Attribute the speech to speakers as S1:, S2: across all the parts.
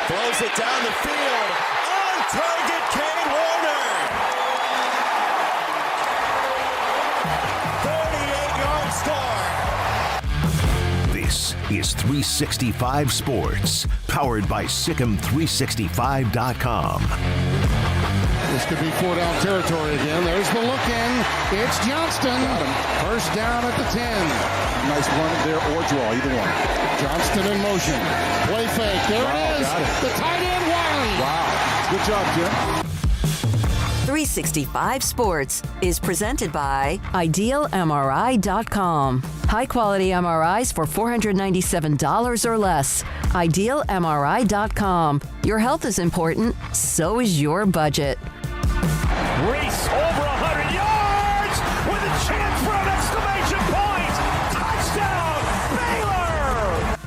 S1: Throws it down the field. On target, Kane Warner. 38-yard score.
S2: This is 365 Sports, powered by Sikkim365.com.
S3: This could be 4-down territory again. There's the look in. It's Johnston. First down at the 10.
S4: Nice run there or draw, either one.
S3: Johnston in motion. Play fake. There it is. The tight end, Wiley.
S4: Wow. Good job, Jim.
S5: 365 Sports is presented by IdealMRI.com. High-quality MRIs for $497 or less. IdealMRI.com. Your health is important, so is your budget.
S1: Reese over 100 yards with a chance for an exclamation point. Touchdown, Baylor!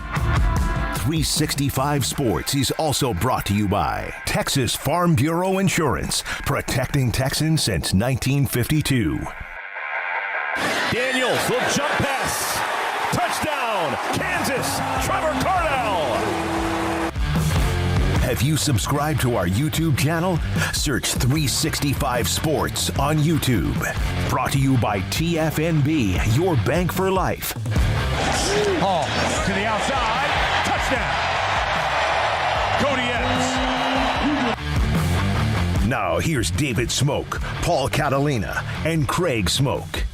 S2: 365 Sports is also brought to you by Texas Farm Bureau Insurance, protecting Texans since 1952.
S1: Daniels will jump pass. Touchdown, Kansas, Trevor Cardell.
S2: Have you subscribed to our YouTube channel? Search 365 Sports on YouTube. Brought to you by TFNB, your bank for life.
S1: Hall to the outside. Touchdown. Cody Evans.
S2: Now here's David Smoak, Paul Catalina, and Craig Smoak.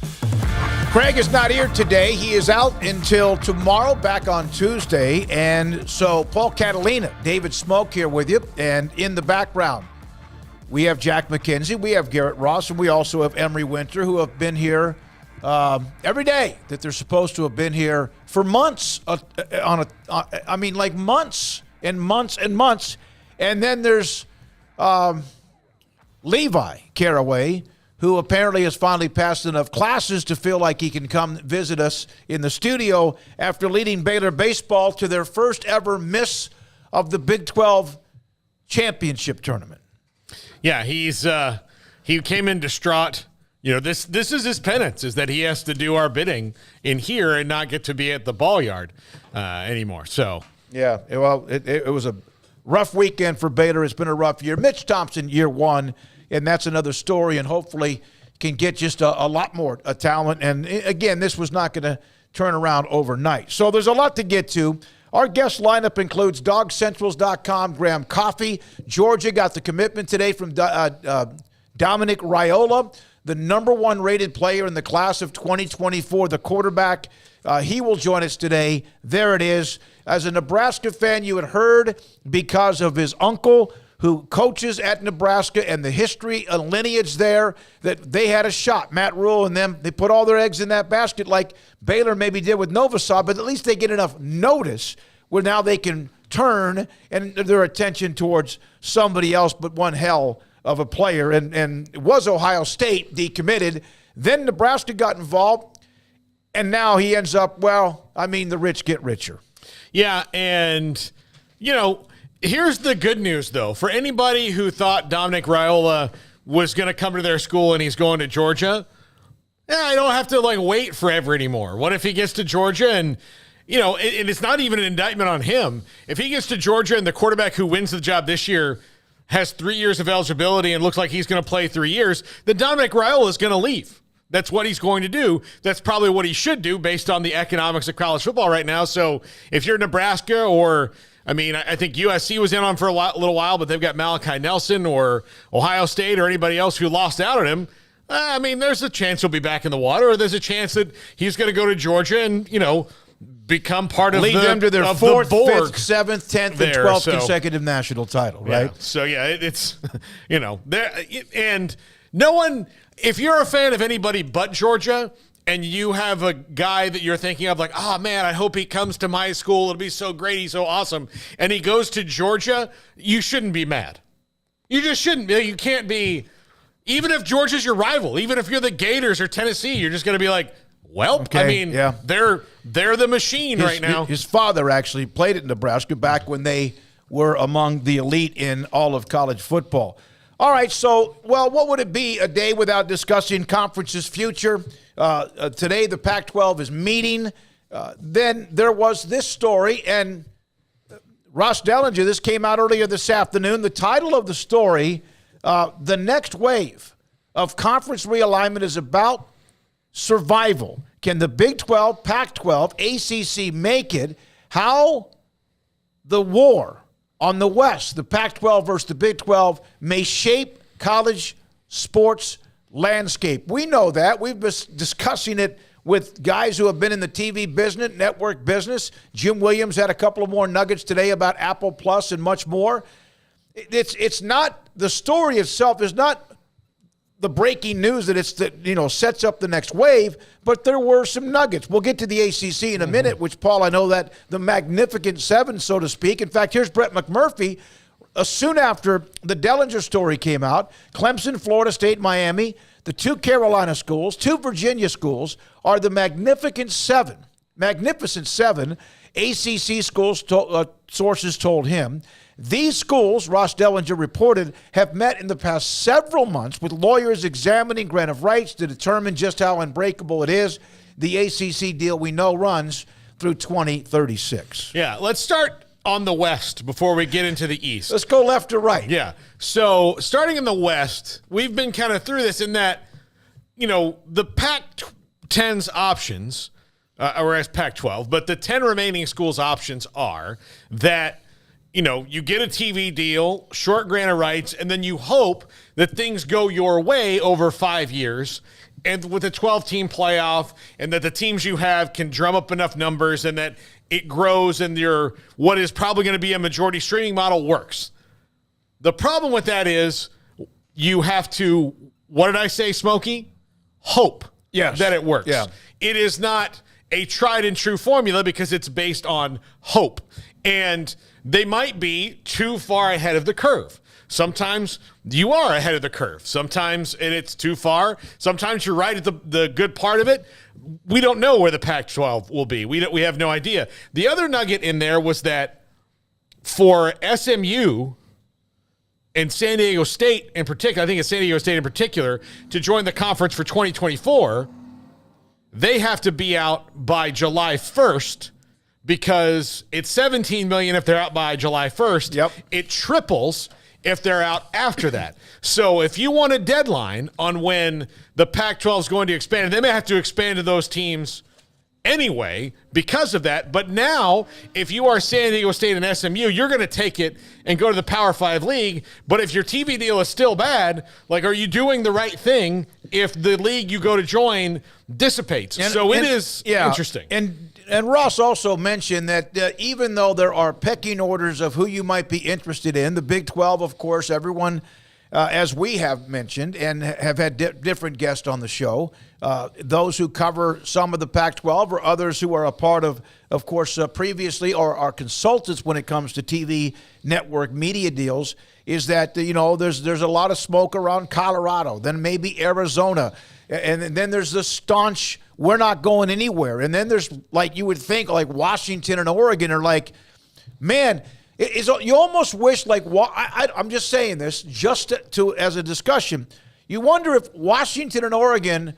S6: Craig is not here today. He is out until tomorrow, back on Tuesday. And so Paul Catalina, David Smoak here with you. And in the background, we have Jack McKenzie, we have Garrett Ross, and we also have Emery Winter, who have been here every day that they're supposed to have been here for months. Months and months and months. And then there's Levi Caraway, who apparently has finally passed enough classes to feel like he can come visit us in the studio after leading Baylor baseball to their first ever miss of the Big 12 championship tournament.
S7: Yeah, he came in distraught. You know, this is his penance, is that he has to do our bidding in here and not get to be at the ball yard anymore. So
S6: yeah, well, it was a rough weekend for Baylor. It's been a rough year. Mitch Thompson, year one. And that's another story, and hopefully can get just a lot more talent. And, again, this was not going to turn around overnight. So there's a lot to get to. Our guest lineup includes DogCentrals.com, Graham Coffey. Georgia got the commitment today from Dominic Raiola, the number one rated player in the class of 2024, the quarterback. He will join us today. There it is. As a Nebraska fan, you had heard because of his uncle, who coaches at Nebraska, and the history and lineage there, that they had a shot. Matt Rule and them, they put all their eggs in that basket like Baylor maybe did with Novosad, but at least they get enough notice where now they can turn and their attention towards somebody else but one hell of a player. And it was Ohio State decommitted. Then Nebraska got involved, and now he ends up, the rich get richer.
S7: yeah, and, here's the good news, though. For anybody who thought Dominic Raiola was going to come to their school and he's going to Georgia, I don't have to, wait forever anymore. What if he gets to Georgia and, and it's not even an indictment on him. If he gets to Georgia and the quarterback who wins the job this year has 3 years of eligibility and looks like he's going to play 3 years, then Dominic Raiola is going to leave. That's what he's going to do. That's probably what he should do based on the economics of college football right now. So if you're Nebraska I think USC was in on for a little while, but they've got Malachi Nelson or Ohio State or anybody else who lost out on him. There's a chance he'll be back in the water, or there's a chance that he's going to go to Georgia and, become part of
S6: them to their
S7: of
S6: 4th,
S7: the board
S6: 5th, 7th, 10th, and 12th consecutive national title, right?
S7: Yeah. So, it's, there, and no one, if you're a fan of anybody but Georgia and you have a guy that you're thinking of like, oh, man, I hope he comes to my school. It'll be so great. He's so awesome. And he goes to Georgia, you shouldn't be mad. You just shouldn't. You can't be, even if Georgia's your rival, even if you're the Gators or Tennessee, you're just going to be like, well,
S6: yeah.
S7: They're the machine right now.
S6: His father actually played at Nebraska back when they were among the elite in all of college football. All right, so, what would it be a day without discussing conference's future? Today, the Pac-12 is meeting. Then there was this story, and Ross Dellinger, this came out earlier this afternoon. The title of the story, The Next Wave of Conference Realignment is about survival. Can the Big 12, Pac-12, ACC make it? How the war on the West, the Pac-12 versus the Big 12, may shape college sports landscape. We know that. We've been discussing it with guys who have been in the TV business, network business. Jim Williams had a couple of more nuggets today about Apple Plus and much more. It's not, the story itself is not the breaking news that sets up the next wave, but there were some nuggets. We'll get to the ACC in a minute, which, Paul, I know that the Magnificent Seven, so to speak. In fact, here's Brett McMurphy. Soon after the Dellinger story came out, Clemson, Florida State, Miami, the 2 Carolina schools, 2 Virginia schools are the Magnificent Seven. ACC schools, sources told him. These schools, Ross Dellinger reported, have met in the past several months with lawyers examining grant of rights to determine just how unbreakable it is. The ACC deal we know runs through 2036.
S7: Yeah, let's start on the West before we get into the East.
S6: Let's go left to right.
S7: Yeah. So starting in the West, we've been kind of through this in that, the Pac-10's options, or as Pac-12, but the 10 remaining schools' options are that, you get a TV deal, short grant of rights, and then you hope that things go your way over 5 years, and with a 12-team playoff, and that the teams you have can drum up enough numbers, and that it grows, and your what is probably going to be a majority streaming model works. The problem with that is you have to, what did I say, Smokey? Hope that it works.
S6: Yeah.
S7: It is not a tried and true formula because it's based on hope. And they might be too far ahead of the curve. Sometimes you are ahead of the curve. Sometimes it's too far. Sometimes you're right at the good part of it. We don't know where the Pac-12 will be. We have no idea. The other nugget in there was that for SMU and San Diego State in particular, I think it's San Diego State in particular, to join the conference for 2024, they have to be out by July 1st. Because it's $17 million if they're out by July 1st.
S6: Yep.
S7: It triples if they're out after that. So if you want a deadline on when the Pac-12 is going to expand, they may have to expand to those teams anyway because of that. But now, if you are San Diego State and SMU, you're going to take it and go to the Power 5 league. But if your TV deal is still bad, are you doing the right thing if the league you go to join dissipates? It is interesting.
S6: And Ross also mentioned that even though there are pecking orders of who you might be interested in, the Big 12, of course, everyone, as we have mentioned and have had different guests on the show, those who cover some of the Pac-12 or others who are a part of course, previously or are consultants when it comes to TV network media deals, is that, there's a lot of smoke around Colorado, then maybe Arizona, and then there's the staunch, we're not going anywhere. And then there's, you would think, Washington and Oregon are man, you almost wish, I'm just saying this just to as a discussion. You wonder if Washington and Oregon,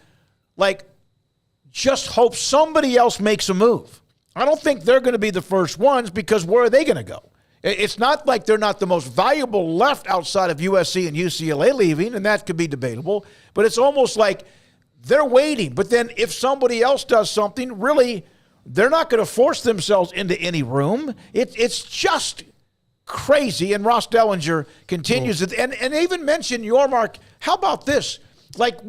S6: just hope somebody else makes a move. I don't think they're going to be the first ones because where are they going to go? It's not like they're not the most valuable left outside of USC and UCLA leaving, and that could be debatable. But it's almost like they're waiting. But then if somebody else does something, really, they're not going to force themselves into any room. It's just crazy. And Ross Dellinger continues it, and even mentioned Yormark. How about this? Like,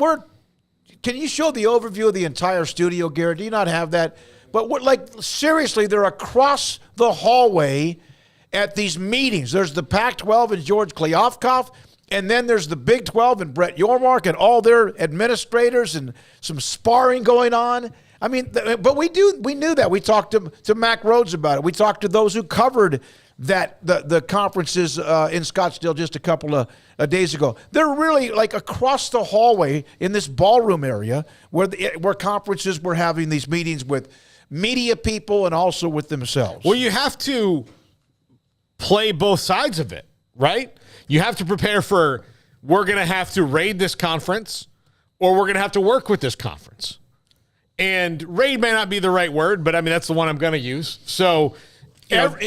S6: can you show the overview of the entire studio, Garrett? Do you not have that? But seriously, they're across the hallway at these meetings. There's the Pac-12 and George Kliavkoff, and then there's the Big 12 and Brett Yormark and all their administrators and some sparring going on. I mean, but we knew that. We talked to Mac Rhodes about it. We talked to those who covered the conferences in Scottsdale just a couple of days ago. They're really like across the hallway in this ballroom area where conferences were having these meetings with media people and also with themselves.
S7: Well, you have to play both sides of it, right? You have to prepare for, we're going to have to raid this conference or we're going to have to work with this conference. And raid may not be the right word, but I mean, that's the one I'm going to use. So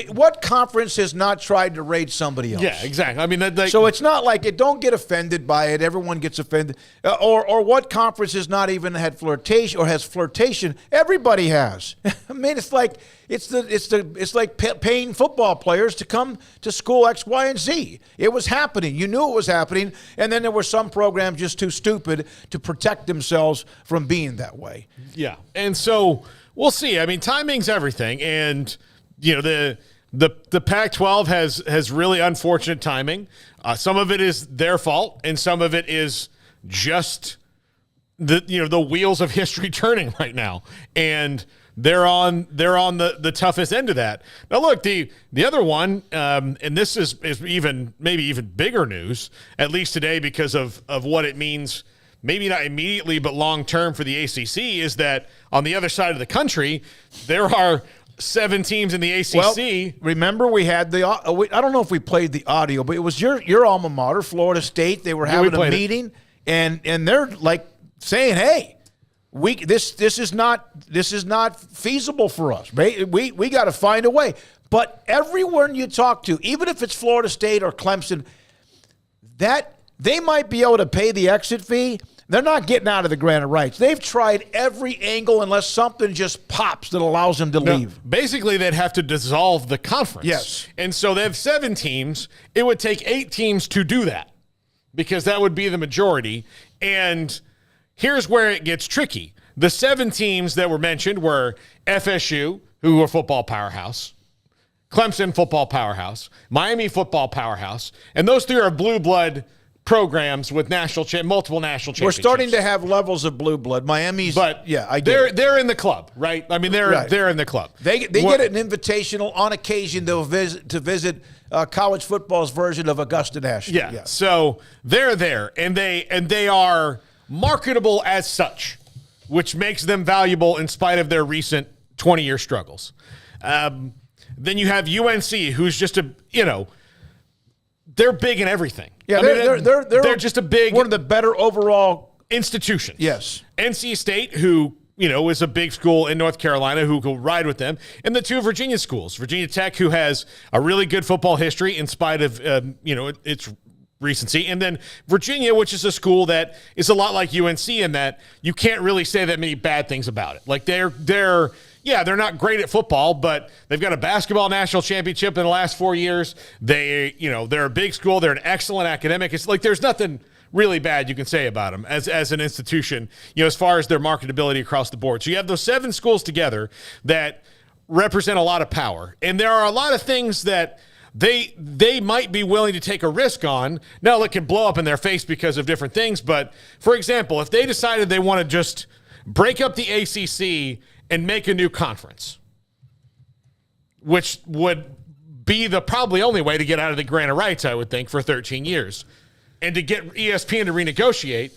S6: what conference has not tried to raid somebody else?
S7: Yeah, exactly. I mean,
S6: so it's not like it. Don't get offended by it. Everyone gets offended. Or what conference has not even had flirtation or has flirtation? Everybody has. I mean, it's like paying football players to come to school X, Y, and Z. It was happening. You knew it was happening, and then there were some programs just too stupid to protect themselves from being that way.
S7: Yeah, and so we'll see. I mean, timing's everything, and the Pac-12 has really unfortunate timing. Some of it is their fault, and some of it is just the wheels of history turning right now, and they're on the toughest end of that. Now, look, the other one, and this is maybe even bigger news, at least today, because of what it means. Maybe not immediately, but long term for the ACC, is that on the other side of the country, there are 7 teams in the ACC.
S6: Well, remember we had I don't know if we played the audio, but it was your alma mater, Florida State. They were having a meeting, and they're like saying, "Hey, this is not feasible for us. Right? We got to find a way." But everyone you talk to, even if it's Florida State or Clemson, that they might be able to pay the exit fee. They're not getting out of the grant of rights. They've tried every angle unless something just pops that allows them to leave.
S7: Basically, they'd have to dissolve the conference.
S6: Yes.
S7: And so they have 7 teams. It would take 8 teams to do that because that would be the majority. And here's where it gets tricky. The 7 teams that were mentioned were FSU, who are football powerhouse, Clemson, football powerhouse, Miami, football powerhouse, and those 3 are blue blood programs with multiple national championships.
S6: We're starting to have levels of blue blood. Miami's,
S7: but
S6: yeah, I get it.
S7: They're in the club, right? I mean, they're in the club.
S6: They get an invitational on occasion to visit college football's version of Augusta National.
S7: Yeah. So they're there, and they are marketable as such, which makes them valuable in spite of their recent 20-year struggles. Then you have UNC, who's just they're big in everything.
S6: Yeah,
S7: they're just
S6: one of the better overall
S7: institutions.
S6: Yes.
S7: NC State, who is a big school in North Carolina, who will ride with them, and the 2 Virginia schools, Virginia Tech, who has a really good football history in spite of its recency, and then Virginia, which is a school that is a lot like UNC in that you can't really say that many bad things about it. Like they're not great at football, but they've got a basketball national championship in the last 4 years. They're a big school. They're an excellent academic. It's like there's nothing really bad you can say about them as an institution, as far as their marketability across the board. So you have those 7 schools together that represent a lot of power. And there are a lot of things that they might be willing to take a risk on. Now, it can blow up in their face because of different things. But, for example, if they decided they want to just break up the ACC and make a new conference, which would be the probably only way to get out of the grant of rights, I would think, for 13 years. And to get ESPN to renegotiate,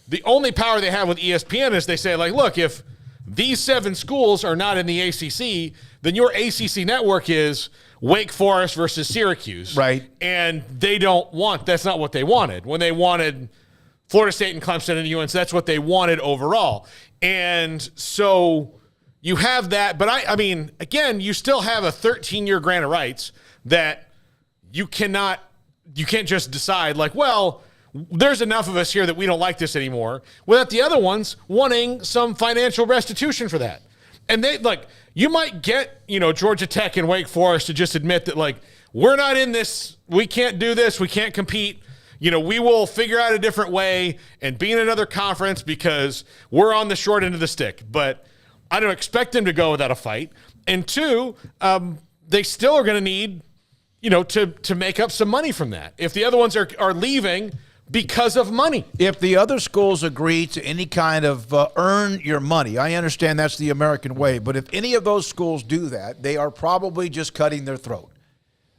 S7: the only power they have with ESPN is they say, like, look, if these 7 schools are not in the ACC, then your ACC network is Wake Forest versus Syracuse.
S6: Right.
S7: And that's not what they wanted. When they wanted Florida State and Clemson and UNC, that's what they wanted overall. And so you have that, but I mean, again, you still have a 13-year grant of rights that you can't just decide like, well, there's enough of us here that we don't like this anymore, without the other ones wanting some financial restitution for that. And they, like, you might get, Georgia Tech and Wake Forest to just admit that, like, we're not in this, we can't do this, we can't compete. We will figure out a different way and be in another conference because we're on the short end of the stick. But I don't expect them to go without a fight. And two, they still are going to need, to make up some money from that. If the other ones are leaving because of money.
S6: If the other schools agree to any kind of earn your money, I understand that's the American way, but if any of those schools do that, they are probably just cutting their throat.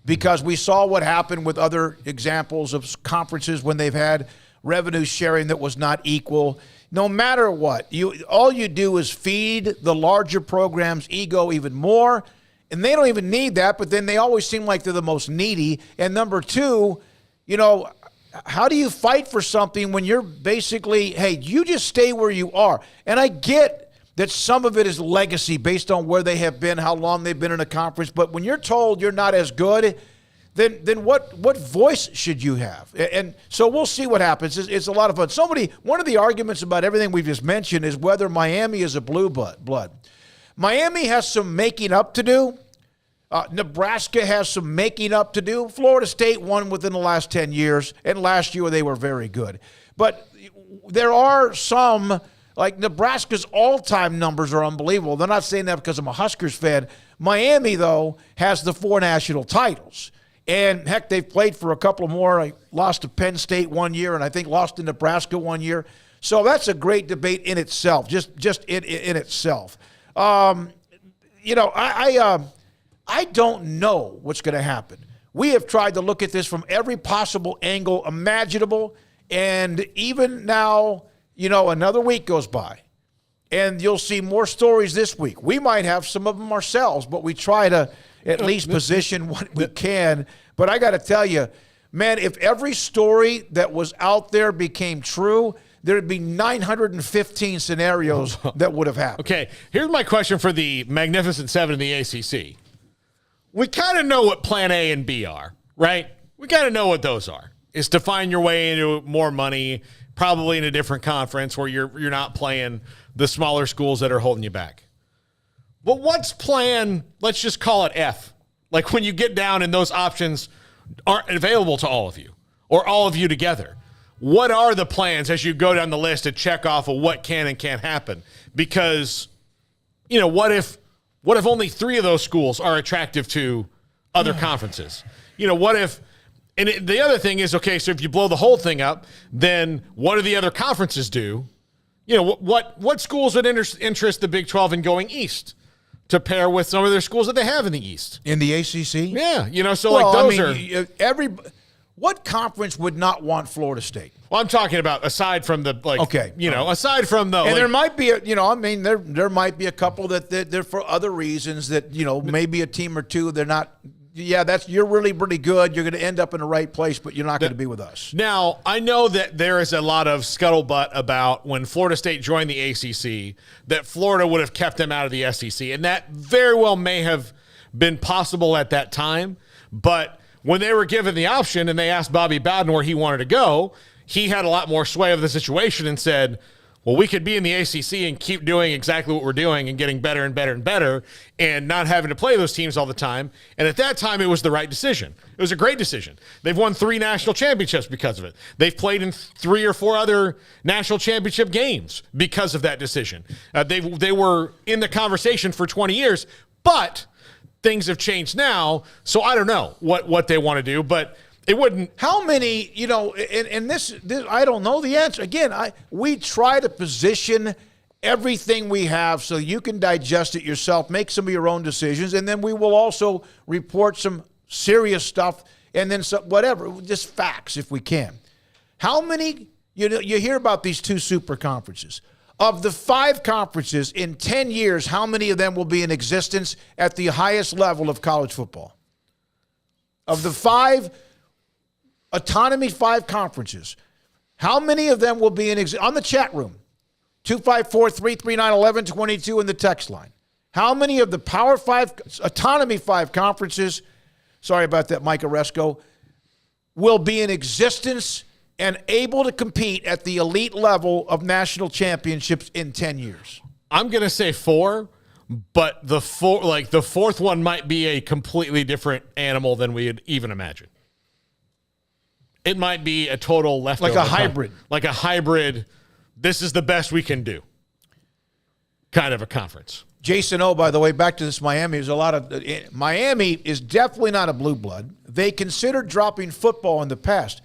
S6: Because we saw what happened with other examples of conferences when they've had revenue sharing that was not equal. No matter what, all you do is feed the larger programs' ego even more, and they don't even need that, but then they always seem like they're the most needy. And number two, how do you fight for something when you're basically, hey, you just stay where you are? And I get that some of it is legacy based on where they have been, how long they've been in a conference. But when you're told you're not as good, then what voice should you have? And so we'll see what happens. It's a lot of fun. One of the arguments about everything we've just mentioned is whether Miami is a blue blood. Miami has some making up to do. Nebraska has some making up to do. Florida State won within the last 10 years, and last year they were very good. But there are some, like Nebraska's all-time numbers are unbelievable. They're not saying that because I'm a Huskers fan. Miami, though, has the 4 national titles. And, heck, they've played for a couple more. I lost to Penn State one year, and I think lost to Nebraska one year. So that's a great debate in itself, just in itself. I don't know what's going to happen. We have tried to look at this from every possible angle imaginable, and even now, another week goes by, and you'll see more stories this week. We might have some of them ourselves, but we try to at least position what we can. But I got to tell you, man, if every story that was out there became true, there'd be 915 scenarios that would have happened.
S7: Okay, here's my question for the Magnificent Seven in the ACC. We kind of know what plan A and B are, right? We kind of know what those are. Is to find your way into more money, probably in a different conference where you're not playing the smaller schools that are holding you back. But what's plan, let's just call it F, like when you get down and those options aren't available to all of you or all of you together? What are the plans as you go down the list to check off of what can and can't happen? Because, what if only 3 of those schools are attractive to other conferences? What if, and the other thing is, okay, so if you blow the whole thing up, then what do the other conferences do? What schools would interest the Big 12 in going east to pair with some of their schools that they have in the east?
S6: In the ACC?
S7: Yeah, so
S6: what conference would not want Florida State?
S7: Well, I'm talking about aside from the, aside from the.
S6: And there might be, there might be a couple that they're for other reasons that, maybe a team or two, they're not. Yeah, you're really, really good. You're going to end up in the right place, but you're not going to be with us.
S7: Now, I know that there is a lot of scuttlebutt about when Florida State joined the ACC, that Florida would have kept them out of the SEC. And that very well may have been possible at that time. But when they were given the option and they asked Bobby Bowden where he wanted to go, he had a lot more sway of the situation and said, well, we could be in the ACC and keep doing exactly what we're doing and getting better and better and better and not having to play those teams all the time. And at that time, it was the right decision. It was a great decision. They've won 3 national championships because of it. They've played in 3 or 4 other national championship games because of that decision. They were in the conversation for 20 years, but things have changed now. So I don't know what they want to do, but it wouldn't.
S6: How many, and this I don't know the answer. Again, we try to position everything we have so you can digest it yourself, make some of your own decisions, and then we will also report some serious stuff and then some, whatever, just facts if we can. How many, you hear about these 2 super conferences. Of the 5 conferences in 10 years, how many of them will be in existence at the highest level of college football? Of the 5 Autonomy 5 conferences, how many of them will be in on the chat room? 254-339-1122 in the text line. How many of the Power 5, Autonomy 5 conferences, sorry about that, Mike Oresco, will be in existence and able to compete at the elite level of national championships in 10 years?
S7: I'm going to say 4, but the fourth one might be a completely different animal than we had even imagined. It might be a total leftover.
S6: Like a hybrid.
S7: Like a hybrid, this is the best we can do kind of a conference.
S6: Jason O, by the way, back to this Miami. There's a lot of Miami is definitely not a blue blood. They considered dropping football in the past,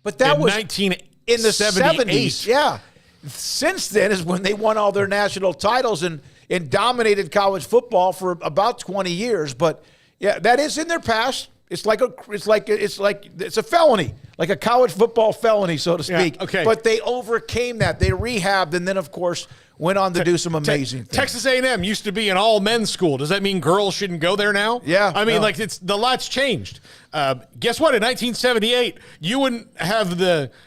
S6: but that was in the 70s. Yeah. Since then is when they won all their national titles and dominated college football for about 20 years. But yeah, that is in their past. It's a felony, like a college football felony, so to speak.
S7: Yeah, okay.
S6: But they overcame that. They rehabbed, and then, of course, went on to do some amazing things.
S7: Texas A&M used to be an all-men's school. Does that mean girls shouldn't go there now?
S6: Yeah.
S7: I mean, the lot's changed. Guess what? In 1978, you wouldn't have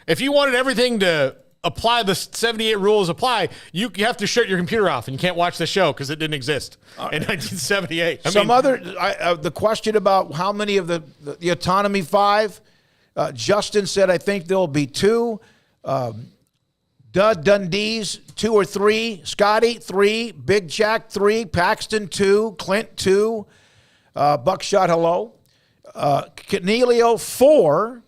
S7: if you wanted everything to apply the 78 rules apply, you have to shut your computer off and you can't watch the show because it didn't exist in 1978.
S6: The question about how many of the Autonomy 5, Justin said, I think there'll be 2. Dundee's 2 or 3, Scotty 3, Big Jack 3, Paxton 2, Clint 2, Buckshot hello, Cornelio 4.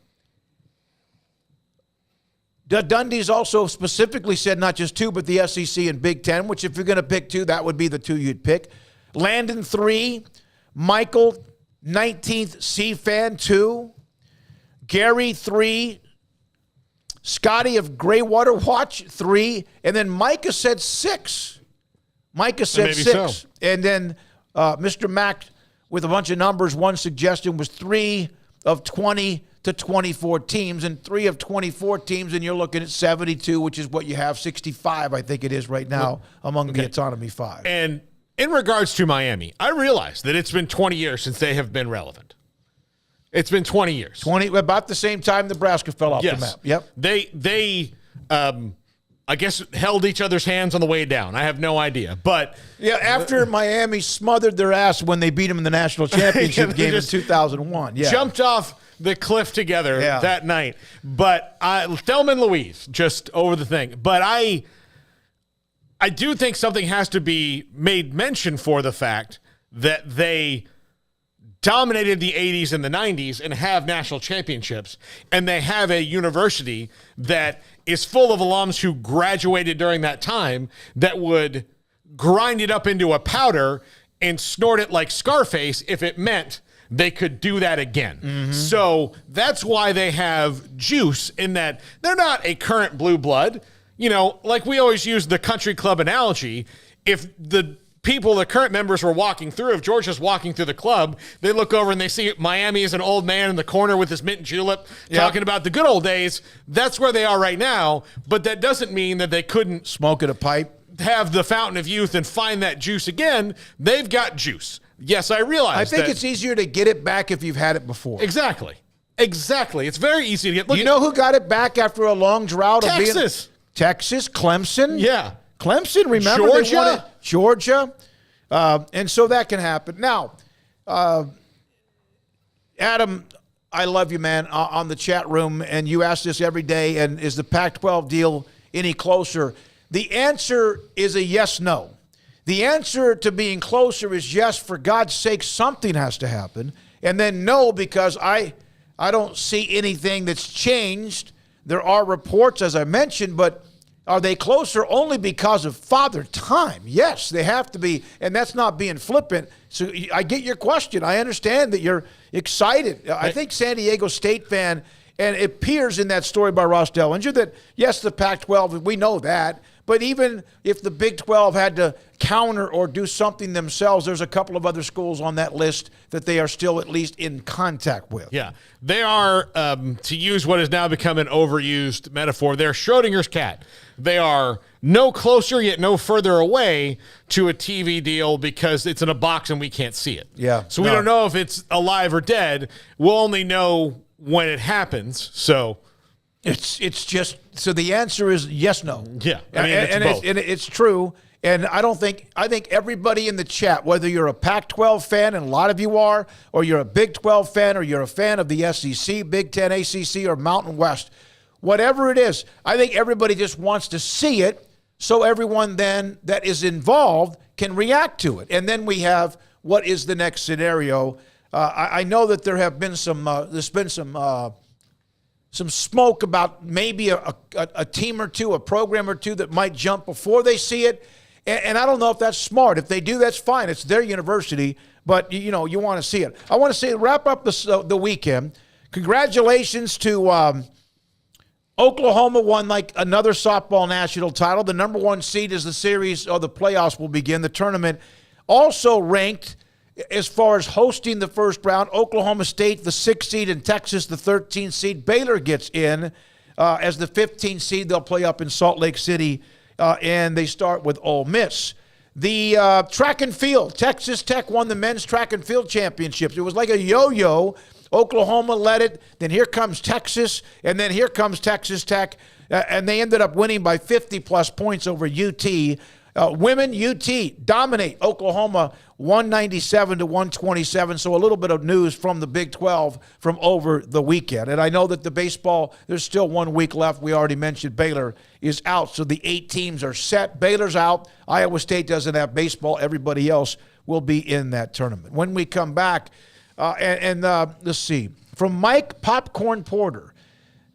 S6: Dundee's also specifically said not just 2, but the SEC and Big Ten, which if you're going to pick 2, that would be the 2 you'd pick. Landon 3, Michael 19th C-Fan 2, Gary 3, Scotty of Greywater Watch 3, and then Micah said 6. Micah said 6. So. And then Mr. Mack with a bunch of numbers, one suggestion was 3 of 20 to 24 teams, and 3 of 24 teams, and you're looking at 72, which is what you have, 65, I think it is right now, among the Autonomy 5.
S7: And in regards to Miami, I realize that it's been 20 years since they have been relevant. It's been 20 years.
S6: About the same time Nebraska fell off the map. Yep.
S7: They I guess, held each other's hands on the way down. I have no idea. But
S6: yeah, after Miami smothered their ass when they beat them in the national championship game in 2001. Yeah.
S7: Jumped off the cliff together that night. But Thelma and Louise, just over the thing. But I do think something has to be made mention for the fact that they dominated the 80s and the 90s and have national championships, and they have a university that is full of alums who graduated during that time that would grind it up into a powder and snort it like Scarface if it meant they could do that again. Mm-hmm. So that's why they have juice in that they're not a current blue blood. You know, like we always use the country club analogy. If the people, the current members were walking through, if Georgia's walking through the club, they look over and they see Miami as an old man in the corner with his mint and julep talking about the good old days. That's where they are right now. But that doesn't mean that they couldn't
S6: smoke at a pipe,
S7: have the fountain of youth and find that juice again. They've got juice. Yes, I realize
S6: I think it's easier to get it back if you've had it before.
S7: Exactly. It's very easy to get.
S6: You know who got it back after a long drought?
S7: Texas.
S6: Texas, Clemson.
S7: Yeah.
S6: Clemson, remember?
S7: Georgia.
S6: They won it. Georgia. And so that can happen. Now, Adam, I love you, man, on the chat room, and you ask this every day, and is the Pac-12 deal any closer? The answer is a yes, no. The answer to being closer is yes, for God's sake, something has to happen, and then no, because I don't see anything that's changed. There are reports, as I mentioned, but are they closer only because of Father Time? Yes, they have to be, and that's not being flippant. So I get your question. I understand that you're excited. I think San Diego State fan, and it appears in that story by Ross Dellinger that, yes, the Pac-12, we know that, but even if the Big 12 had to counter or do something themselves, there's a couple of other schools on that list that they are still at least in contact with.
S7: Yeah, they are, to use what has now become an overused metaphor, they're Schrodinger's cat. They are no closer yet no further away to a TV deal because it's in a box and we can't see it.
S6: Yeah.
S7: So we don't know if it's alive or dead. We'll only know when it happens. So
S6: it's just, so the answer is yes, no.
S7: Yeah. I mean,
S6: it's true. And I think everybody in the chat, whether you're a Pac-12 fan, and a lot of you are, or you're a Big 12 fan, or you're a fan of the SEC, Big 10, ACC, or Mountain West, whatever it is. I think everybody just wants to see it so everyone then that is involved can react to it. And then we have what is the next scenario. I know that there have been some smoke about maybe a team or two, a program or two that might jump before they see it. And I don't know if that's smart. If they do, that's fine. It's their university, but you want to see it. I want to say, wrap up the weekend. Congratulations to Oklahoma won like another softball national title. The number one seed as the series or the playoffs will begin. The tournament also ranked as far as hosting the first round. Oklahoma State, the 6th seed, and Texas, the 13th seed. Baylor gets in as the 15th seed. They'll play up in Salt Lake City, and they start with Ole Miss. The track and field, Texas Tech won the men's track and field championships. It was like a yo-yo. Oklahoma led it, then here comes Texas, and then here comes Texas Tech, and they ended up winning by 50-plus points over UT. Women, UT dominate Oklahoma 197-127, so a little bit of news from the Big 12 from over the weekend. And I know that the baseball, there's still 1 week left. We already mentioned Baylor is out, so the 8 teams are set. Baylor's out. Iowa State doesn't have baseball. Everybody else will be in that tournament. When we come back, let's see, from Mike Popcorn Porter.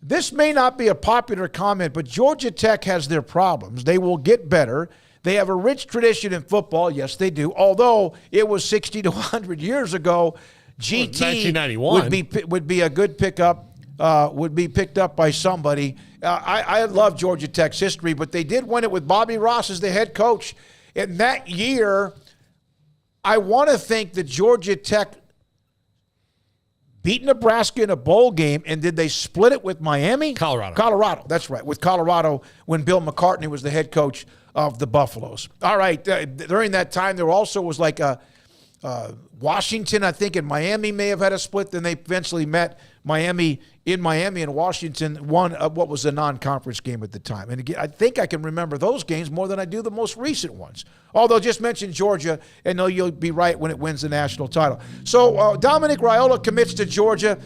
S6: This may not be a popular comment, but Georgia Tech has their problems. They will get better. They have a rich tradition in football. Yes, they do. Although it was 60 to 100 years ago, GT
S7: 1991
S6: would be a good pickup. Would be picked up by somebody. I love Georgia Tech's history, but they did win it with Bobby Ross as the head coach. And that year, I want to think that Georgia Tech beat Nebraska in a bowl game, and did they split it with Miami? Colorado, that's right, with Colorado when Bill McCartney was the head coach of the Buffaloes. All right, during that time, there also was like a Washington, I think, and Miami may have had a split. Then they eventually met Miami, and Washington won what was a non-conference game at the time. And again, I think I can remember those games more than I do the most recent ones. Although just mention Georgia, and know you'll be right when it wins the national title. So Dominic Raiola commits to Georgia.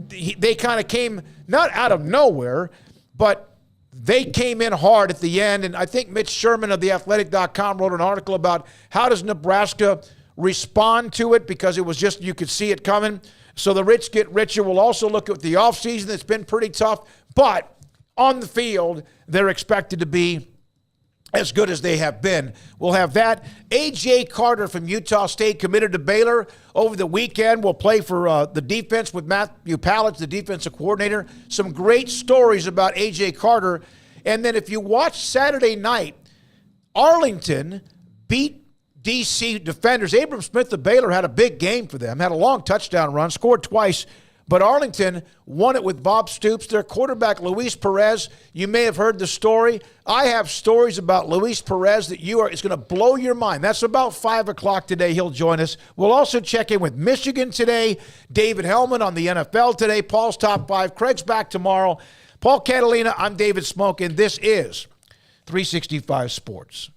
S6: They kind of came not out of nowhere, but they came in hard at the end. And I think Mitch Sherman of theathletic.com wrote an article about how does Nebraska respond to it, because it was just, you could see it coming. So the rich get richer. We'll also look at the offseason that's been pretty tough, but on the field, they're expected to be as good as they have been. We'll have that. A.J. Carter from Utah State committed to Baylor over the weekend. Will play for the defense with Matthew Pallage, the defensive coordinator. Some great stories about A.J. Carter. And then if you watch Saturday night, Arlington beat DC defenders. Abram Smith of Baylor had a big game for them, had a long touchdown run, scored twice, but Arlington won it with Bob Stoops. Their quarterback, Luis Perez, you may have heard the story. I have stories about Luis Perez that it's going to blow your mind. That's about 5 o'clock today. He'll join us. We'll also check in with Michigan today, David Helman on the NFL today, Paul's Top 5. Craig's back tomorrow. Paul Catalina, I'm David Smoak, and this is 365 Sports.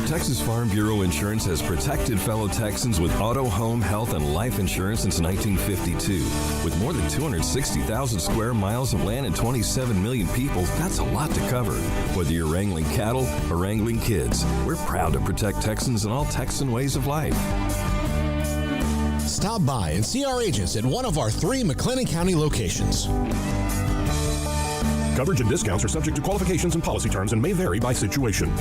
S8: Texas Farm Bureau Insurance has protected fellow Texans with auto, home, health, and life insurance since 1952. With more than 260,000 square miles of land and 27 million people, that's a lot to cover. Whether you're wrangling cattle or wrangling kids, we're proud to protect Texans in all Texan ways of life.
S9: Stop by and see our agents at one of our 3 McLennan County locations.
S10: Coverage and discounts are subject to qualifications and policy terms and may vary by situation.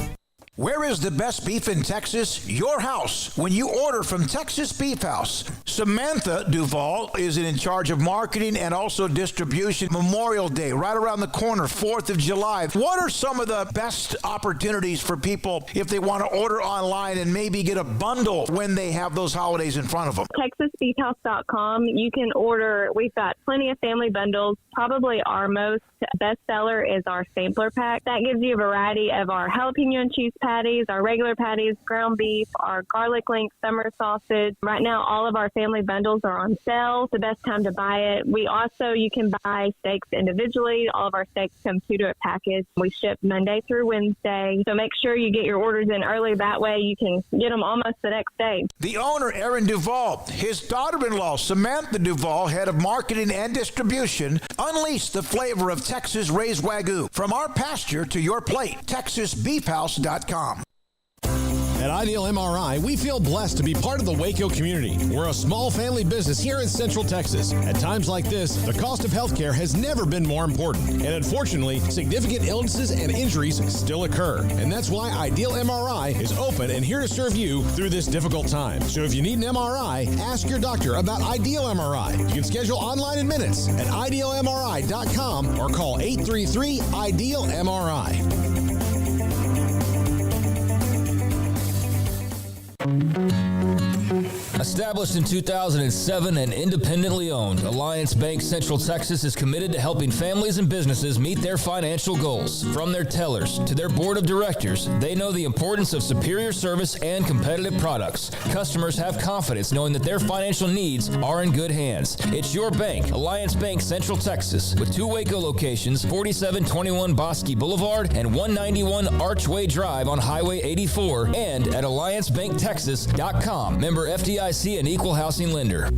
S6: Where is the best beef in Texas? Your house. When you order from Texas Beef House. Samantha Duvall is in charge of marketing and also distribution. Memorial Day, right around the corner, 4th of July. What are some of the best opportunities for people if they want to order online and maybe get a bundle when they have those holidays in front of them?
S11: TexasBeefHouse.com. You can order. We've got plenty of family bundles. Probably our most bestseller is our sampler pack. That gives you a variety of our jalapeno and cheese pack, patties, our regular patties, ground beef, our garlic link summer sausage. Right now, all of our family bundles are on sale. It's the best time to buy it. You can buy steaks individually. All of our steaks come 2 to a package. We ship Monday through Wednesday. So make sure you get your orders in early. That way you can get them almost the next day.
S6: The owner, Aaron Duvall, his daughter-in-law, Samantha Duvall, head of marketing and distribution, unleash the flavor of Texas raised Wagyu. From our pasture to your plate, TexasBeefHouse.com.
S9: At Ideal MRI, we feel blessed to be part of the Waco community. We're a small family business here in Central Texas. At times like this, the cost of healthcare has never been more important. And unfortunately, significant illnesses and injuries still occur. And that's why Ideal MRI is open and here to serve you through this difficult time. So if you need an MRI, ask your doctor about Ideal MRI. You can schedule online in minutes at idealmri.com or call 833-IDEAL-MRI.
S12: Established in 2007 and independently owned, Alliance Bank Central Texas is committed to helping families and businesses meet their financial goals. From their tellers to their board of directors, they know the importance of superior service and competitive products. Customers have confidence knowing that their financial needs are in good hands. It's your bank, Alliance Bank Central Texas, with 2 Waco locations, 4721 Bosque Boulevard and 191 Archway Drive on Highway 84, and at AllianceBankTexas.com. Member FDIC and equal housing lender.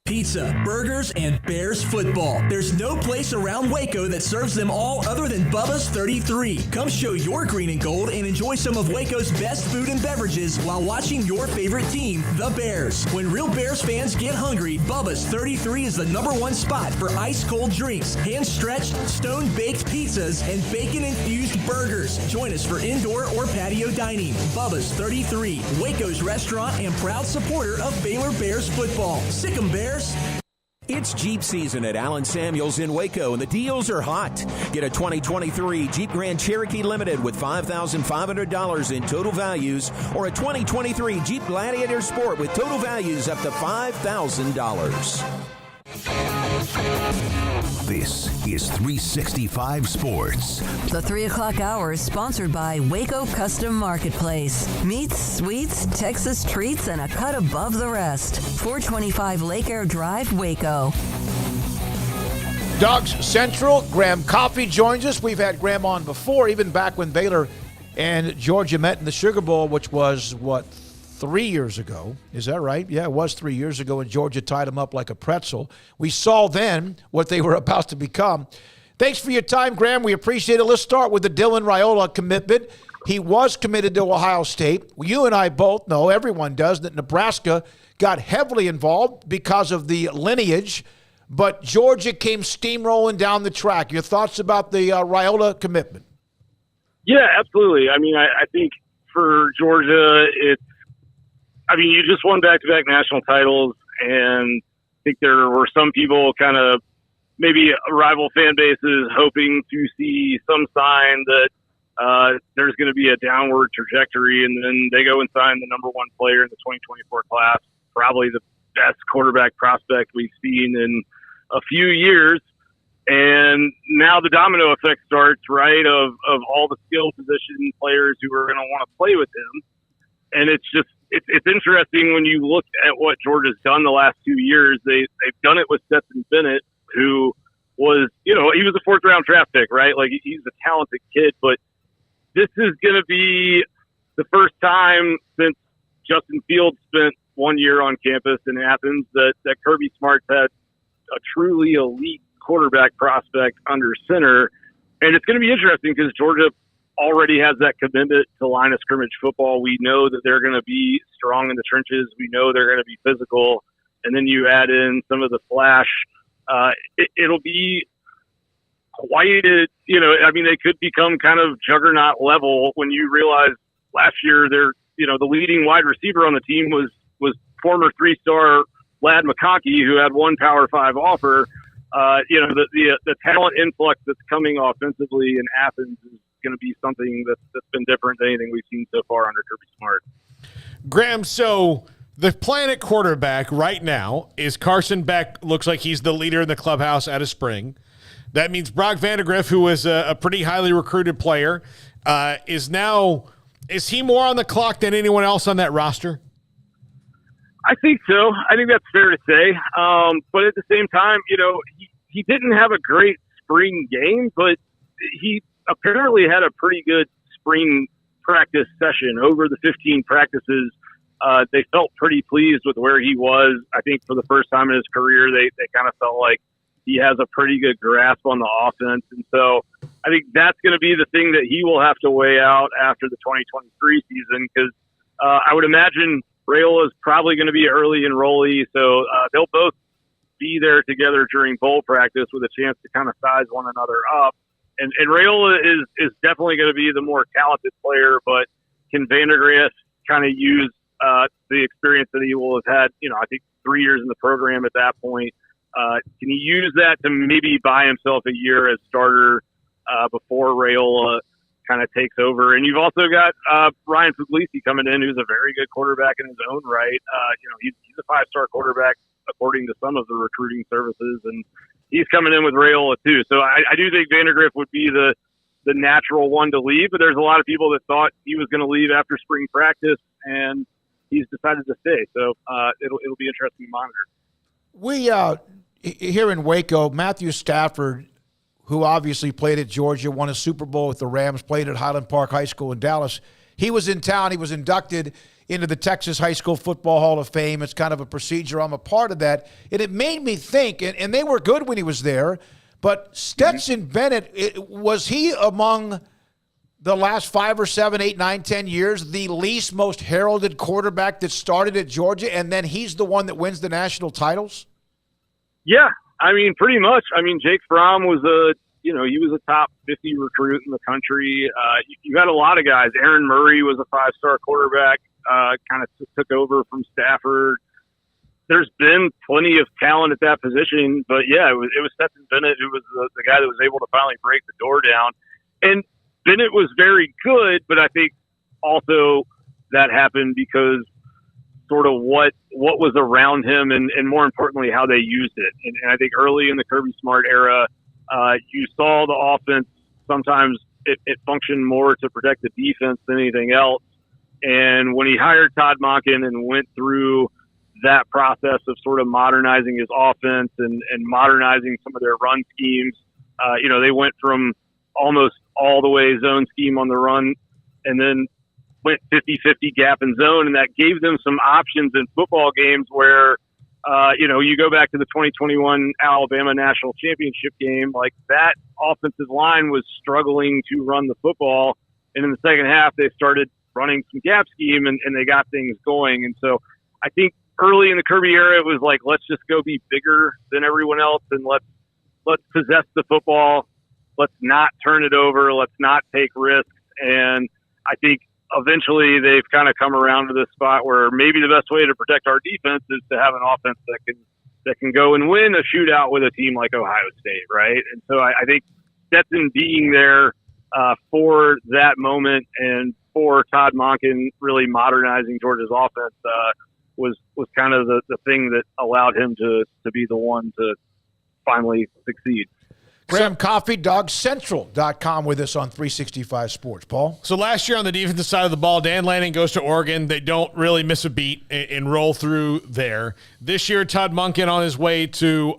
S13: Pizza, burgers, and Bears football. There's no place around Waco that serves them all other than Bubba's 33. Come show your green and gold and enjoy some of Waco's best food and beverages while watching your favorite team, the Bears. When real Bears fans get hungry, Bubba's 33 is the #1 spot for ice-cold drinks, hand-stretched, stone-baked pizzas, and bacon-infused burgers. Join us for indoor or patio dining. Bubba's 33, Waco's restaurant and proud supporter of Baylor Bears football. Sick 'em, Bears.
S14: It's Jeep season at Allen Samuels in Waco, and the deals are hot. Get a 2023 Jeep Grand Cherokee Limited with $5,500 in total values, or a 2023 Jeep Gladiator Sport with total values up to $5,000.
S2: This is 365 Sports.
S5: The 3 o'clock hour is sponsored by Waco Custom Marketplace. Meats, sweets, Texas treats, and a cut above the rest. 425 Lake Air Drive, Waco.
S6: Dogs Central, Graham Coffey joins us. We've had Graham on before, even back when Baylor and Georgia met in the Sugar Bowl, which was, 3 years ago. Is that right? Yeah, it was 3 years ago, and Georgia tied them up like a pretzel. We saw then what they were about to become. Thanks for your time, Graham. We appreciate it. Let's start with the Dylan Raiola commitment. He was committed to Ohio State. You and I both know, everyone does, that Nebraska got heavily involved because of the lineage, but Georgia came steamrolling down the track. Your thoughts about the Raiola commitment?
S15: Yeah, absolutely. I mean, I think for Georgia, you just won back-to-back national titles, and I think there were some people kind of maybe rival fan bases hoping to see some sign that there's going to be a downward trajectory, and then they go and sign the #1 player in the 2024 class, probably the best quarterback prospect we've seen in a few years. And now the domino effect starts, right, of all the skill position players who are going to want to play with him. And it's interesting when you look at what Georgia's done the last 2 years. They've done it with Stetson Bennett, who was, he was a 4th-round draft pick, right? Like, he's a talented kid, but this is going to be the first time since Justin Fields spent 1 year on campus in Athens that Kirby Smart's had a truly elite quarterback prospect under center. And it's going to be interesting because Georgia already has that commitment to line of scrimmage football. We know that they're going to be strong in the trenches. We know they're going to be physical. And then you add in some of the flash. It'll be quite, they could become kind of juggernaut level when you realize last year the leading wide receiver on the team was former 3-star Ladd McConkey, who had 1 Power 5 offer. The talent influx that's coming offensively in Athens is going to be something that's been different than anything we've seen so far under Kirby Smart.
S7: Graham, so the plan at quarterback right now is Carson Beck. Looks like he's the leader in the clubhouse out of spring. That means Brock Vandegrift, who was a pretty highly recruited player, is he more on the clock than anyone else on that roster?
S15: I think so. I think that's fair to say. But at the same time, he didn't have a great spring game, but he apparently had a pretty good spring practice session. Over the 15 practices, they felt pretty pleased with where he was. I think for the first time in his career, they kind of felt like he has a pretty good grasp on the offense. And so I think that's going to be the thing that he will have to weigh out after the 2023 season, because I would imagine Raiola is probably going to be early enrollee. So they'll both be there together during bowl practice with a chance to kind of size one another up. And Raiola is definitely going to be the more talented player, but can Vandegrift kind of use the experience that he will have had, I think 3 years in the program at that point. Can he use that to maybe buy himself a year as starter before Raiola kind of takes over? And you've also got Ryan Puglisi coming in, who's a very good quarterback in his own right. He's a 5-star quarterback according to some of the recruiting services, and he's coming in with Raiola too. So I do think Vandegrift would be the natural one to leave, but there's a lot of people that thought he was going to leave after spring practice, and he's decided to stay. So it'll be interesting to monitor.
S6: We here in Waco, Matthew Stafford, who obviously played at Georgia, won a Super Bowl with the Rams, played at Highland Park High School in Dallas. He was in town. He was inducted into the Texas High School Football Hall of Fame. It's kind of a procedure. I'm a part of that. And it made me think, and they were good when he was there, but Stetson Bennett, was he among the last 5 or 7, 8, 9, 10 years the least most heralded quarterback that started at Georgia, and then he's the one that wins the national titles?
S15: Yeah, pretty much. Jake Fromm was he was a top 50 recruit in the country. You had a lot of guys. Aaron Murray was a 5-star quarterback, kind of took over from Stafford. There's been plenty of talent at that position, but yeah, it was Stetson Bennett who was the guy that was able to finally break the door down. And Bennett was very good, but I think also that happened because sort of what was around him and more importantly, how they used it. And I think early in the Kirby Smart era, you saw the offense, sometimes it functioned more to protect the defense than anything else. And when he hired Todd Monken and went through that process of sort of modernizing his offense and modernizing some of their run schemes, they went from almost all the way zone scheme on the run and then went 50-50 gap and zone. And that gave them some options in football games where, you go back to the 2021 Alabama National Championship game, like that offensive line was struggling to run the football. And in the second half, they started running some gap scheme and they got things going. And so I think early in the Kirby era, it was like, let's just go be bigger than everyone else and let's possess the football. Let's not turn it over. Let's not take risks. And I think eventually they've kind of come around to this spot where maybe the best way to protect our defense is to have an offense that can go and win a shootout with a team like Ohio State, right? And so I think Stetson being there for that moment and for Todd Monken really modernizing Georgia's offense was kind of the thing that allowed him to be the one to finally succeed.
S6: Graham Coffey, DogCentral.com with us on 365 Sports. Paul?
S7: So last year on the defensive side of the ball, Dan Lanning goes to Oregon. They don't really miss a beat and roll through there. This year, Todd Monken on his way to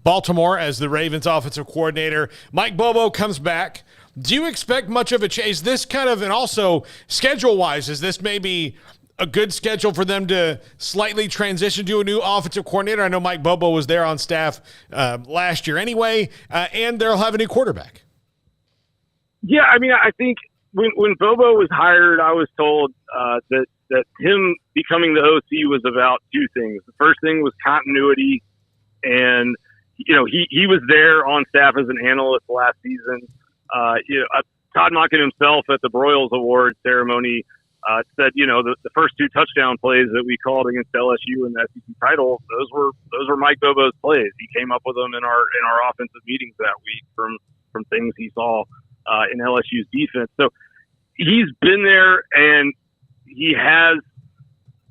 S7: Baltimore as the Ravens offensive coordinator. Mike Bobo comes back. Do you expect much of a change? Is this kind of, and also schedule-wise, is this maybe a good schedule for them to slightly transition to a new offensive coordinator? I know Mike Bobo was there on staff last year anyway, and they'll have a new quarterback.
S15: Yeah, I think when Bobo was hired, I was told that him becoming the OC was about two things. The first thing was continuity, and he was there on staff as an analyst last season. Todd Monken himself at the Broyles Awards ceremony said, the first two touchdown plays that we called against LSU in the SEC title, those were Mike Bobo's plays. He came up with them in our offensive meetings that week from things he saw in LSU's defense. So he's been there and he has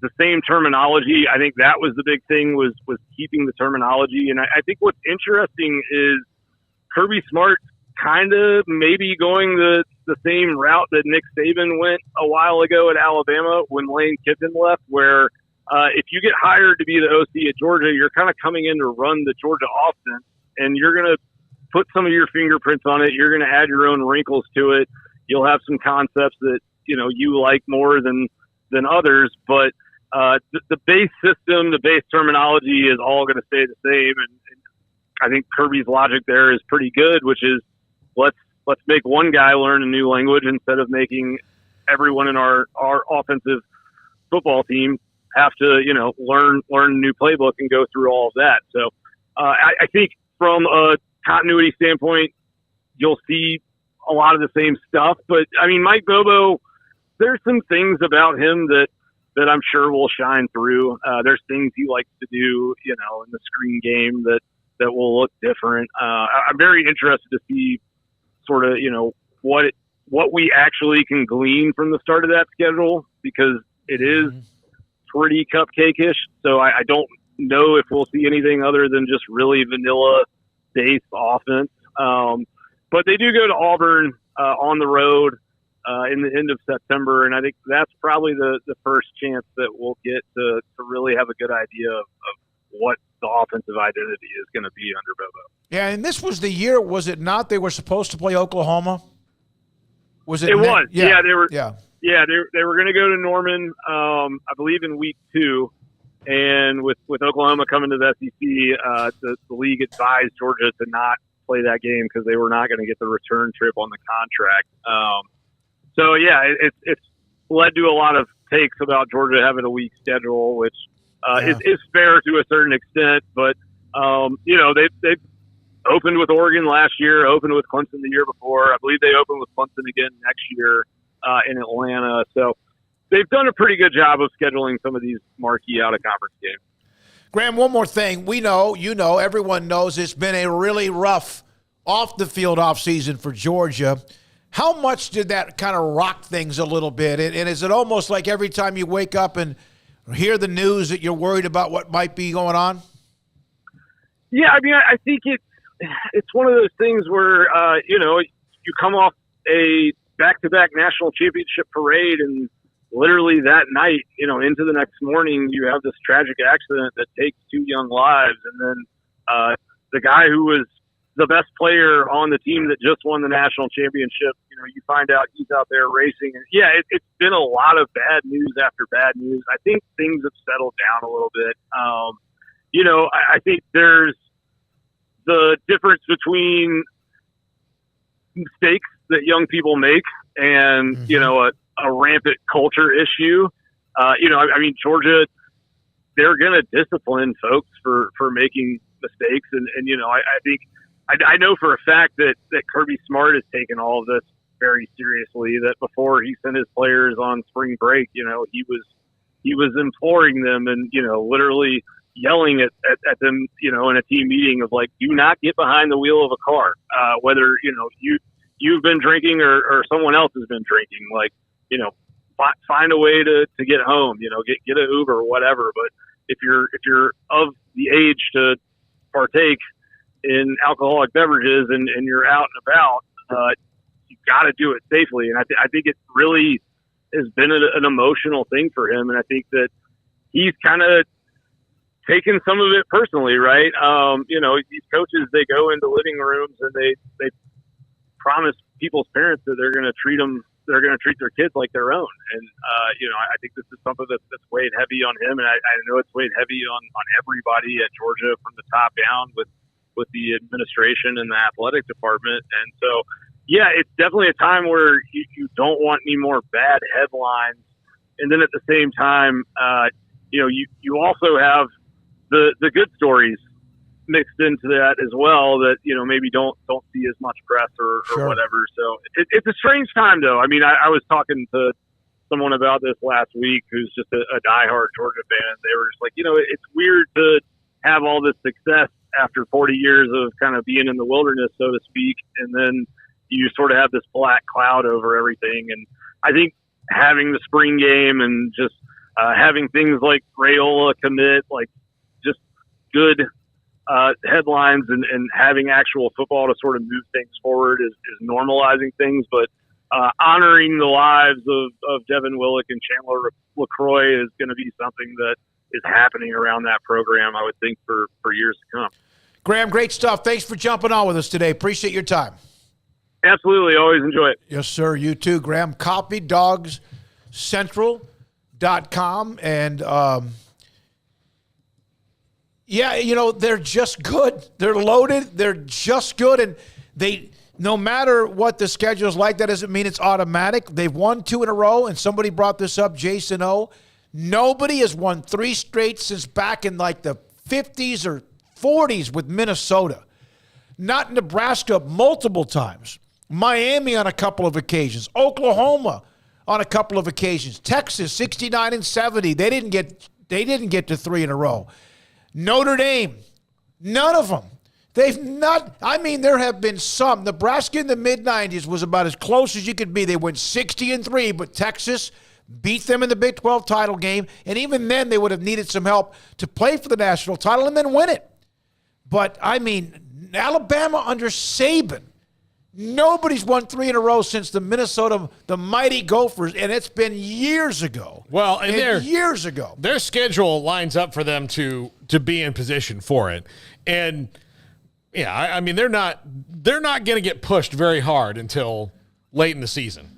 S15: the same terminology. I think that was the big thing was keeping the terminology. And I think what's interesting is Kirby Smart kind of maybe going the same route that Nick Saban went a while ago at Alabama when Lane Kiffin left, where if you get hired to be the OC at Georgia, you're kind of coming in to run the Georgia offense, and you're going to put some of your fingerprints on it. You're going to add your own wrinkles to it. You'll have some concepts that, you like more than others, but the base system, the base terminology is all going to stay the same. And I think Kirby's logic there is pretty good, which is let's make one guy learn a new language instead of making everyone in our offensive football team have to, learn a new playbook and go through all of that. So I think from a continuity standpoint, you'll see a lot of the same stuff. But, I mean, Mike Bobo, there's some things about him that I'm sure will shine through. There's things he likes to do, in the screen game that will look different. I'm very interested to see sort of, what we actually can glean from the start of that schedule, because it is pretty cupcake-ish. So I don't know if we'll see anything other than just really vanilla-based offense. But they do go to Auburn on the road in the end of September, and I think that's probably the first chance that we'll get to really have a good idea of what the offensive identity is going to be under Bobo.
S6: Yeah, and this was the year, was it not? They were supposed to play Oklahoma. Was it?
S15: It was. Yeah, they were.
S6: Yeah,
S15: they were going to go to Norman, I believe, in week 2, and with Oklahoma coming to the SEC, the league advised Georgia to not play that game because they were not going to get the return trip on the contract. So yeah, it's led to a lot of takes about Georgia having a weak schedule, which is fair to a certain extent, but they've opened with Oregon last year, opened with Clemson the year before. I believe they open with Clemson again next year in Atlanta. So they've done a pretty good job of scheduling some of these marquee out-of-conference games.
S6: Graham, one more thing. We know, everyone knows it's been a really rough off-the-field offseason for Georgia. How much did that kind of rock things a little bit? And is it almost like every time you wake up and hear the news that you're worried about what might be going on?
S15: Yeah, I mean, I think it's one of those things where, you come off a back-to-back national championship parade, and literally that night, into the next morning, you have this tragic accident that takes 2 young lives. And then the guy who was the best player on the team that just won the national championship, you find out he's out there racing. And yeah, it's been a lot of bad news after bad news. I think things have settled down a little bit. I think there's the difference between mistakes that young people make and, a rampant culture issue. I mean, Georgia, they're going to discipline folks for making mistakes. And I think, I know for a fact that Kirby Smart has taken all of this very seriously, that before he sent his players on spring break, he was imploring them and, literally yelling at them, in a team meeting of like, do not get behind the wheel of a car, whether, you've been drinking or someone else has been drinking, like, find a way to get home, get an Uber or whatever. But if you're of the age to partake in alcoholic beverages and you're out and about, you got to do it safely. And I think it really has been an emotional thing for him. And I think that he's kind of taken some of it personally, right? These coaches, they go into living rooms and they promise people's parents that they're going to treat their kids like their own. And, I think this is something that's weighed heavy on him. And I know it's weighed heavy on everybody at Georgia from the top down with the administration and the athletic department. And so, yeah, it's definitely a time where you don't want any more bad headlines. And then at the same time, you also have the good stories mixed into that as well that, maybe don't see as much press or
S6: Sure.
S15: whatever. So it's a strange time, though. I mean, I was talking to someone about this last week who's just a diehard Georgia fan. They were just like, it's weird to have all this success after 40 years of kind of being in the wilderness, so to speak, and then you sort of have this black cloud over everything. And I think having the spring game and just having things like Raiola commit, like just good headlines and having actual football to sort of move things forward is normalizing things. But honoring the lives of Devin Willock and Chandler LaCroix is going to be something that is happening around that program, I would think, for years to come.
S6: Graham, great stuff. Thanks for jumping on with us today. Appreciate your time.
S15: Absolutely. Always enjoy it.
S6: Yes, sir. You too, Graham. CopyDogsCentral.com. And, they're just good. They're loaded. They're just good. And no matter what the schedule is like, that doesn't mean it's automatic. They've won 2 in a row, and somebody brought this up, Jason O. Nobody has won 3 straight since back in like the 50s or 40s with Minnesota. Not Nebraska multiple times. Miami on a couple of occasions. Oklahoma on a couple of occasions. Texas 69 and 70. They didn't get to 3 in a row. Notre Dame, none of them. They've not. I mean, there have been some. Nebraska in the mid-90s was about as close as you could be. They went 60-3, but Texas beat them in the Big 12 title game, and even then they would have needed some help to play for the national title and then win it. But, I mean, Alabama under Saban, nobody's won 3 in a row since the mighty Gophers, and it's been years ago.
S7: Well, and
S6: years ago.
S7: Their schedule lines up for them to be in position for it. And, yeah, I mean, they're not going to get pushed very hard until late in the season.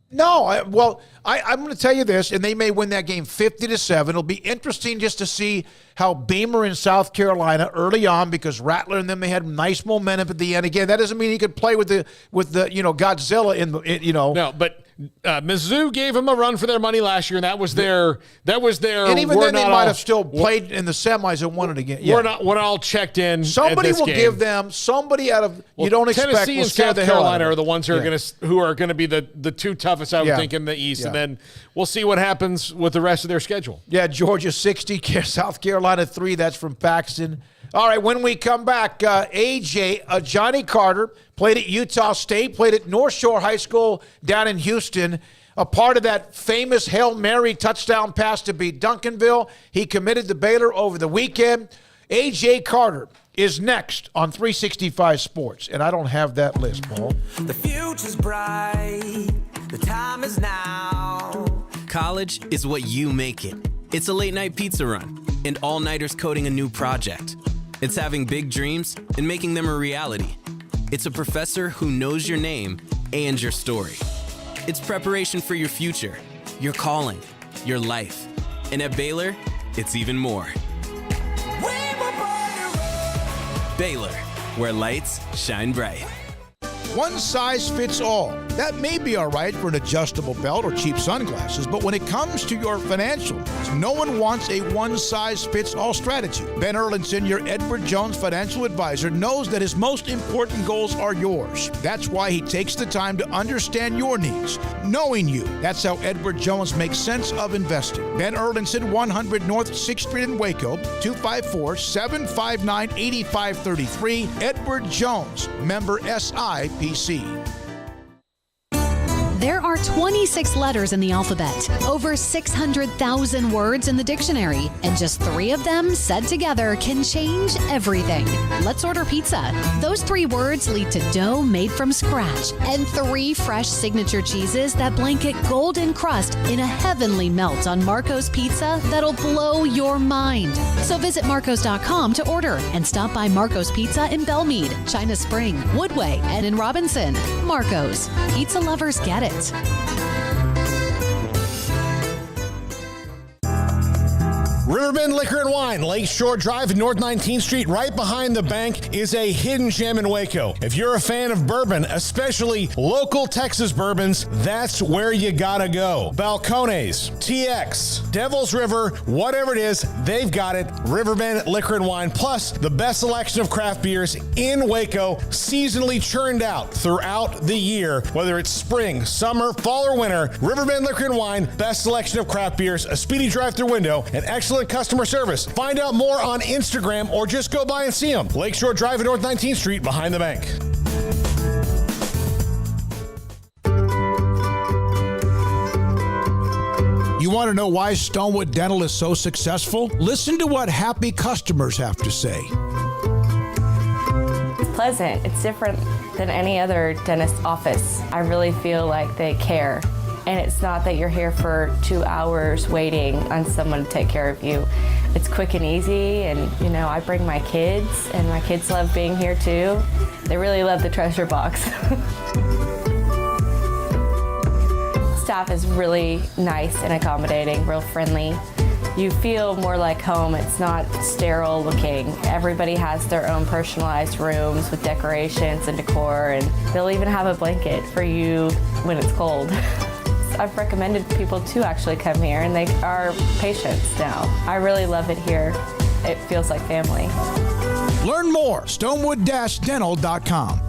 S6: No, I'm going to tell you this, and they may win that game 50-7. It'll be interesting just to see how Beamer in South Carolina early on, because Rattler and them, they had nice momentum at the end. Again, that doesn't mean he could play with the Godzilla
S7: No, but Mizzou gave him a run for their money last year, and that was their.
S6: And even then, they might have still played in the semis and won it again. Yeah.
S7: We're all checked in.
S6: Somebody will
S7: game.
S6: give them somebody out of you don't expect.
S7: Tennessee
S6: will
S7: and
S6: scare
S7: South
S6: the hell
S7: Carolina
S6: out of
S7: are the ones who are going to be the 2 toughest, I would think, in the East, and then we'll see what happens with the rest of their schedule.
S6: Yeah, Georgia 60, South Carolina 3. That's from Paxton. All right, when we come back, Ajani Carter played at Utah State, played at North Shore High School down in Houston, a part of that famous Hail Mary touchdown pass to beat Duncanville. He committed to Baylor over the weekend. A.J. Carter is next on 365 Sports, and I don't have that list, Paul.
S16: The future's bright. The time is now. College is what you make it. It's a late-night pizza run and all-nighters coding a new project. It's having big dreams and making them a reality. It's a professor who knows your name and your story. It's preparation for your future, your calling, your life. And at Baylor, it's even more. Baylor, where lights shine bright.
S6: One size fits all. That may be all right for an adjustable belt or cheap sunglasses, but when it comes to your financial needs, no one wants a one-size-fits-all strategy. Ben Erlinson, your Edward Jones financial advisor, knows that his most important goals are yours. That's why he takes the time to understand your needs, knowing you. That's how Edward Jones makes sense of investing. Ben Erlinson, 100 North 6th Street in Waco, 254-759-8533. Edward Jones, member SIPC.
S17: There are 26 letters in the alphabet, over 600,000 words in the dictionary, and just 3 of them said together can change everything. Let's order pizza. Those 3 words lead to dough made from scratch and 3 fresh signature cheeses that blanket golden crust in a heavenly melt on Marco's Pizza that'll blow your mind. So visit marcos.com to order and stop by Marco's Pizza in Belmead, China Spring, Woodway, and in Robinson. Marco's. Pizza lovers get it.
S9: Riverbend Liquor and Wine, Lakeshore Drive and North 19th Street, right behind the bank, is a hidden gem in Waco. If you're a fan of bourbon, especially local Texas bourbons, that's where you gotta go. Balcones, TX, Devil's River, whatever it is, they've got it. Riverbend Liquor and Wine, plus the best selection of craft beers in Waco, seasonally churned out throughout the year. Whether it's spring, summer, fall, or winter, Riverbend Liquor and Wine, best selection of craft beers, a speedy drive-through window, and excellent customer service. Find out more on Instagram or just go by and see them. Lakeshore Drive at North 19th Street behind the bank.
S18: You want to know why Stonewood Dental is so successful? Listen to what happy customers have to say.
S19: It's pleasant. It's different than any other dentist office. I really feel like they care. And it's not that you're here for 2 hours waiting on someone to take care of you. It's quick and easy, and I bring my kids, and my kids love being here too. They really love the treasure box. Staff is really nice and accommodating, real friendly. You feel more like home. It's not sterile looking. Everybody has their own personalized rooms with decorations and decor, and they'll even have a blanket for you when it's cold. I've recommended people to actually come here, and they are patients now. I really love it here. It feels like family.
S18: Learn more, stonewood-dental.com.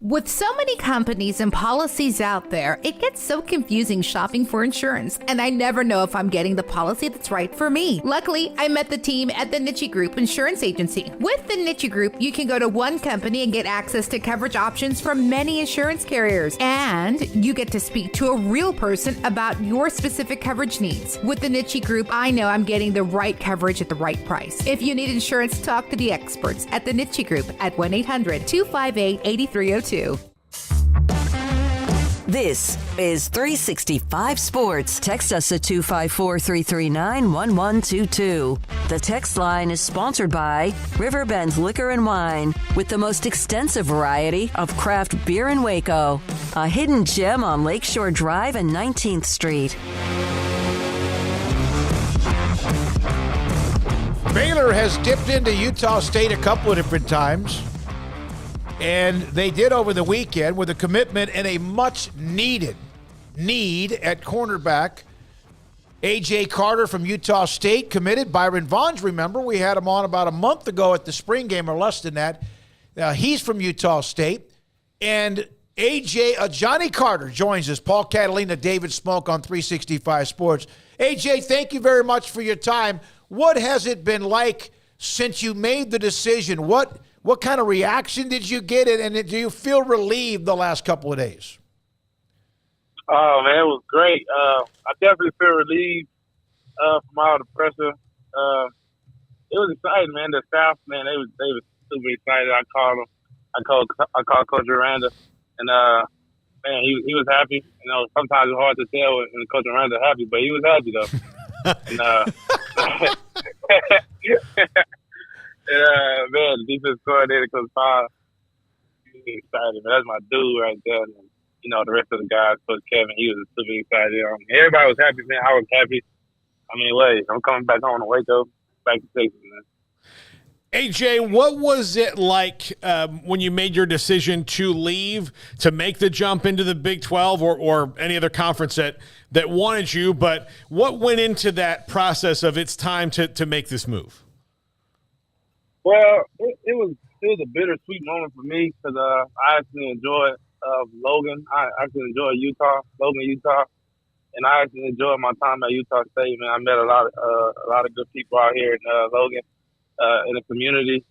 S20: With so many companies and policies out there, it gets so confusing shopping for insurance, and I never know if I'm getting the policy that's right for me. Luckily, I met the team at the Niche Group Insurance Agency. With the Niche Group, you can go to one company and get access to coverage options from many insurance carriers, and you get to speak to a real person about your specific coverage needs. With the Niche Group, I know I'm getting the right coverage at the right price. If you need insurance, talk to the experts at the Niche Group at 1-800-258-8302.
S5: This is 365 Sports. Text us at 254-339-1122. The text line is sponsored by Riverbend Liquor and Wine, with the most extensive variety of craft beer in Waco. A hidden gem on Lakeshore Drive and 19th Street.
S6: Baylor has dipped into Utah State a couple of different times. And they did over the weekend with a commitment and a much-needed need at cornerback. A.J. Carter from Utah State committed. Byron Vaughns, remember, we had him on about a month ago at the spring game or less than that. He's from Utah State. And Ajani Carter joins us. Paul Catalina, David Smoak on 365 Sports. A.J., thank you very much for your time. What has it been like since you made the decision? What kind of reaction did you get, and do you feel relieved the last couple of days?
S21: Oh, man, it was great. I definitely feel relieved from all the pressure. It was exciting, man. The staff, man, they was super excited. I called Coach Aranda, and man, he was happy. Sometimes it's hard to tell when Coach Aranda happy, but he was happy though. And, man, the defense coordinator, Coach Five, he's excited. Man, that's my dude right there. And, the rest of the guys, Coach Kevin, he was super excited. Everybody was happy, man. I was happy. I'm coming back home to Waco, back to Texas, man.
S7: AJ, what was it like when you made your decision to leave, to make the jump into the Big 12 or any other conference that wanted you? But what went into that process of it's time to make this move?
S21: Well, it was a bittersweet moment for me because I actually enjoyed Logan. I actually enjoyed Logan, Utah, and I actually enjoyed my time at Utah State. Man, I met a lot of good people out here in Logan, in the community,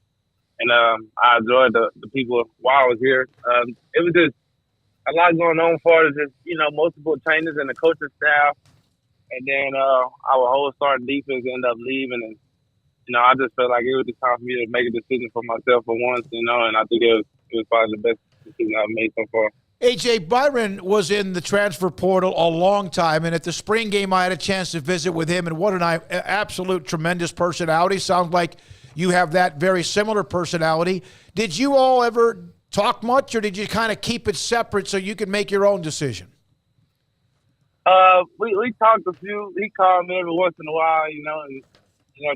S21: and I enjoyed the people while I was here. It was just a lot going on for us, just multiple changes in the coaching staff, and then our whole starting defense ended up leaving and. I just felt like it was the time for me to make a decision for myself for once, and I think it was probably the best decision I've made so far.
S6: AJ, Byron was in the transfer portal a long time, and at the spring game I had a chance to visit with him, and what an absolute tremendous personality. Sounds like you have that very similar personality. Did you all ever talk much, or did you kind of keep it separate so you could make your own decision?
S21: We talked a few. He called me every once in a while, and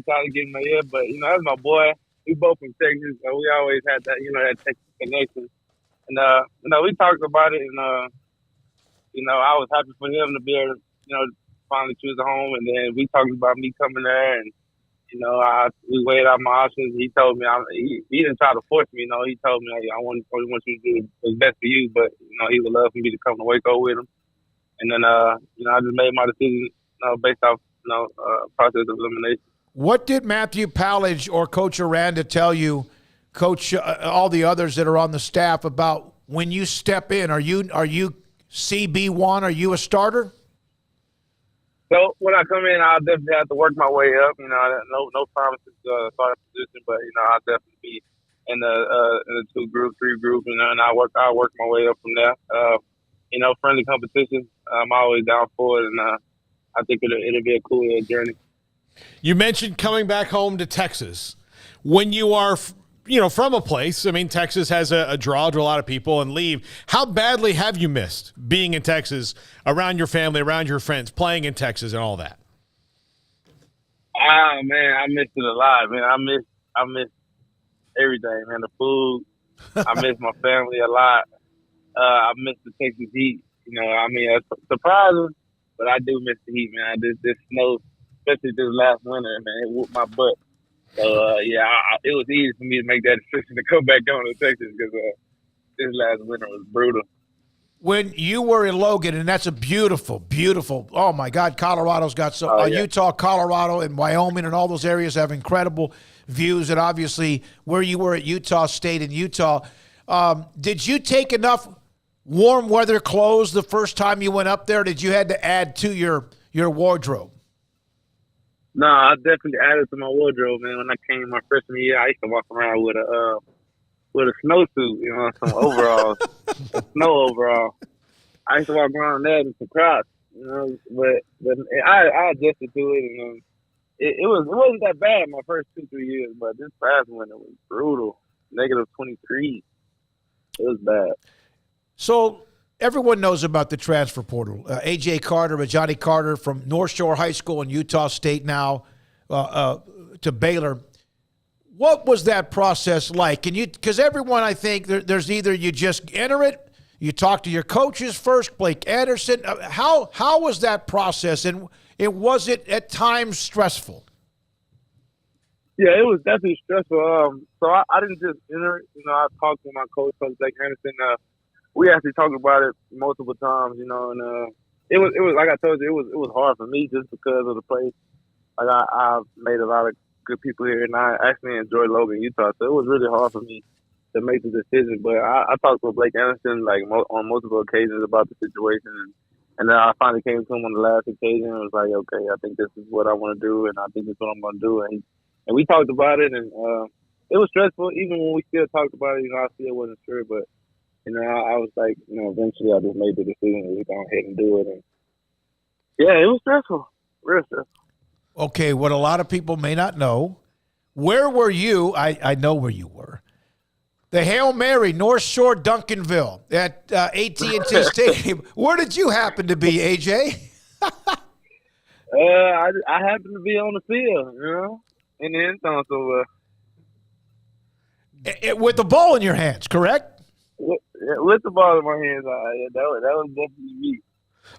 S21: try to get in my ear, but that's my boy. We both from Texas, so we always had that, that Texas connection. And we talked about it, and I was happy for him to be able to, finally choose a home. And then we talked about me coming there, and we weighed out my options. He told me he didn't try to force me. He told me I want you to do what's best for you, but he would love for me to come to Waco with him. And then I just made my decision based off process of elimination.
S6: What did Matthew Pallage or Coach Aranda tell you, Coach, all the others that are on the staff, about when you step in? Are you CB1? Are you a starter?
S21: So when I come in, I'll definitely have to work my way up. No promises starting position, but I'll definitely be in the 2 group, 3 group, and I'll work my way up from there. Friendly competition. I'm always down for it, and I think it'll be a cool journey.
S7: You mentioned coming back home to Texas. When you are, from a place, I mean, Texas has a draw to a lot of people and leave. How badly have you missed being in Texas, around your family, around your friends, playing in Texas and all that?
S21: Ah, man, I missed it a lot, man. I miss everything, man. The food. I miss my family a lot. I miss the Texas heat. It's surprising, but I do miss the heat, man. This snow, especially this last winter, man, it whooped my butt. So, it was easy for me to make that decision to come back down to Texas because this last winter was brutal.
S6: When you were in Logan, and that's a beautiful, beautiful, oh, my God, Colorado's got some, Utah, Colorado, and Wyoming, and all those areas have incredible views, and obviously where you were at Utah State in Utah. Did you take enough warm weather clothes the first time you went up there? Or did you had to add to your wardrobe?
S21: No, I definitely added to my wardrobe, man. When I came my freshman year, I used to walk around with a snowsuit, some overalls, a snow overall. I used to walk around that and some Crocs, but I adjusted to it, and it wasn't that bad my first 2-3 years, but this past winter was brutal. -23. It was bad.
S6: So everyone knows about the transfer portal. A.J. Carter, Ajani Carter from North Shore High School in Utah State now to Baylor. What was that process like? Because everyone, I think, there's either you just enter it, you talk to your coaches first, Blake Anderson. How was that process, and was it at times stressful?
S21: Yeah, it was definitely stressful. So I didn't just enter it. I talked to my coach, Blake Anderson. We actually talked about it multiple times, and it was like I told you, it was hard for me just because of the place. Like I've made a lot of good people here, and I actually enjoy Logan, Utah, so it was really hard for me to make the decision. But I talked with Blake Anderson on multiple occasions about the situation, and then I finally came to him on the last occasion and was like, okay, I think this is what I want to do, and I think this is what I'm going to do, and we talked about it, and it was stressful. Even when we still talked about it, I still wasn't sure, but. I was like, eventually I just made the decision to go ahead and do it. And yeah, it was stressful, real stressful.
S6: Okay, what a lot of people may not know, where were you? I know where you were. The Hail Mary, North Shore, Duncanville at AT&T Stadium. Where did you happen to be, AJ?
S21: I happened to be on the field, in the end zone. So,
S6: with the ball in your hands, correct?
S21: With the ball in my hands, that was definitely me.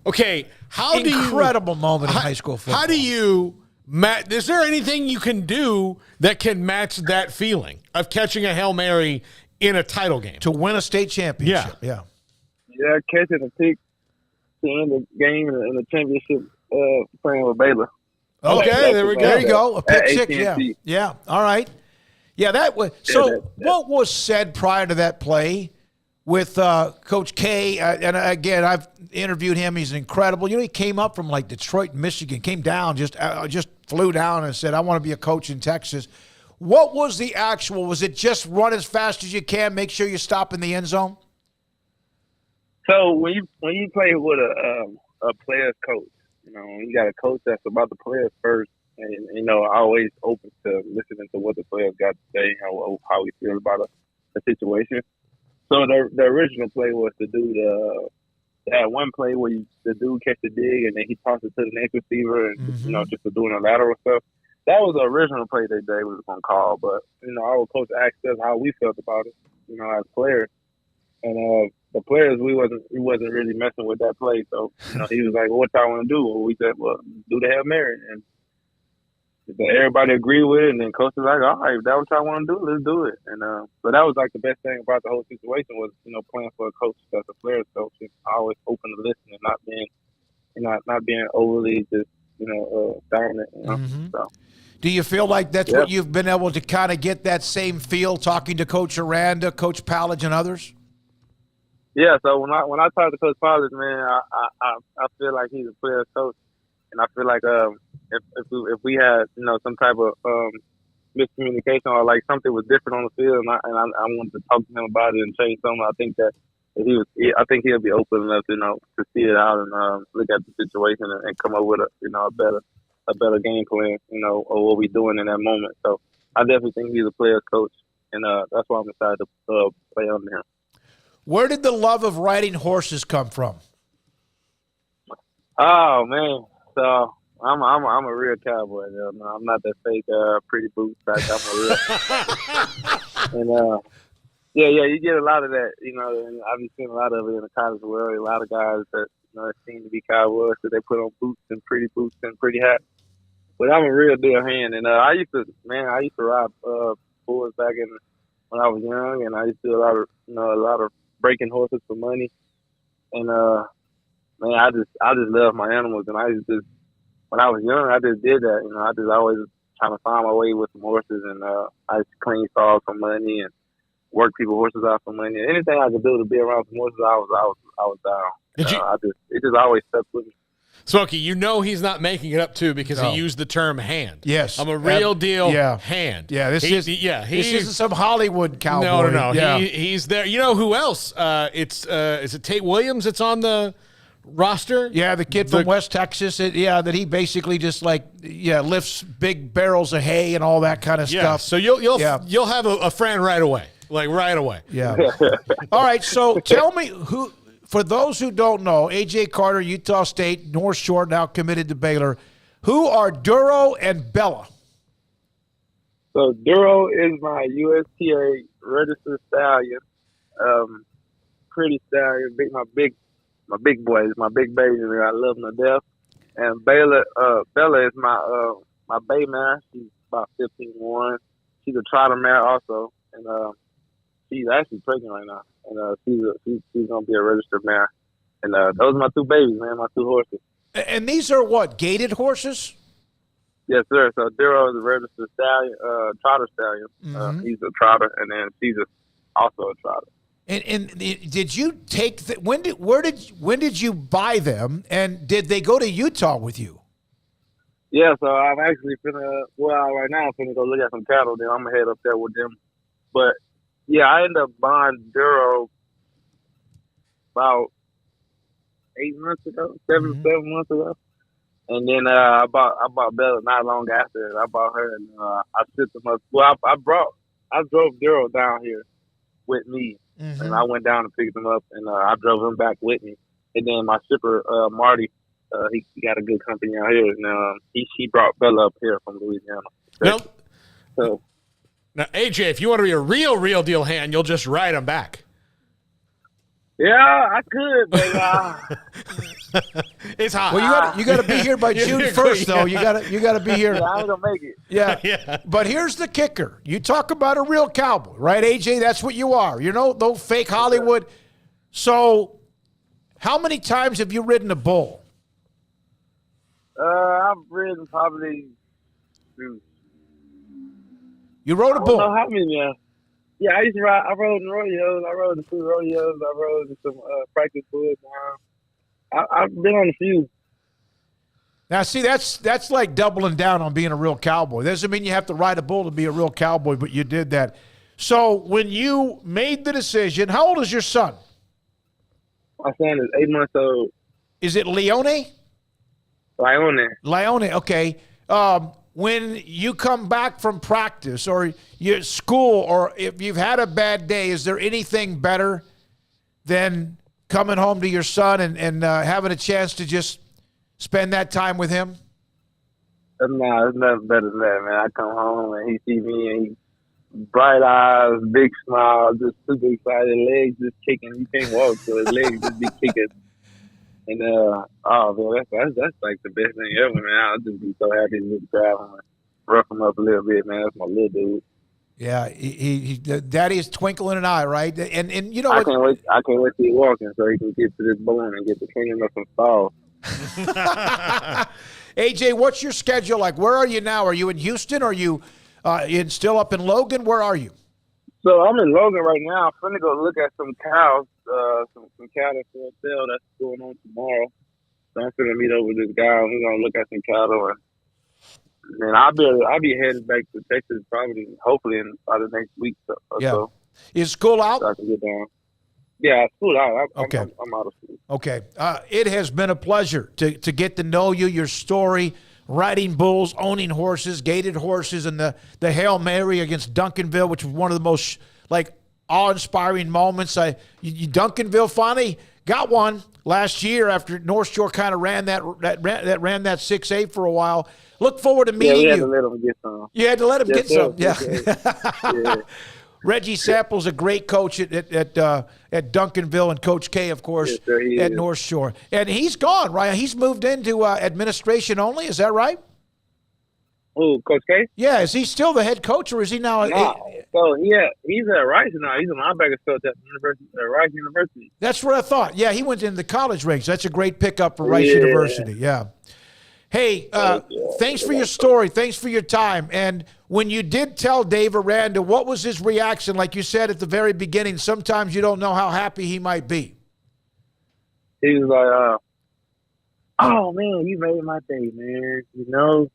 S7: Okay,
S6: incredible moment in high school football.
S7: How do you match? Is there anything you can do that can match that feeling of catching a Hail Mary in a title game
S6: to win a state championship? Yeah,
S21: catching a pick to end the game in the championship, playing with Baylor.
S6: Okay, there you go. A pick six. Yeah. All right. Yeah, that was so. What was said prior to that play with Coach K? And again, I've interviewed him. He's incredible. He came up from like Detroit, Michigan, came down, just flew down and said, "I want to be a coach in Texas." What was the actual? Was it just run as fast as you can, make sure you stop in the end zone?
S21: So when you play with a player's coach, you got a coach that's about the players first. And, always open to listening to what the players got to say, how we feel about a situation. So the original play was to do that one play where the dude catch the dig and then he tossed it to the next receiver and, just to doing the lateral stuff. That was the original play that they was going to call. But, our coach asked us how we felt about it, as players. And the players, we wasn't really messing with that play. So, he was like, well, what y'all want to do? Well, we said, well, do the Hail Mary. And everybody agreed with it, and then coach was like, all right, if that's what y'all want to do, let's do it. And so that was like the best thing about the whole situation was, playing for a coach that's a player's coach and always open to listen and not being overly just, dominant. So.
S6: Do you feel like that's what you've been able to kind of get that same feel talking to Coach Aranda, Coach Pallage, and others?
S21: Yeah, so when I talk to Coach Pollard, man, I feel like he's a player's coach, and I feel like if we had some type of miscommunication or like something was different on the field, and I wanted to talk to him about it and change something, I think that I think he'll be open enough to see it out and look at the situation and come up with a better game plan, or what we're doing in that moment. So I definitely think he's a player's coach, and that's why I'm excited to play under him.
S6: Where did the love of riding horses come from?
S21: Oh man, so I'm a real cowboy. I'm not that fake pretty boots type. I'm a real. And yeah, you get a lot of that, and I've been seeing a lot of it in the college world. A lot of guys that seem to be cowboys, so they put on boots and pretty hats. But I'm a real deal hand, and I used to ride bulls back when I was young, and I used to do a lot of breaking horses for money, and man, I just love my animals, and when I was young, I just did that. I just always trying to find my way with some horses, and I used to clean stalls for money and work people's horses out for money. Anything I could do to be around some horses, I was down. It just always stuck with me.
S7: Smokey, he's not making it up too because he used the term hand.
S6: Yes,
S7: I'm a real deal hand.
S6: Yeah, this isn't some Hollywood cowboy.
S7: No.
S6: Yeah.
S7: He's there. You know who else? Is it Tate Williams that's on the roster?
S6: Yeah, the kid from West Texas. That he basically just lifts big barrels of hay and all that kind of stuff.
S7: So you'll have a friend right away. Like right away.
S6: Yeah. All right. So tell me who. For those who don't know, A.J. Carter, Utah State, North Shore, now committed to Baylor. Who are Duro and Bella?
S21: So Duro is my USTA registered stallion, pretty stallion, my big boys, my big baby. I love them to death. And Bella is my bay mare. She's about 15-1. She's a trotter mare also, and she's actually pregnant right now. And she's gonna be a registered mare. And those are my two babies, man, my two horses.
S6: And these are what, gaited horses?
S21: Yes, sir. So Duro is a registered stallion, trotter stallion.
S6: Mm-hmm.
S21: He's a trotter, and then she's also a trotter.
S6: And did you take when did you buy them? And did they go to Utah with you?
S21: Yeah, so I'm actually right now I'm finna go look at some cattle. Then I'm gonna head up there with them. But yeah, I ended up buying Duro about 8 months ago, seven months ago, and then I bought Bella not long after it. I bought her, and I shipped them up. Well, I drove Duro down here with me, and I went down to pick them up, and I drove him back with me. And then my shipper Marty, he got a good company out here, and he brought Bella up here from Louisiana.
S7: Nope.
S21: So.
S7: Now, AJ, if you want to be a real deal hand, you'll just ride them back.
S21: Yeah, I could, but
S7: it's hot.
S6: Well, you got to be here by June 1st, though. You got to be here.
S21: Yeah, I ain't gonna make it.
S6: Yeah. But here's the kicker: you talk about a real cowboy, right, AJ? That's what you are. No fake Hollywood. So, how many times have you ridden a bull?
S21: I've ridden probably.
S6: You rode a bull.
S21: I don't know how many, man. Yeah, I used to ride. I rode in rodeos. I rode in 2 rodeos. I rode in some practice bulls. I've been on a few.
S6: Now, see, that's like doubling down on being a real cowboy. Doesn't mean you have to ride a bull to be a real cowboy, but you did that. So when you made the decision, how old is your son?
S21: My son is 8 months old.
S6: Is it Leone?
S21: Leone,
S6: okay. When you come back from practice or your school, or if you've had a bad day, is there anything better than coming home to your son and having a chance to just spend that time with him?
S21: No, there's nothing better than that, man. I come home and he sees me and he bright eyes, big smile, just super excited, legs just kicking. He can't walk, so his legs just be kicking. And man, that's like the best thing ever, man. I'll just be so happy to grab him and rough him up a little bit, man. That's my little dude.
S6: Yeah, he daddy is twinkling an eye, right? And you know
S21: I can't wait till he's walking so he can get to this bone and get the cleaning up and fall.
S6: AJ, what's your schedule like? Where are you now? Are you in Houston? Are you still up in Logan? Where are you?
S21: So I'm in Logan right now. I'm finna go look at some cows, some cattle for sale that's going on tomorrow. So I'm finna meet up with this guy, and we're gonna look at some cattle, and then I'll be headed back to Texas hopefully in about the next week or so.
S6: Is school out?
S21: So I can get down. Yeah, school out.
S6: Okay.
S21: I'm out of school.
S6: Okay. It has been a pleasure to get to know you, your story, riding bulls, owning horses, gaited horses, and the Hail Mary against Duncanville, which was one of the most awe-inspiring moments. Duncanville finally got one last year after North Shore kind of ran that 6-8 for a while. Look forward to meeting you.
S21: Yeah, we had to let him get some.
S6: You had to let him get some.
S21: Yeah.
S6: Reggie Sample's a great coach at Duncanville, and Coach K, of course, at North Shore. And he's gone, right? He's moved into administration only. Is that right?
S21: Who, Coach K?
S6: Yeah. Is he still the head coach, or is he now?
S21: So he's at Rice now. He's a linebacker coach at Rice University.
S6: That's what I thought. Yeah, he went in the college ranks. That's a great pickup for Rice University. Yeah. Hey, thanks for your story. Thanks for your time. And when you did tell Dave Aranda, what was his reaction? Like you said at the very beginning, sometimes you don't know how happy he might be.
S21: He was like, oh, man, you made my day, man. You know,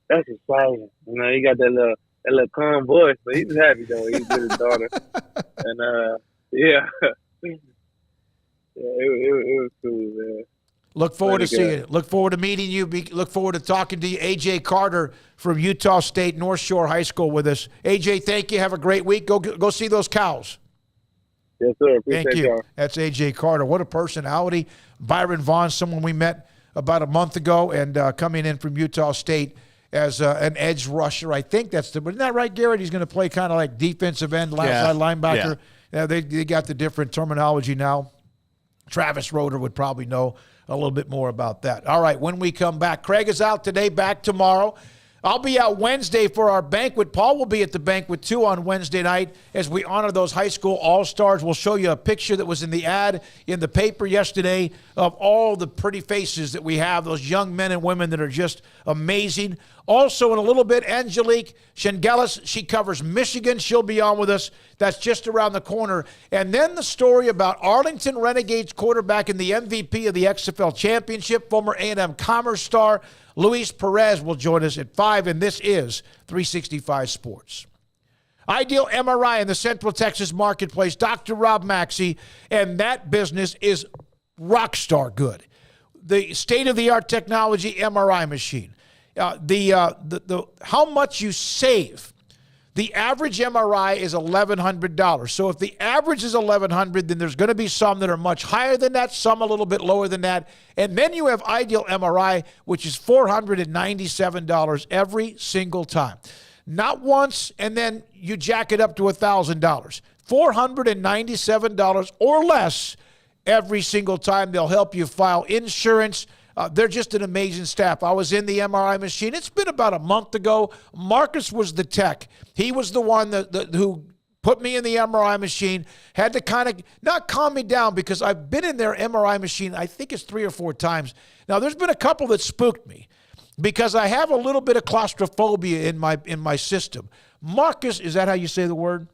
S21: that's exciting. You know, he got that little calm voice, but he was happy, though. He was with his daughter. And, yeah. It was cool, man.
S6: Look forward to seeing it. Look forward to meeting you. Look forward to talking to you. AJ Carter from Utah State North Shore High School with us. AJ, thank you. Have a great week. Go see those cows.
S21: Yes, sir.
S6: Thank you. Y'all. That's AJ Carter. What a personality. Byron Vaughn, someone we met about a month ago, and coming in from Utah State as an edge rusher. I think that's isn't that right, Garrett? He's going to play kind of like defensive end, outside linebacker. Yeah, they got the different terminology now. Travis Roeder would probably know a little bit more about that. All right, when we come back, Craig is out today, back tomorrow. I'll be out Wednesday for our banquet. Paul will be at the banquet, too, on Wednesday night as we honor those high school all-stars. We'll show you a picture that was in the ad in the paper yesterday of all the pretty faces that we have, those young men and women that are just amazing. Also, in a little bit, Angelique Chengelis, she covers Michigan. She'll be on with us. That's just around the corner. And then the story about Arlington Renegades quarterback and the MVP of the XFL Championship, former A&M Commerce star, Luis Perez will join us at 5, and this is 365 Sports. Ideal MRI in the Central Texas marketplace, Dr. Rob Maxey, and that business is rock star good. The state-of-the-art technology MRI machine. How much you save. The average MRI is $1,100. So if the average is $1,100, then there's going to be some that are much higher than that, some a little bit lower than that. And then you have Ideal MRI, which is $497 every single time. Not once, and then you jack it up to $1,000. $497 or less every single time. They'll help you file insurance. They're just an amazing staff. I was in the MRI machine. It's been about a month ago. Marcus was the tech. He was the one who put me in the MRI machine, had to kind of not calm me down because I've been in their MRI machine, I think it's 3 or 4 times. Now, there's been a couple that spooked me because I have a little bit of claustrophobia in my system. Marcus, is that how you say the word?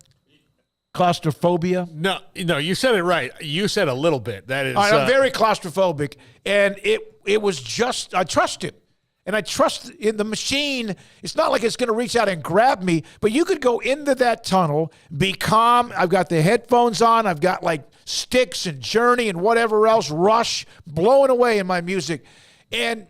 S6: Claustrophobia?
S7: No, you said it right. You said a little bit. That is.
S6: I'm very claustrophobic, and it was just I trust it, and I trust in the machine. It's not like it's going to reach out and grab me, but you could go into that tunnel, be calm. I've got the headphones on. I've got like Styx and Journey and whatever else, Rush, blowing away in my music, and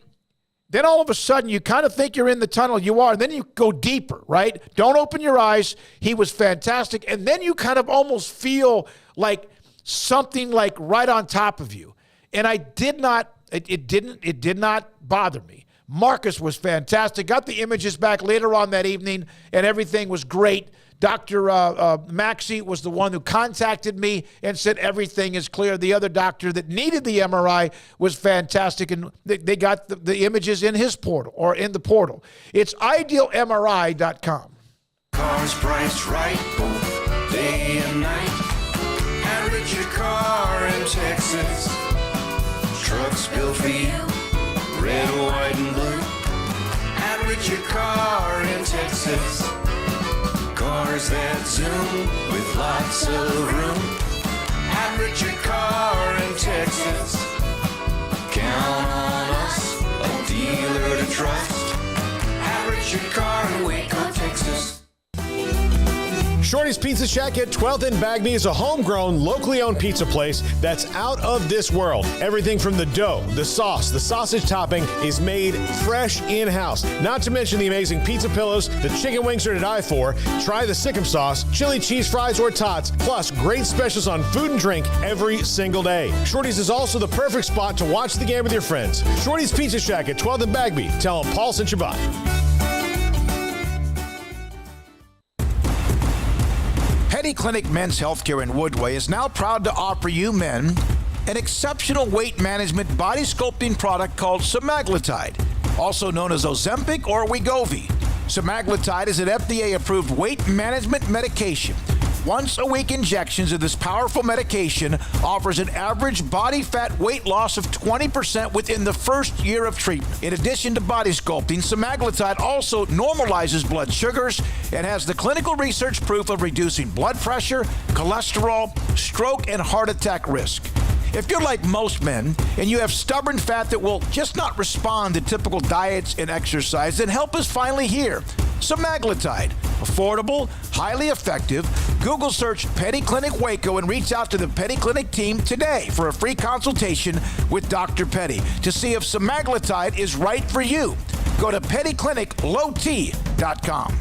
S6: then all of a sudden, you kind of think you're in the tunnel. You are. And then you go deeper, right? Don't open your eyes. He was fantastic. And then you kind of almost feel like something like right on top of you. And it did not bother me. Marcus was fantastic. Got the images back later on that evening, and everything was great. Dr. Maxey was the one who contacted me and said everything is clear. The other doctor that needed the MRI was fantastic, and they got the images in his portal or in the portal. It's idealmri.com.
S3: Cars priced right both day and night. At Richard Car in Texas. Trucks built for you, red, white, and blue. At Richard Car in Texas. Car cars that zoom with lots of room. At Richard Car in Texas. Count on us, a dealer to trust. At Richard Car in Waco, Texas.
S7: Shorty's Pizza Shack at 12th and Bagby is a homegrown, locally owned pizza place that's out of this world. Everything from the dough, the sauce, the sausage topping is made fresh in-house. Not to mention the amazing pizza pillows, the chicken wings are to die for. Try the Sikkim sauce, chili cheese fries or tots, plus great specials on food and drink every single day. Shorty's is also the perfect spot to watch the game with your friends. Shorty's Pizza Shack at 12th and Bagby. Tell them Paul sent you by.
S6: Petty Clinic Men's Healthcare in Woodway is now proud to offer you men an exceptional weight management body sculpting product called semaglutide, also known as Ozempic or Wegovy. Semaglutide is an FDA-approved weight management medication. Once-a-week injections of this powerful medication offers an average body fat weight loss of 20% within the first year of treatment. In addition to body sculpting, semaglutide also normalizes blood sugars and has the clinical research proof of reducing blood pressure, cholesterol, stroke, and heart attack risk. If you're like most men and you have stubborn fat that will just not respond to typical diets and exercise, then help is finally here. Semaglutide, affordable, highly effective. Google search Petty Clinic Waco and reach out to the Petty Clinic team today for a free consultation with Dr. Petty to see if semaglutide is right for you. Go to pettycliniclowt.com.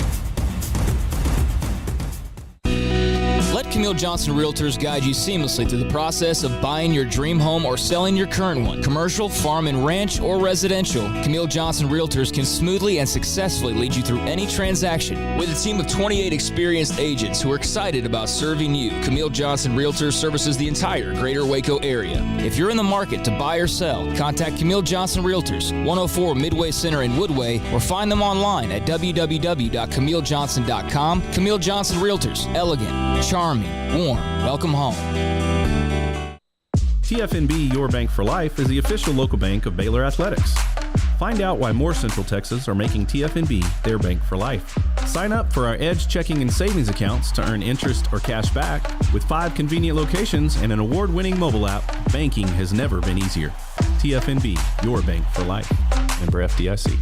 S12: Let Camille Johnson Realtors guide you seamlessly through the process of buying your dream home or selling your current one. Commercial, farm and ranch, or residential, Camille Johnson Realtors can smoothly and successfully lead you through any transaction. With a team of 28 experienced agents who are excited about serving you, Camille Johnson Realtors services the entire greater Waco area. If you're in the market to buy or sell, contact Camille Johnson Realtors, 104 Midway Center in Woodway, or find them online at www.camillejohnson.com. Camille Johnson Realtors, elegant, charming, warm. Welcome home.
S10: TFNB Your Bank for Life is the official local bank of Baylor Athletics. Find out why more Central Texas are making TFNB their bank for life. Sign up for our Edge checking and savings accounts to earn interest or cash back. With 5 convenient locations and an award-winning mobile app, banking has never been easier. TFNB Your Bank for Life. Member FDIC.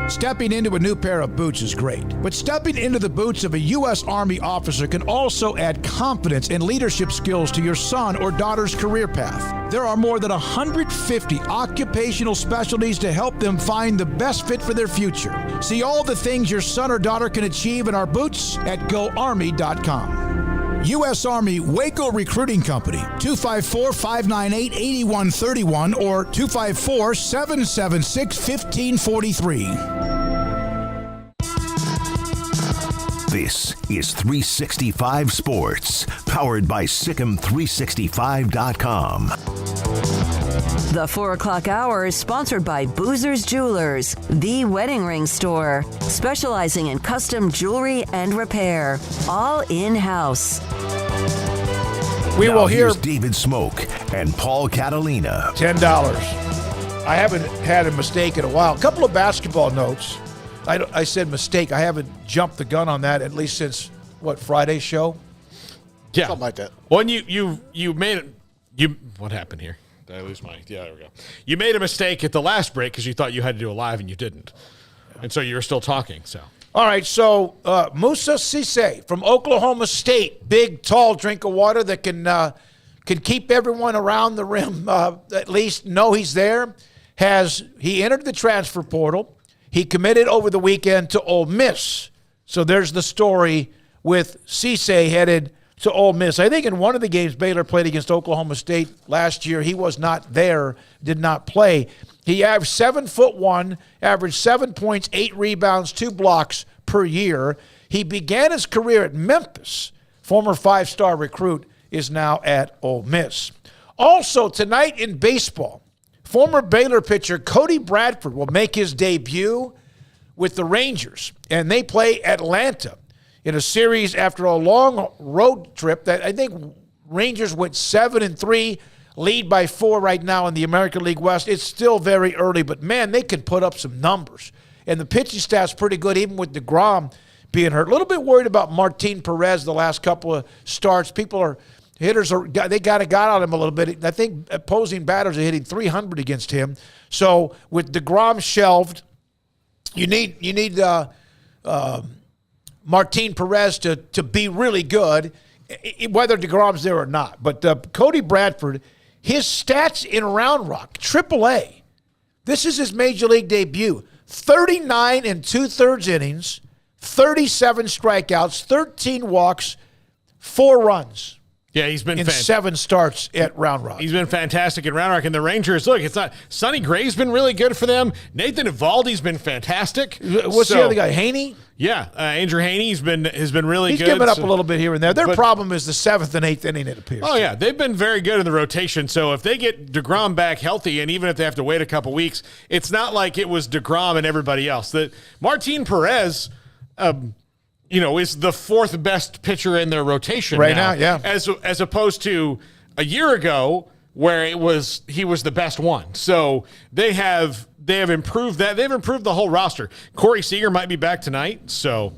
S18: Stepping into a new pair of boots is great, but stepping into the boots of a U.S. Army officer can also add confidence and leadership skills to your son or daughter's career path. There are more than 150 occupational specialties to help them find the best fit for their future. See all the things your son or daughter can achieve in our boots at GoArmy.com. U.S. Army Waco Recruiting Company, 254-598-8131 or 254-776-1543.
S2: This is 365 Sports, powered by Sikkim365.com.
S5: The 4 o'clock hour is sponsored by Boozer's Jewelers, the wedding ring store, specializing in custom jewelry and repair, all in-house.
S6: We will hear
S2: David Smoak and Paul Catalina.
S6: $10. I haven't had a mistake in a while. A couple of basketball notes. I said mistake. I haven't jumped the gun on that at least since Friday's show.
S7: Yeah,
S4: something like that.
S7: Well, you made it. What happened here? Did I lose my? Yeah, there we go. You made a mistake at the last break because you thought you had to do a live and you didn't, and so you were still talking. So.
S6: All right, so Musa Cisse from Oklahoma State, big, tall drink of water that can keep everyone around the rim at least know he's there. He entered the transfer portal. He committed over the weekend to Ole Miss. So there's the story with Cisse headed to Ole Miss. I think in one of the games Baylor played against Oklahoma State last year, he was not there, did not play. He averaged 7'1", averaged 7 points, 8 rebounds, 2 blocks per year. He began his career at Memphis. Former 5-star recruit is now at Ole Miss. Also tonight in baseball, former Baylor pitcher Cody Bradford will make his debut with the Rangers, and they play Atlanta in a series after a long road trip that I think Rangers went 7-3, lead by 4 right now in the American League West. It's still very early, but man, they can put up some numbers. and the pitching staff's pretty good, even with DeGrom being hurt. A little bit worried about Martin Perez the last couple of starts. They got on him a little bit. I think opposing batters are hitting 300 against him. So with DeGrom shelved, you need Martin Perez to be really good, whether DeGrom's there or not. But Cody Bradford, his stats in Round Rock, AAA, this is his major league debut. 39 2/3 innings, 37 strikeouts, 13 walks, 4 runs.
S7: Yeah, he's been
S6: in 7 starts at Round Rock.
S7: He's been fantastic at Round Rock. And the Rangers, look, it's not Sonny Gray's been really good for them. Nathan Eovaldi's been fantastic.
S6: What's the other guy? Haney?
S7: Yeah, Andrew Haney has been really good.
S6: He's given up a little bit here and there. Their problem is the 7th and 8th inning, it appears.
S7: Oh, yeah. They've been very good in the rotation. So if they get DeGrom back healthy, and even if they have to wait a couple weeks, it's not like it was DeGrom and everybody else. That Martin Perez, is the 4th best pitcher in their rotation
S6: right now, yeah.
S7: As opposed to a year ago where he was the best one. So they have improved that. They've improved the whole roster. Corey Seager might be back tonight, so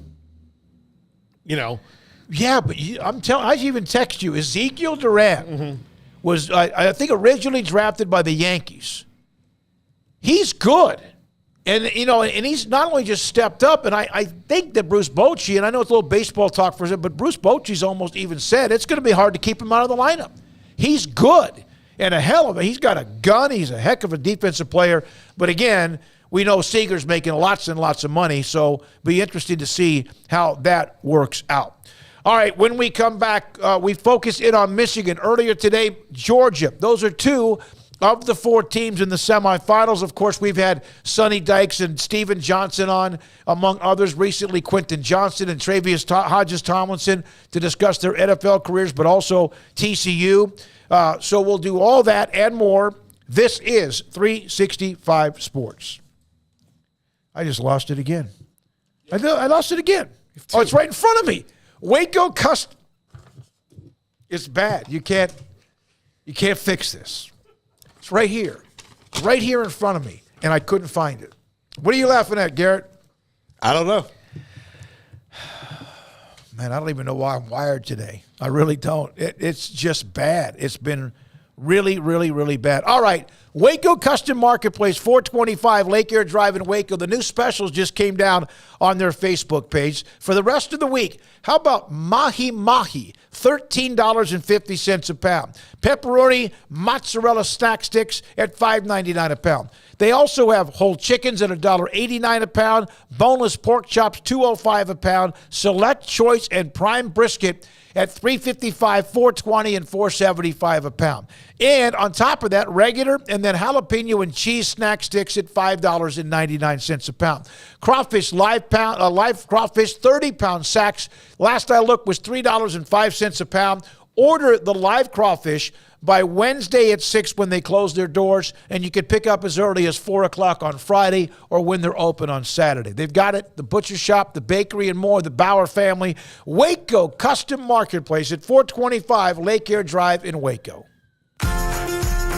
S6: Yeah, but I even text you, Ezekiel Duran was I think originally drafted by the Yankees. He's good. And, and he's not only just stepped up, and I think that Bruce Bochy, and I know it's a little baseball talk for a second, but Bruce Bochy's almost even said it's going to be hard to keep him out of the lineup. He's good. And he's got a gun. He's a heck of a defensive player. But again, we know Seager's making lots and lots of money, so be interested to see how that works out. All right, when we come back, we focus in on Michigan. Earlier today, Georgia. Those are 2 of the 4 teams in the semifinals. Of course, we've had Sonny Dykes and Steven Johnson on, among others. Recently, Quentin Johnson and Travius Hodges Tomlinson to discuss their NFL careers, but also TCU. So we'll do all that and more. This is 365 Sports. I just lost it again. I lost it again. Oh, it's right in front of me. Waco Custom. It's bad. You can't fix this. It's right here in front of me, and I couldn't find it. What are you laughing at, Garrett?
S4: I don't know.
S6: Man, I don't even know why I'm wired today. I really don't. It's just bad. It's been really, really, really bad. All right, Waco Custom Marketplace, 425 Lake Air Drive in Waco. The new specials just came down on their Facebook page. For the rest of the week, how about mahi-mahi, $13.50 a pound. Pepperoni, mozzarella snack sticks at $5.99 a pound. They also have whole chickens at $1.89 a pound, boneless pork chops, $2.05 a pound, select choice and prime brisket at $3.55, $4.20, and $4.75 a pound. And on top of that, regular and then jalapeno and cheese snack sticks at $5.99 a pound. Crawfish, live crawfish, 30-pound sacks. Last I looked was $3.05 a pound. Order the live crawfish by Wednesday at 6 when they close their doors, and you can pick up as early as 4 o'clock on Friday or when they're open on Saturday. They've got it, the butcher shop, the bakery, and more, the Bauer family. Waco Custom Marketplace at 425 Lake Air Drive in Waco.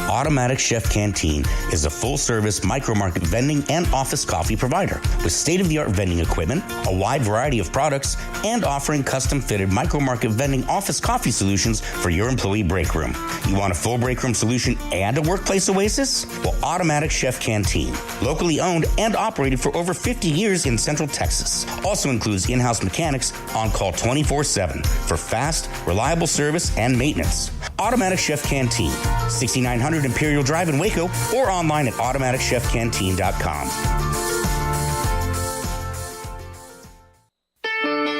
S22: Automatic Chef Canteen is a full-service micro-market vending and office coffee provider with state-of-the-art vending equipment, a wide variety of products, and offering custom-fitted micro-market vending office coffee solutions for your employee break room. You want a full break room solution and a workplace oasis? Well, Automatic Chef Canteen, locally owned and operated for over 50 years in Central Texas, also includes in-house mechanics on call 24/7 for fast, reliable service and maintenance. Automatic Chef Canteen, 6900 Imperial Drive in Waco, or online at automaticchefcanteen.com.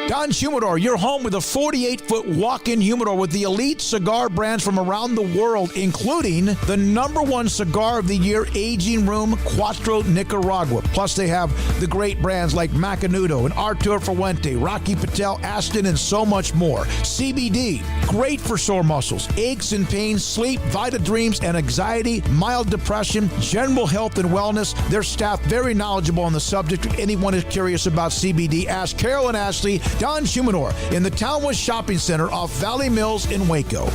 S18: Don Humidor, your home with a 48-foot walk-in humidor with the elite cigar brands from around the world, including the #1 cigar of the year, Aging Room Cuatro Nicaragua. Plus, they have the great brands like Macanudo and Artur Fuente, Rocky Patel, Aston, and so much more. CBD, great for sore muscles, aches and pains, sleep, Vita Dreams, and anxiety, mild depression, general health and wellness. Their staff very knowledgeable on the subject. If anyone is curious about CBD, ask Carol and Ashley. Don Humidor in the Townwest Shopping Center off Valley Mills in Waco.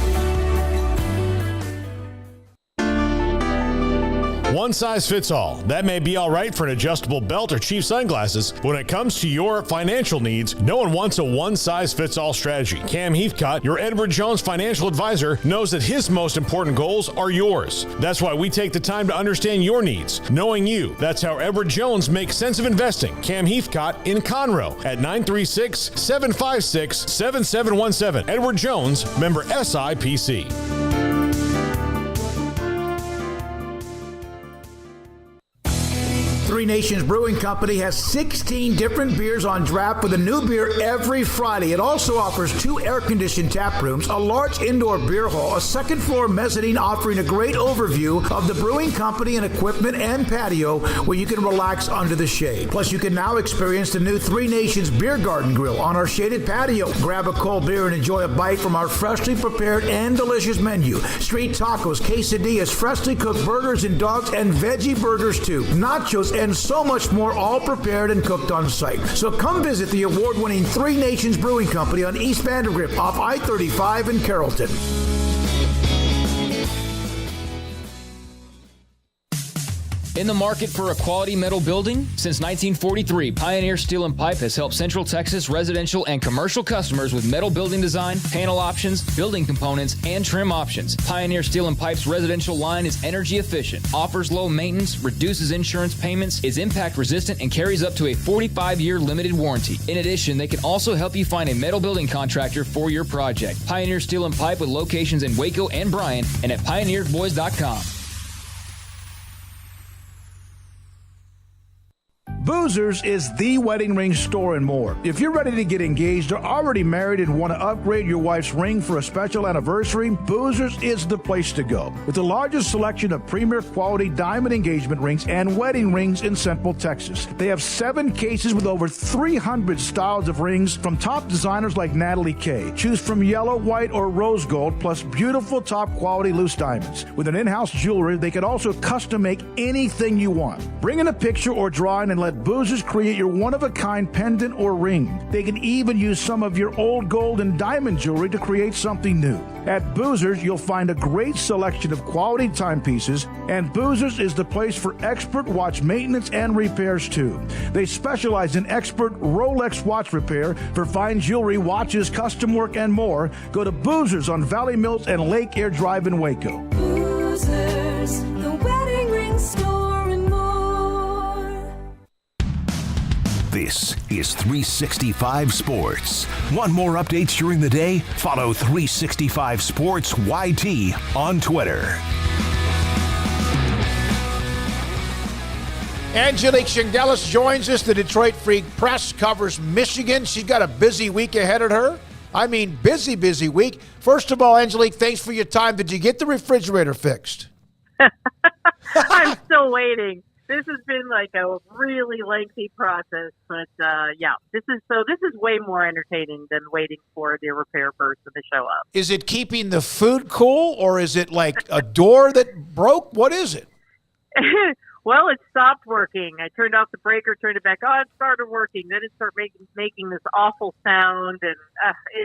S7: One size fits all. That may be all right for an adjustable belt or cheap sunglasses. When it comes to your financial needs, no one wants a one-size-fits-all strategy. Cam Heathcott, your Edward Jones financial advisor, knows that his most important goals are yours. That's why we take the time to understand your needs, knowing you. That's how Edward Jones makes sense of investing. Cam Heathcott in Conroe at 936-756-7717. Edward Jones, member SIPC.
S18: Three Nations Brewing Company has 16 different beers on draft with a new beer every Friday. It also offers 2 air-conditioned tap rooms, a large indoor beer hall, a second-floor mezzanine offering a great overview of the brewing company and equipment and patio where you can relax under the shade. Plus, you can now experience the new Three Nations Beer Garden Grill on our shaded patio. Grab a cold beer and enjoy a bite from our freshly prepared and delicious menu. Street tacos, quesadillas, freshly cooked burgers and dogs, and veggie burgers too. Nachos and so much more, all prepared and cooked on site. So come visit the award-winning Three Nations Brewing Company on East Vandergrift off I-35 in Carrollton.
S12: In the market for a quality metal building? Since 1943, Pioneer Steel & Pipe has helped Central Texas residential and commercial customers with metal building design, panel options, building components, and trim options. Pioneer Steel & Pipe's residential line is energy efficient, offers low maintenance, reduces insurance payments, is impact resistant, and carries up to a 45-year limited warranty. In addition, they can also help you find a metal building contractor for your project. Pioneer Steel & Pipe with locations in Waco and Bryan and at pioneersboys.com.
S18: Boozers is the wedding ring store and more. If you're ready to get engaged or already married and want to upgrade your wife's ring for a special anniversary, Boozers is the place to go. With the largest selection of premier quality diamond engagement rings and wedding rings in Central Texas. They have 7 cases with over 300 styles of rings from top designers like Natalie Kay. Choose from yellow, white, or rose gold, plus beautiful top quality loose diamonds. With an in-house jewelry, they can also custom make anything you want. Bring in a picture or drawing and let Boozers create your one-of-a-kind pendant or ring. They can even use some of your old gold and diamond jewelry to create something new. At Boozers, you'll find a great selection of quality timepieces, and Boozers is the place for expert watch maintenance and repairs too. They specialize in expert Rolex watch repair for fine jewelry, watches, custom work, and more. Go to Boozers on Valley Mills and Lake Air Drive in Waco.
S3: Boozers, the wedding ring store and more.
S2: This is 365 Sports. Want more updates during the day? Follow 365 Sports YT on Twitter.
S6: Angelique Chengelis joins us. The Detroit Free Press covers Michigan. She's got a busy week ahead of her. I mean, busy week. First of all, Angelique, thanks for your time. Did you get the refrigerator fixed?
S1: I'm still waiting. This has been like a really lengthy process, but yeah, this is way more entertaining than waiting for the repair person to show up.
S6: Is it keeping the food cool, or is it like a door that broke? What is it?
S1: Well, it stopped working. I turned off the breaker, turned it back on, it started working. Then it started making this awful sound, and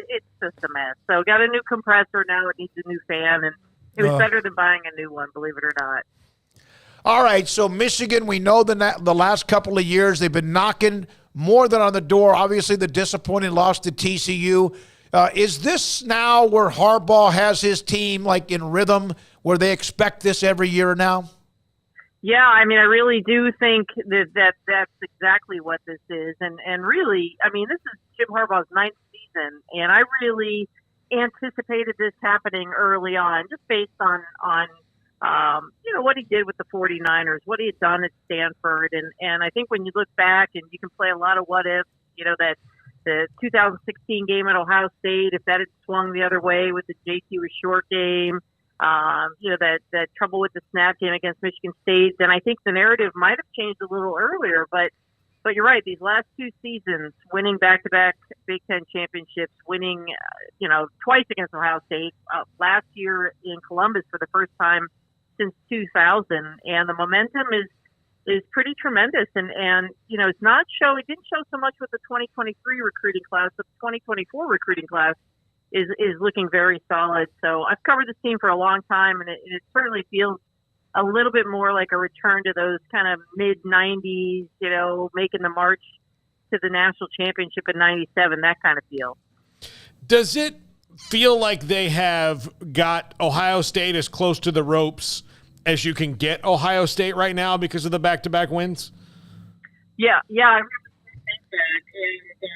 S1: it's just a mess. So got a new compressor now. It needs a new fan, and it was better than buying a new one, believe it or not.
S6: All right, so Michigan, we know the last couple of years they've been knocking more than on the door. Obviously, the disappointing loss to TCU. Is this now where Harbaugh has his team like in rhythm, where they expect this every year now?
S1: Yeah, I mean, I really do think that's exactly what this is. And really, I mean, this is Jim Harbaugh's 9th season, and I really anticipated this happening early on, just based on what he did with the 49ers, what he had done at Stanford. And I think when you look back and you can play a lot of what ifs, that the 2016 game at Ohio State, if that had swung the other way with the JT was short game, that trouble with the snap game against Michigan State, then I think the narrative might have changed a little earlier. But you're right, these last 2 seasons, winning back-to-back Big Ten championships, winning, twice against Ohio State, last year in Columbus for the first time since 2000, and the momentum is pretty tremendous. And it didn't show so much with the 2023 recruiting class, but the 2024 recruiting class is looking very solid. So I've covered this team for a long time, and it certainly feels a little bit more like a return to those kind of mid-'90s, making the march to the national championship in '97, that kind of feel.
S7: Does it feel like they have got Ohio State as close to the ropes as you can get Ohio State right now because of the back-to-back wins?
S1: Yeah, I remember saying that.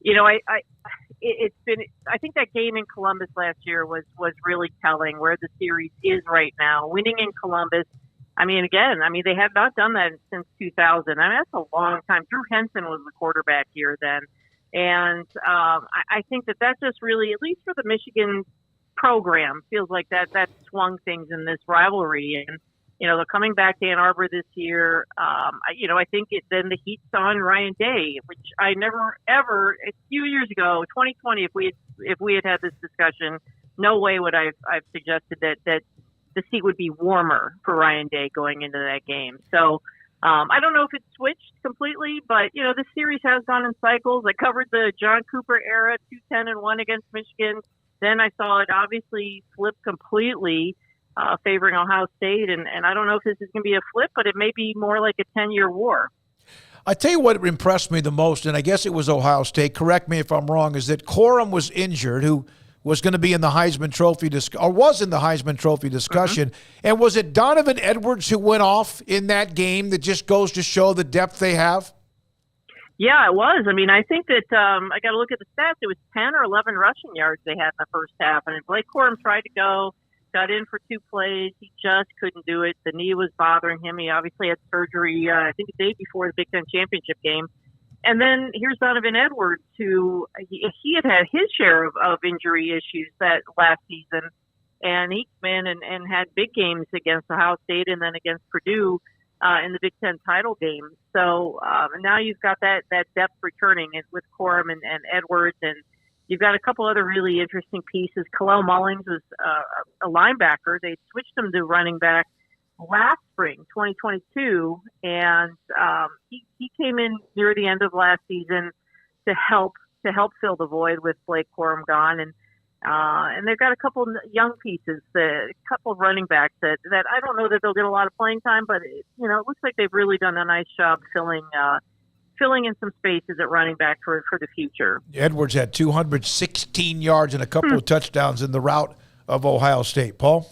S1: And, it's been. I think that game in Columbus last year was really telling where the series is right now. Winning in Columbus. They have not done that since 2000. That's a long time. Drew Henson was the quarterback here then. And I think that just really, at least for the Michigan program, feels like that swung things in this rivalry. And, they're coming back to Ann Arbor this year. I think then the heat's on Ryan Day, which I never, ever, a few years ago, 2020, if we had this discussion, no way would I've suggested that the seat would be warmer for Ryan Day going into that game. So I don't know if it's switched completely, but, the series has gone in cycles. I covered the John Cooper era, 2-10-1 against Michigan. Then I saw it obviously flip completely, favoring Ohio State. And I don't know if this is going to be a flip, but it may be more like a 10-year war.
S6: I tell you what impressed me the most, and I guess it was Ohio State, correct me if I'm wrong, is that Corum was injured, who was going to be in the Heisman Trophy was in the Heisman Trophy discussion. Mm-hmm. And was it Donovan Edwards who went off in that game that just goes to show the depth they have?
S1: Yeah, it was. I think that I got to look at the stats. It was 10 or 11 rushing yards they had in the first half. And Blake Corum tried to go, got in for 2 plays. He just couldn't do it. The knee was bothering him. He obviously had surgery, I think, the day before the Big Ten championship game. And then here's Donovan Edwards, who he had his share of injury issues that last season. And he came in and had big games against Ohio State and then against Purdue in the Big Ten title game. So now you've got that depth returning with Corum and Edwards. And you've got a couple other really interesting pieces. Kalel Mullings was a linebacker. They switched him to running back last spring, 2022, and he came in near the end of last season to help fill the void with Blake Corum gone, and they've got a couple young pieces, a couple of running backs that I don't know that they'll get a lot of playing time, but it looks like they've really done a nice job filling in some spaces at running back for the future.
S6: Edwards had 216 yards and a couple of touchdowns in the rout of Ohio State. Paul?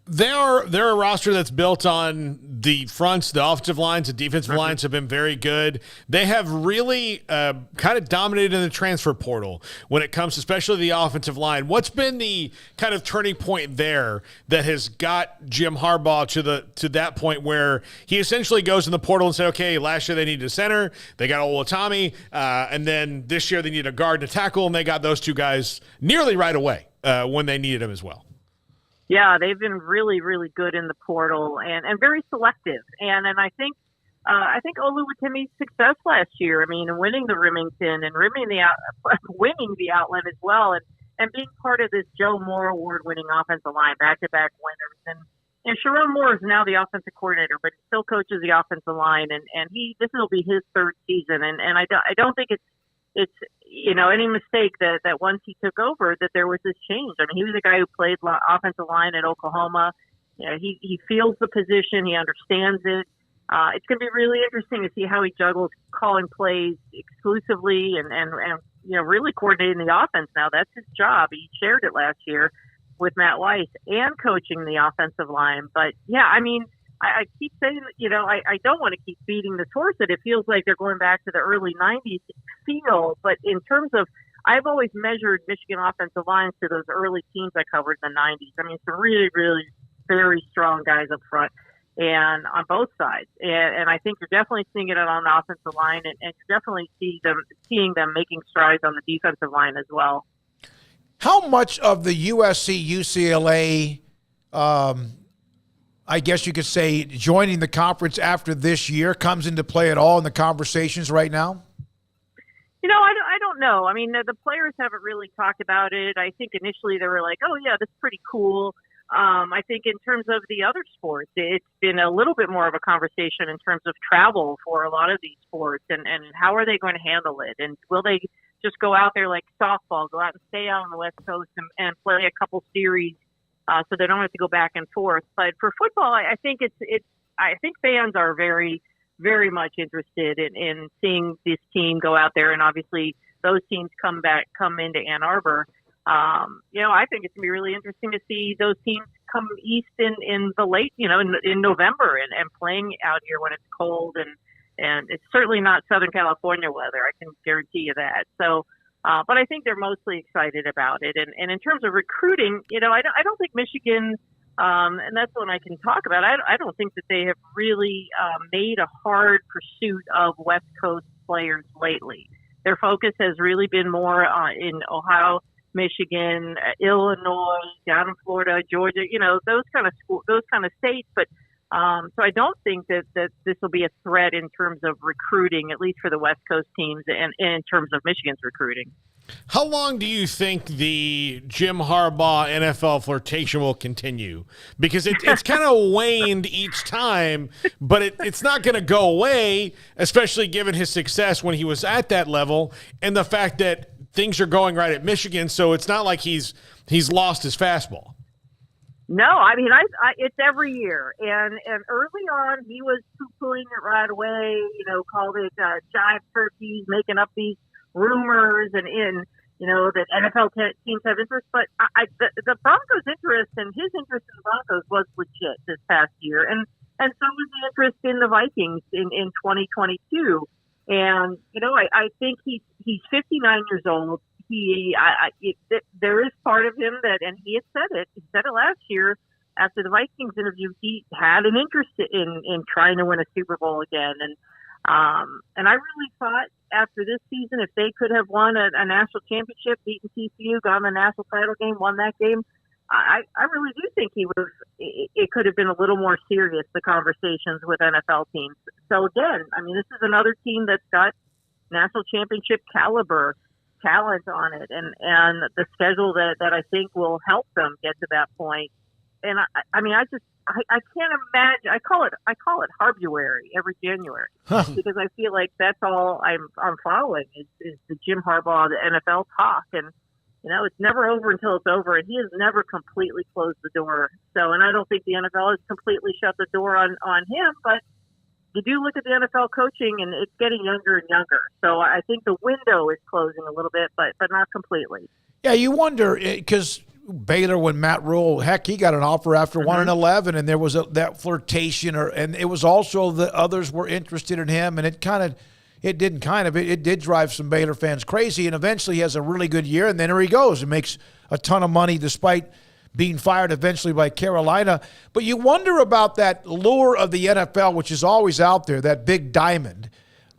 S7: They're a roster that's built on the fronts, the offensive lines, the defensive lines have been very good. They have really kind of dominated in the transfer portal when it comes, especially the offensive line. What's been the kind of turning point there that has got Jim Harbaugh to that point where he essentially goes in the portal and said, okay, last year they needed a center, they got Olutami, and then this year they need a guard and a tackle, and they got those two guys nearly right away when they needed them as well.
S1: Yeah, they've been really, really good in the portal and very selective. And I think Oluwatimi's success last year, winning the Remington and winning the outlet as well, and being part of this Joe Moore award-winning offensive line, back-to-back winners. And Sharon Moore is now the offensive coordinator, but he still coaches the offensive line, and this will be his 3rd season. And I don't think it's any mistake that once he took over that there was this change. He was a guy who played offensive line at Oklahoma. He feels the position. He understands it. It's going to be really interesting to see how he juggles calling plays exclusively and really coordinating the offense now. That's his job. He shared it last year with Matt Weiss and coaching the offensive line. But, yeah, I keep saying, I don't want to keep beating this horse that it feels like they're going back to the early 90s feel. But in terms of, I've always measured Michigan offensive lines to those early teams I covered in the 90s. Some really, really very strong guys up front and on both sides. And I think you're definitely seeing it on the offensive line, and you're definitely seeing them making strides on the defensive line as well.
S6: How much of the USC, UCLA, I guess you could say, joining the conference after this year comes into play at all in the conversations right now?
S1: I don't know. The players haven't really talked about it. I think initially they were like, oh, yeah, this is pretty cool. I think in terms of the other sports, it's been a little bit more of a conversation in terms of travel for a lot of these sports and how are they going to handle it? And will they just go out there like softball, go out and stay out on the West Coast and play a couple series so they don't have to go back and forth. But for football, I think I think fans are very, very much interested in seeing this team go out there, and obviously those teams come into Ann Arbor. I think it's going to be really interesting to see those teams come east in the late, in November and playing out here when it's cold and it's certainly not Southern California weather. I can guarantee you that. So, but I think they're mostly excited about it. And in terms of recruiting, I don't think Michigan, and that's one I can talk about. I don't think that they have really made a hard pursuit of West Coast players lately. Their focus has really been more in Ohio, Michigan, Illinois, down in Florida, Georgia, those kind of states. But so I don't think that this will be a threat in terms of recruiting, at least for the West Coast teams, and in terms of Michigan's recruiting.
S7: How long do you think the Jim Harbaugh NFL flirtation will continue? Because it's kind of waned each time, but it's not going to go away, especially given his success when he was at that level and the fact that things are going right at Michigan, so it's not like he's lost his fastball.
S1: No, I mean, it's every year. And early on, he was poo-pooing it right away, called it jive turkeys, making up these rumors and that NFL teams have interest. But the Broncos' interest and his interest in the Broncos was legit this past year. And so was the interest in the Vikings in 2022. And, I think he's 59 years old. There is part of him that, and he said it last year after the Vikings interview, he had an interest in trying to win a Super Bowl again. And I really thought after this season, if they could have won a national championship, beaten TCU, gone the national title game, won that game, I really do think it could have been a little more serious, the conversations with NFL teams. So again, I mean, this is another team that's got national championship caliber talent on it, and the schedule that I think will help them get to that point. And I can't imagine. I call it Harbuary every January because I feel like that's all I'm following is the Jim Harbaugh, the NFL talk, and it's never over until it's over, and he has never completely closed the door. So, and I don't think the NFL has completely shut the door on him, but you do look at the NFL coaching, and it's getting younger and younger. So I think the window is closing a little bit, but not completely.
S6: Yeah, you wonder, because Baylor, when Matt Rule, heck, he got an offer after 1-11, and there was that flirtation, and it was also the others were interested in him, and it did drive some Baylor fans crazy, and eventually he has a really good year, and then here he goes and makes a ton of money despite being fired eventually by Carolina. But you wonder about that lure of the NFL, which is always out there, that big diamond.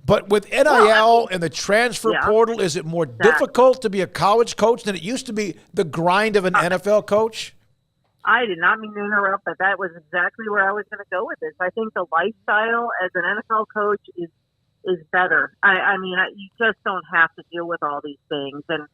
S6: But with NIL and the transfer portal, is it more difficult to be a college coach than it used to be the grind of an NFL coach?
S1: I did not mean to interrupt, but that was exactly where I was going to go with this. I think the lifestyle as an NFL coach is better. I mean, you just don't have to deal with all these things. And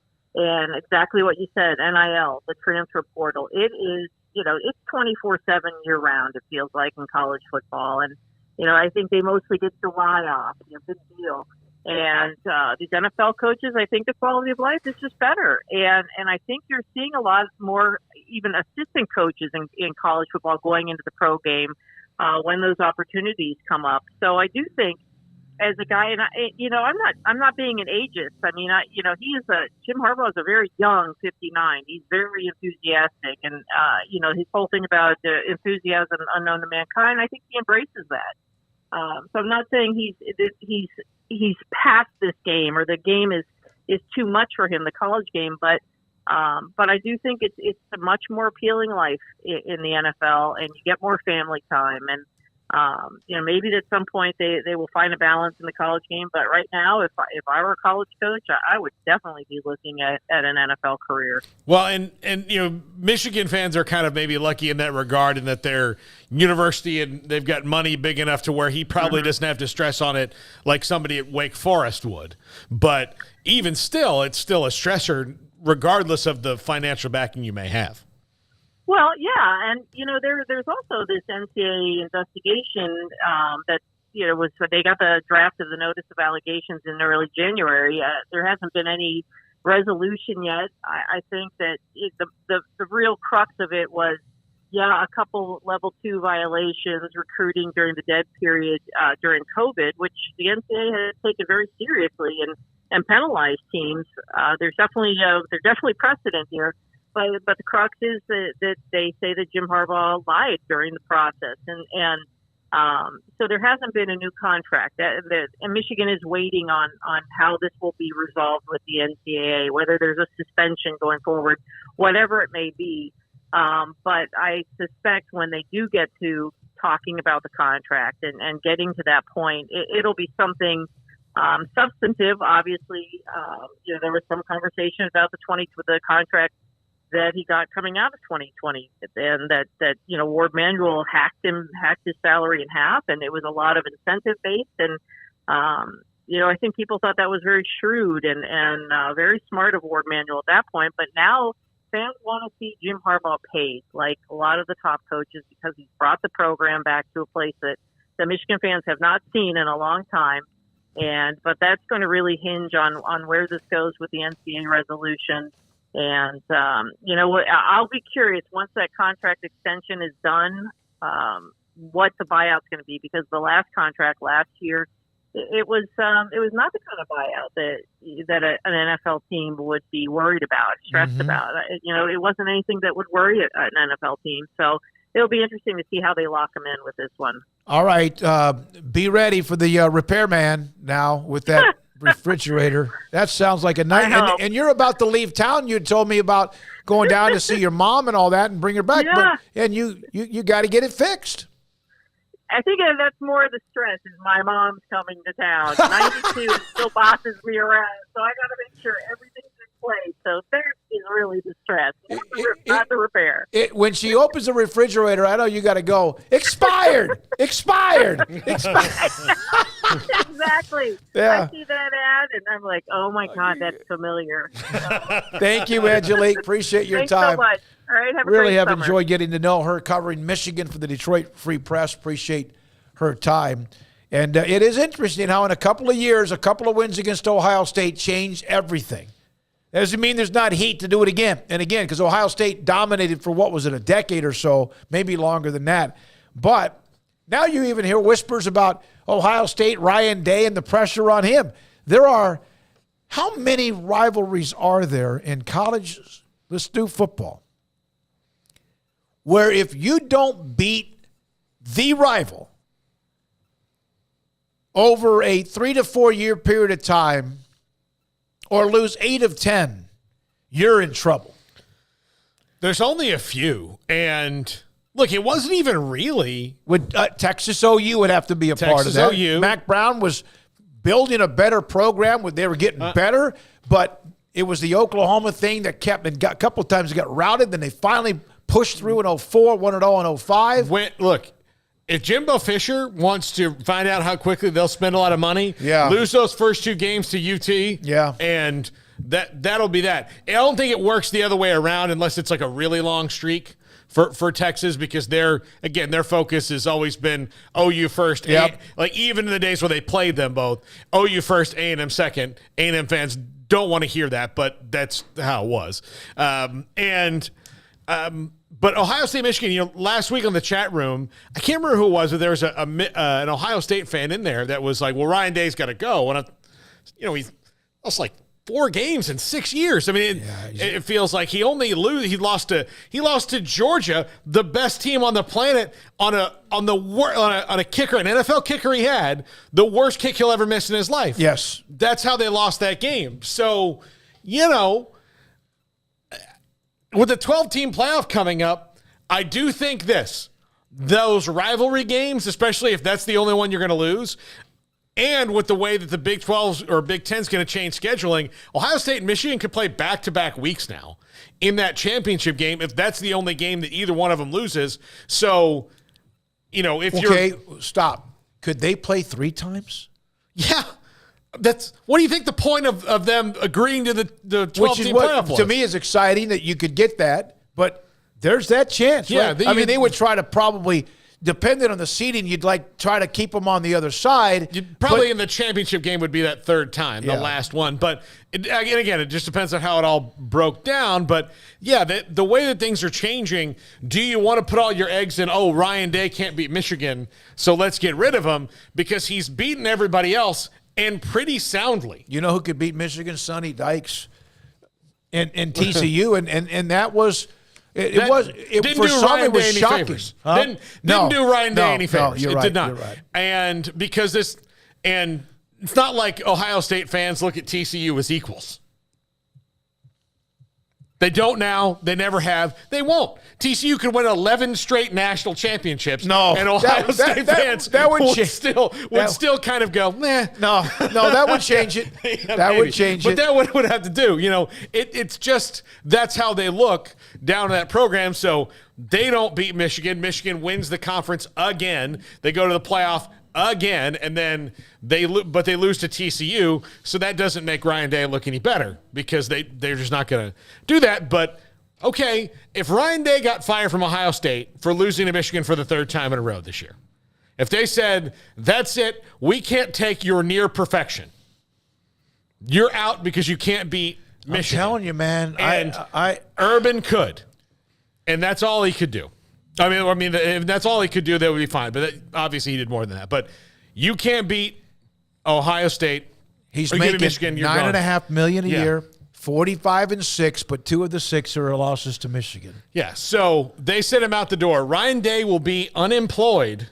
S1: exactly what you said, NIL, the transfer portal, it is, it's 24/7 year round, it feels like, in college football. And, I think they mostly get July off, big deal. And these NFL coaches, I think the quality of life is just better. And I think you're seeing a lot more even assistant coaches in college football going into the pro game when those opportunities come up. So I do think, as a guy, and I'm not being an ageist. I mean, Jim Harbaugh is a very young 59. He's very enthusiastic, and his whole thing about enthusiasm unknown to mankind, I think he embraces that. So I'm not saying he's past this game or the game is too much for him, the college game, but I do think it's a much more appealing life in the NFL, and you get more family time, and maybe at some point they will find a balance in the college game. But right now, if I were a college coach, I would definitely be looking at an NFL career.
S7: Well, and Michigan fans are kind of maybe lucky in that regard, in that they're university and they've got money big enough to where he probably doesn't have to stress on it like somebody at Wake Forest would. But even still, it's still a stressor, regardless of the financial backing you may have.
S1: Well, yeah, and there's also this NCAA investigation that they got the draft of the notice of allegations in early January. There hasn't been any resolution yet. I think that the real crux of it was, a couple level 2 violations, recruiting during the dead period during COVID, which the NCAA has taken very seriously and penalized teams. There's definitely precedent here. But the crux is that they say that Jim Harbaugh lied during the process, and so there hasn't been a new contract. And Michigan is waiting on how this will be resolved with the NCAA, whether there's a suspension going forward, whatever it may be. But I suspect when they do get to talking about the contract and getting to that point, it'll be something substantive. Obviously, there was some conversation about the contract that he got coming out of 2020, and that Ward Manuel hacked his salary in half, and it was a lot of incentive based, and I think people thought that was very shrewd and very smart of Ward Manuel at that point. But now fans want to see Jim Harbaugh paid, like a lot of the top coaches, because he's brought the program back to a place that the Michigan fans have not seen in a long time. But that's going to really hinge on where this goes with the NCAA resolution. And, I'll be curious once that contract extension is done, what the buyout's going to be, because the last contract last year, it was not the kind of buyout that an NFL team would be worried about, stressed about. It wasn't anything that would worry an NFL team. So it'll be interesting to see how they lock them in with this one.
S6: All right. Be ready for the repairman now with that refrigerator. That sounds like a nightmare. And you're about to leave town. You told me about going down to see your mom and all that and bring her back.
S1: Yeah.
S6: And you got to get it fixed.
S1: I think that's more of the stress is my mom's coming to town. 92 still bosses me around, so I got to make sure everything's in place. So there is really the stress, not the repair.
S6: When she opens the refrigerator, I know you got to go, expired.
S1: Exactly.
S6: Yeah.
S1: I see that ad, and I'm like, oh, my God, that's familiar.
S6: Thank you, Angelique. Appreciate your
S1: Thanks
S6: time.
S1: so much. All right, have a
S6: really
S1: great
S6: have
S1: summer.
S6: enjoyed getting to know her, covering Michigan for the Detroit Free Press. Appreciate her time. And it is interesting how in a couple of years, a couple of wins against Ohio State changed everything. That doesn't mean there's not heat to do it again and again, because Ohio State dominated for, what was it, a decade or so, maybe longer than that. But now you even hear whispers about Ohio State, Ryan Day, and the pressure on him. How many rivalries are there in college, let's do football, where if you don't beat the rival over a 3 to 4 year period of time or lose 8 of 10, you're in trouble?
S7: There's only a few. And look, it wasn't even really.
S6: Texas OU would have to be a part of that.
S7: OU.
S6: Mac Brown was building a better program where they were getting better, but it was the Oklahoma thing that kept and got a couple of times got routed. Then they finally pushed through in 04, 1-0 in 05.
S7: Look, if Jimbo Fisher wants to find out how quickly they'll spend a lot of money, lose those first 2 games to UT, and that'll be that. I don't think it works the other way around unless it's like a really long streak for Texas, because their focus has always been OU first. Like even in the days where they played them both, OU first, A&M second. A&M fans don't want to hear that, but that's how it was. But Ohio State, Michigan, last week on the chat room, I can't remember who it was, but there was an Ohio State fan in there that was like, well, Ryan Day's got to go. And, he's lost like 4 games in 6 years. I mean, it feels like he lost to Georgia, the best team on the planet, on a kicker, an NFL kicker he had, the worst kick he'll ever miss in his life.
S6: Yes.
S7: That's how they lost that game. So, with the 12-team playoff coming up, I do think those rivalry games, especially if that's the only one you're going to lose, and with the way that the Big 12 or Big 10 is going to change scheduling, Ohio State and Michigan could play back-to-back weeks now in that championship game if that's the only game that either one of them loses. So,
S6: stop. Could they play 3 times?
S7: Yeah. What do you think the point of them agreeing to the 12-team playoff was?
S6: To me is exciting that you could get that, but there's that chance.
S7: Yeah,
S6: right? They would try to probably depending on the seeding, you'd like try to keep them on the other side.
S7: Probably in the championship game would be that third time, the last one. But again, it just depends on how it all broke down. But yeah, the way that things are changing, do you want to put all your eggs in, Ryan Day can't beat Michigan, so let's get rid of him because he's beaten everybody else and pretty soundly.
S6: You know who could beat Michigan? Sonny Dykes and TCU. and that was –
S7: Didn't do Ryan Day any favors.
S6: Huh?
S7: Didn't do Ryan Day any favors.
S6: You're
S7: It
S6: right,
S7: did not.
S6: You're right.
S7: And because it's not like Ohio State fans look at TCU as equals. They don't now. They never have. They won't. TCU could win 11 straight national championships.
S6: No,
S7: and Ohio State fans would still kind of go, meh.
S6: No, that would change it. That would change
S7: but
S6: it.
S7: That would have to do. It's just that's how they look down to that program. So they don't beat Michigan. Michigan wins the conference again. They go to the playoff again, and then they lose to TCU, so that doesn't make Ryan Day look any better because they're just not going to do that. But okay, if Ryan Day got fired from Ohio State for losing to Michigan for the third time in a row this year, if they said, that's it, we can't take your near perfection, you're out because you can't beat Michigan.
S6: I'm telling you, man.
S7: And Urban could, and that's all he could do. I mean, if that's all he could do, that would be fine. But obviously, he did more than that. But you can't beat Ohio State.
S6: He's making
S7: Michigan,
S6: $9.5 million a year, 45-6, but 2 of the 6 are losses to Michigan.
S7: Yeah, so they sent him out the door. Ryan Day will be unemployed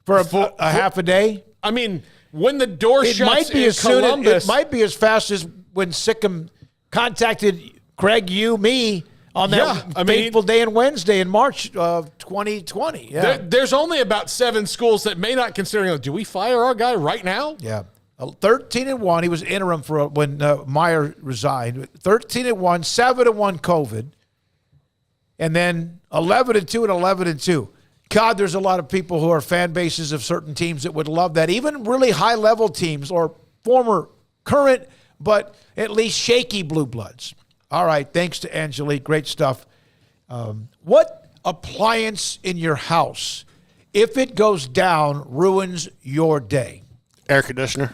S6: for a half a day.
S7: I mean, when the door shuts in
S6: It
S7: Columbus,
S6: might be as fast as when Sikkim contacted Craig, me. On that fateful day in Wednesday in March of 2020. Yeah.
S7: There's only about 7 schools that may not consider, do we fire our guy right now?
S6: Yeah. 13-1. He was interim for when Meyer resigned. 13-1, 7-1 COVID. And then 11-2 and 11-2. God, there's a lot of people who are fan bases of certain teams that would love that. Even really high-level teams or former, current, but at least shaky blue bloods. All right, thanks to Angelique. Great stuff. What appliance in your house, if it goes down, ruins your day?
S4: Air conditioner.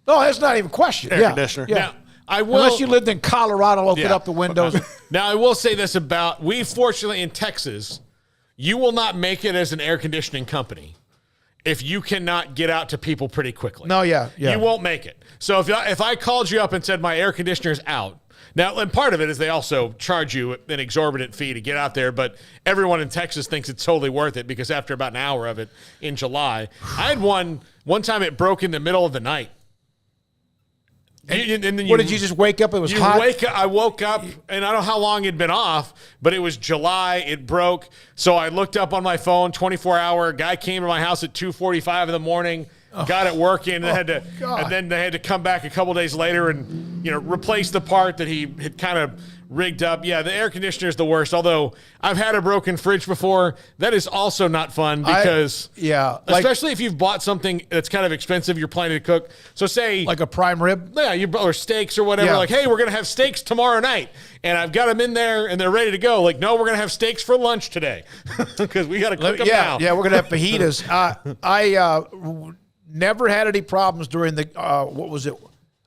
S6: No, that's not even a question.
S4: Air conditioner.
S6: Yeah.
S7: Now, I will,
S6: unless you lived in Colorado, open up the windows.
S7: Now, I will say this about, we fortunately in Texas, you will not make it as an air conditioning company if you cannot get out to people pretty quickly.
S6: No, yeah.
S7: You won't make it. So if I called you up and said my air conditioner's out, now, and part of it is they also charge you an exorbitant fee to get out there, but everyone in Texas thinks it's totally worth it because after about an hour of it in July, I had one time it broke in the middle of the night.
S6: And then did you just wake up? It was hot?
S7: I woke up, and I don't know how long it'd been off, but it was July. It broke. So I looked up on my phone, 24-hour. Guy came to my house at 2:45 in the morning. Got it working, and then they had to come back a couple days later and replace the part that he had kind of rigged up. Yeah, the air conditioner is the worst. Although I've had a broken fridge before, that is also not fun because especially if you've bought something that's kind of expensive, you're planning to cook. So say
S6: like a prime rib,
S7: or steaks or whatever.
S6: Yeah.
S7: Like, hey, we're gonna have steaks tomorrow night, and I've got them in there and they're ready to go. Like, no, we're gonna have steaks for lunch today because we got to cook them now.
S6: Yeah, we're gonna have fajitas. I never had any problems during the what was it?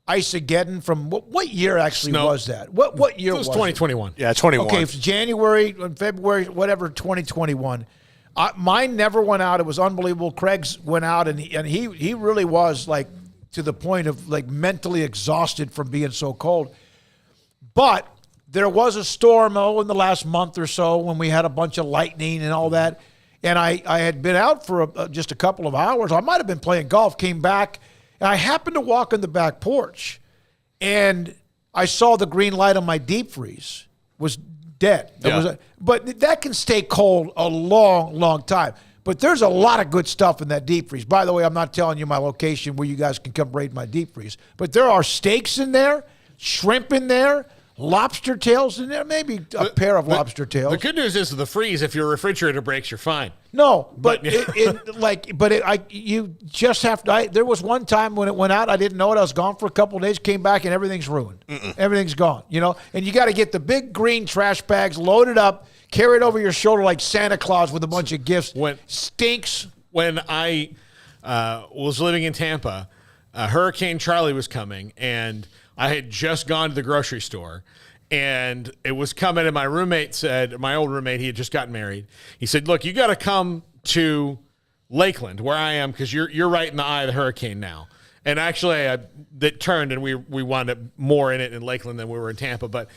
S6: Ice-ageddon from what year actually was that? What year was it?
S7: 2021.
S4: Yeah, 21.
S6: Okay, it's January, February, whatever, 2021. Mine never went out. It was unbelievable. Craig's went out, and he really was like to the point of like mentally exhausted from being so cold. But there was a storm in the last month or so when we had a bunch of lightning and all that. And I had been out for just a couple of hours. I might have been playing golf, came back, and I happened to walk on the back porch, and I saw the green light on my deep freeze was dead.
S7: Yeah.
S6: But that can stay cold a long, long time. But there's a lot of good stuff in that deep freeze. By the way, I'm not telling you my location where you guys can come raid my deep freeze. But there are steaks in there, shrimp in there, lobster tails in there, maybe a pair of lobster tails.
S7: The good news is the freeze, if your refrigerator breaks, you're fine.
S6: No, but you just have to. There was one time when it went out, I didn't know it. I was gone for a couple of days, came back, and everything's ruined. Everything's gone, and you got to get the big green trash bags loaded up, carry it over your shoulder like Santa Claus with a bunch of gifts. Stinks.
S7: When I was living in Tampa, Hurricane Charlie was coming, and I had just gone to the grocery store, and it was coming, and my old roommate, he had just gotten married. He said, look, you got to come to Lakeland, where I am, because you're right in the eye of the hurricane now. And actually, that turned, and we wound up more in it in Lakeland than we were in Tampa. But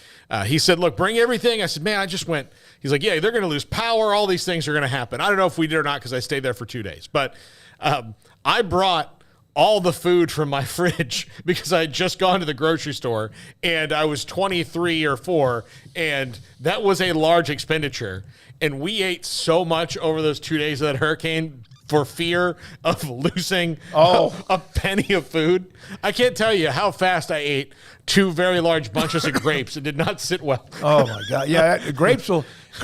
S7: he said, look, bring everything. I said, man, I just went. He's like, yeah, they're going to lose power. All these things are going to happen. I don't know if we did or not because I stayed there for 2 days. But I brought all the food from my fridge because I had just gone to the grocery store, and I was 23 or 4, and that was a large expenditure. And we ate so much over those 2 days of that hurricane for fear of losing a penny of food. I can't tell you how fast I ate 2 very large bunches of grapes. It did not sit well.
S6: Oh, my God. Yeah,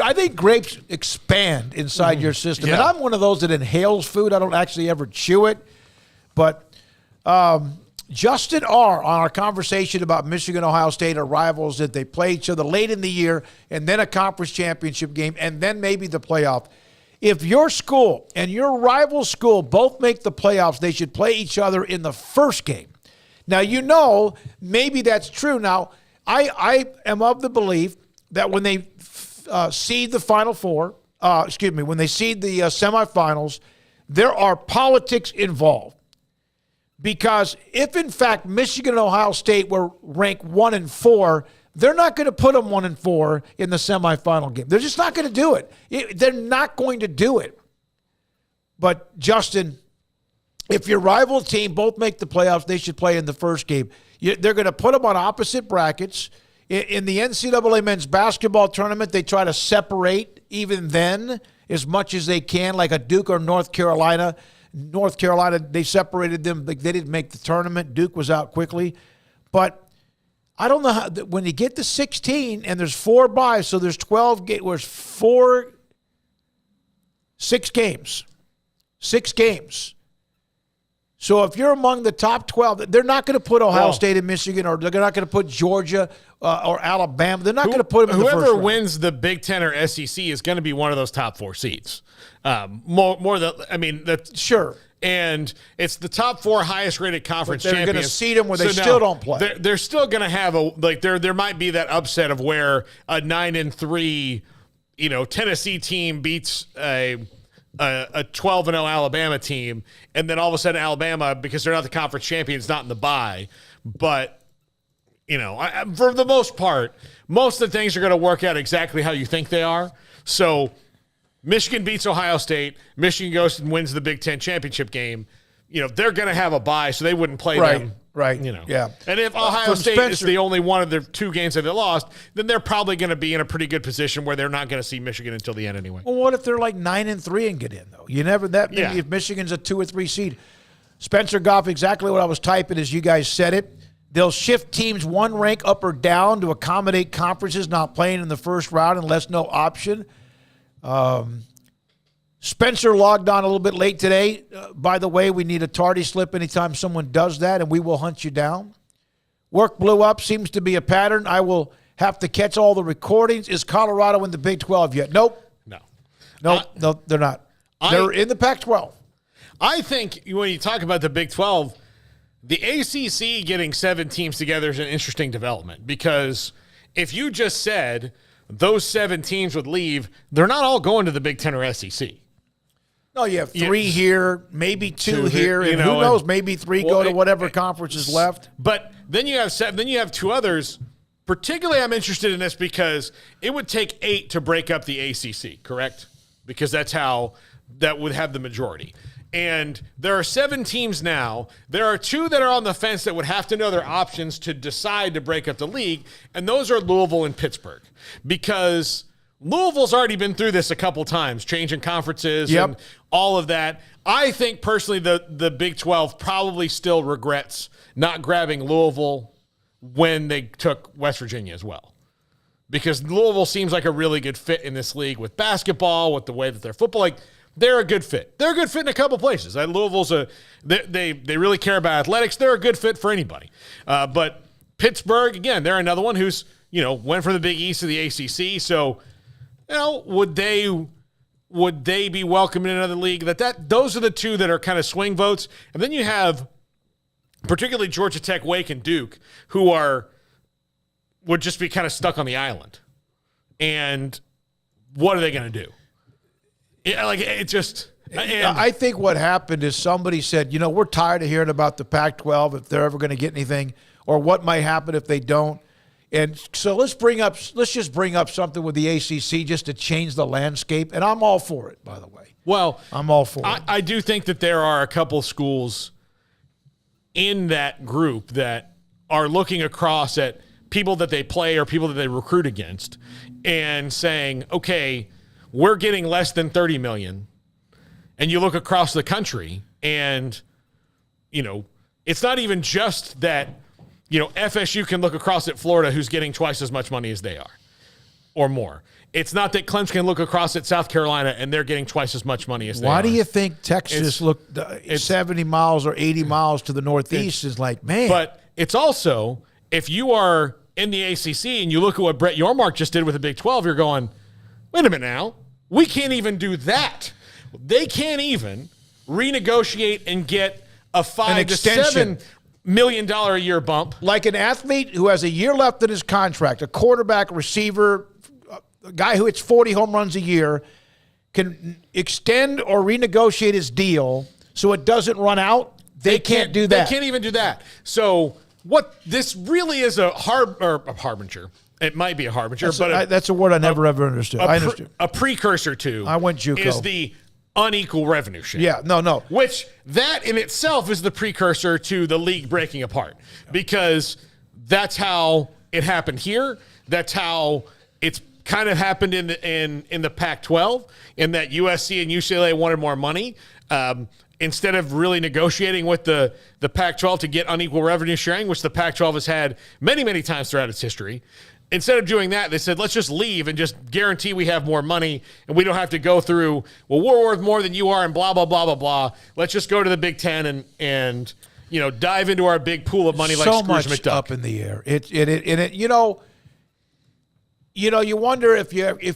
S6: I think grapes expand inside your system.
S7: Yeah.
S6: And I'm one of those that inhales food. I don't actually ever chew it. But Justin R., on our conversation about Michigan, Ohio State are rivals, that they play each other late in the year and then a conference championship game and then maybe the playoff. If your school and your rival school both make the playoffs, they should play each other in the first game. Now, maybe that's true. Now, I am of the belief that when they seed the Final Four, when they seed the semifinals, there are politics involved. Because if, in fact, Michigan and Ohio State were ranked 1 and 4, they're not going to put them 1 and 4 in the semifinal game. They're just not going to do it. They're not going to do it. But, Justin, if your rival team both make the playoffs, they should play in the first game. They're going to put them on opposite brackets. In the NCAA men's basketball tournament, they try to separate even then as much as they can, like a Duke or North Carolina. North Carolina, they separated them. They didn't make the tournament. Duke was out quickly. But I don't know how, when you get to 16 and there's 4 byes, so there's 12 games, 6 games. 6 games. So if you're among the top 12, they're not going to put Ohio State and Michigan, or they're not going to put Georgia or Alabama. They're not going to put them in the first round.
S7: Whoever wins the Big Ten or SEC is going to be one of those top 4 seeds.
S6: Sure.
S7: And it's the top 4 highest rated conference
S6: champions. They're going to seed them where they still don't play.
S7: They're still going to have there might be that upset of where a 9-3, Tennessee team beats a 12-0 Alabama team, and then all of a sudden Alabama, because they're not the conference champion, is not in the bye. But for the most part, most of the things are going to work out exactly how you think they are. So Michigan beats Ohio State. Michigan goes and wins the Big Ten championship game. They're going to have a bye, so they wouldn't play them.
S6: Right.
S7: Yeah. And if Ohio State is the only one of their 2 games that they lost, then they're probably going to be in a pretty good position where they're not going to see Michigan until the end anyway.
S6: Well, what if they're like 9-3 and get in, though? If Michigan's a 2 or 3 seed. Spencer Goff, exactly what I was typing as you guys said it. They'll shift teams 1 rank up or down to accommodate conferences not playing in the first round unless no option. Spencer logged on a little bit late today. By the way, we need a tardy slip anytime someone does that, and we will hunt you down. Work blew up. Seems to be a pattern. I will have to catch all the recordings. Is Colorado in the Big 12 yet? Nope. No, they're not. They're in the Pac-12.
S7: I think when you talk about the Big 12, the ACC getting 7 teams together is an interesting development, because if you just said those 7 teams would leave, they're not all going to the Big 10 or SEC.
S6: No, you have 3 here, maybe 2 here, and who knows, maybe 3 go to whatever conference is left.
S7: But then you have 7, then you have 2 others. Particularly, I'm interested in this because it would take 8 to break up the ACC, correct? Because that's how that would have the majority. And there are 7 teams now. There are 2 that are on the fence that would have to know their options to decide to break up the league, and those are Louisville and Pittsburgh. Because Louisville's already been through this a couple times, changing conferences and all of that. I think personally the Big 12 probably still regrets not grabbing Louisville when they took West Virginia as well. Because Louisville seems like a really good fit in this league with basketball, with the way that they're football. They're a good fit. They're a good fit in a couple places. Louisville's they really care about athletics. They're a good fit for anybody. But Pittsburgh, again, they're another one who's, went from the Big East to the ACC. So would they be welcome in another league? Those are the two that are kind of swing votes. And then you have particularly Georgia Tech, Wake, and Duke, who would just be kind of stuck on the island. And what are they going to do?
S6: I think what happened is somebody said, we're tired of hearing about the Pac-12 if they're ever going to get anything, or what might happen if they don't. And so let's just bring up something with the ACC just to change the landscape. And I'm all for it, by the way.
S7: Well,
S6: I'm all for it.
S7: I do think that there are a couple schools in that group that are looking across at people that they play or people that they recruit against and saying, okay, we're getting less than $30 million. And you look across the country and, it's not even just that, FSU can look across at Florida, who's getting twice as much money as they are or more. It's not that Clemson can look across at South Carolina and they're getting twice as much money as they are.
S6: Why do you think Texas looked 70 miles or 80 miles to the northeast is like, man.
S7: But it's also, if you are in the ACC and you look at what Brett Yormark just did with the Big 12, you're going, wait a minute now. We can't even do that. They can't even renegotiate and get a $5 to $7 million a year bump.
S6: Like an athlete who has a year left in his contract, a quarterback, receiver, a guy who hits 40 home runs a year, can extend or renegotiate his deal so it doesn't run out. They can't do that.
S7: They can't even do that. So what this really is a harbinger. It might be a harbinger,
S6: that's a word I never ever understood. I understood.
S7: A precursor to
S6: I went JUCO.
S7: Is the unequal revenue share.
S6: Yeah, no.
S7: Which that in itself is the precursor to the league breaking apart, because that's how it happened here. That's how it's kind of happened in the Pac-12, in that USC and UCLA wanted more money. Instead of really negotiating with the Pac-12 to get unequal revenue sharing, which the Pac-12 has had many, many times throughout its history. Instead of doing that, they said, let's just leave and just guarantee we have more money and we don't have to go through, well, we're worth more than you are and blah, blah, blah, blah, blah. Let's just go to the Big Ten and dive into our big pool of money like
S6: so
S7: Scrooge
S6: much
S7: McDuck.
S6: Up in the air. You wonder if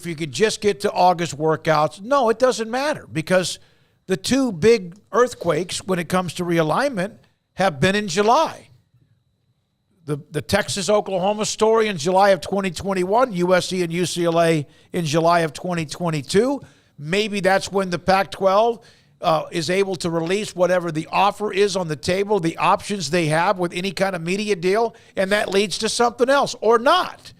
S6: you could just get to August workouts. No, it doesn't matter, because the two big earthquakes when it comes to realignment have been in July. The Texas-Oklahoma story in July of 2021, USC and UCLA in July of 2022. Maybe that's when the Pac-12 is able to release whatever the offer is on the table, the options they have with any kind of media deal, and that leads to something else or not.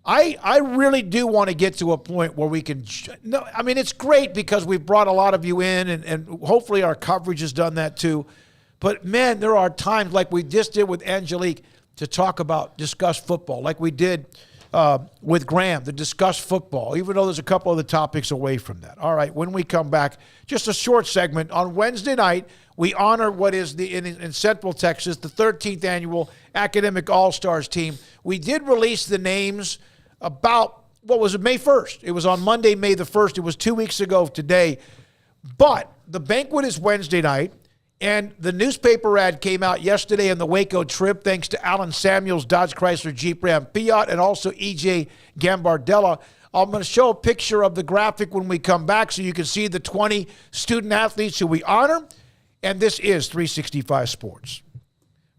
S6: I really do want to get to a point where we can – it's great because we've brought a lot of you in, and hopefully our coverage has done that too. But, man, there are times like we just did with Angelique to discuss football, like we did with Graham, to discuss football, even though there's a couple of the topics away from that. All right, when we come back, just a short segment. On Wednesday night, we honor what is in Central Texas, the 13th annual Academic All-Stars team. We did release the names about, May 1st. It was on Monday, May the 1st. It was 2 weeks ago today. But the banquet is Wednesday night. And the newspaper ad came out yesterday in the Waco Trib, thanks to Alan Samuels, Dodge Chrysler Jeep Ram Fiat, and also EJ Gambardella. I'm going to show a picture of the graphic when we come back so you can see the 20 student athletes who we honor. And this is 365 Sports.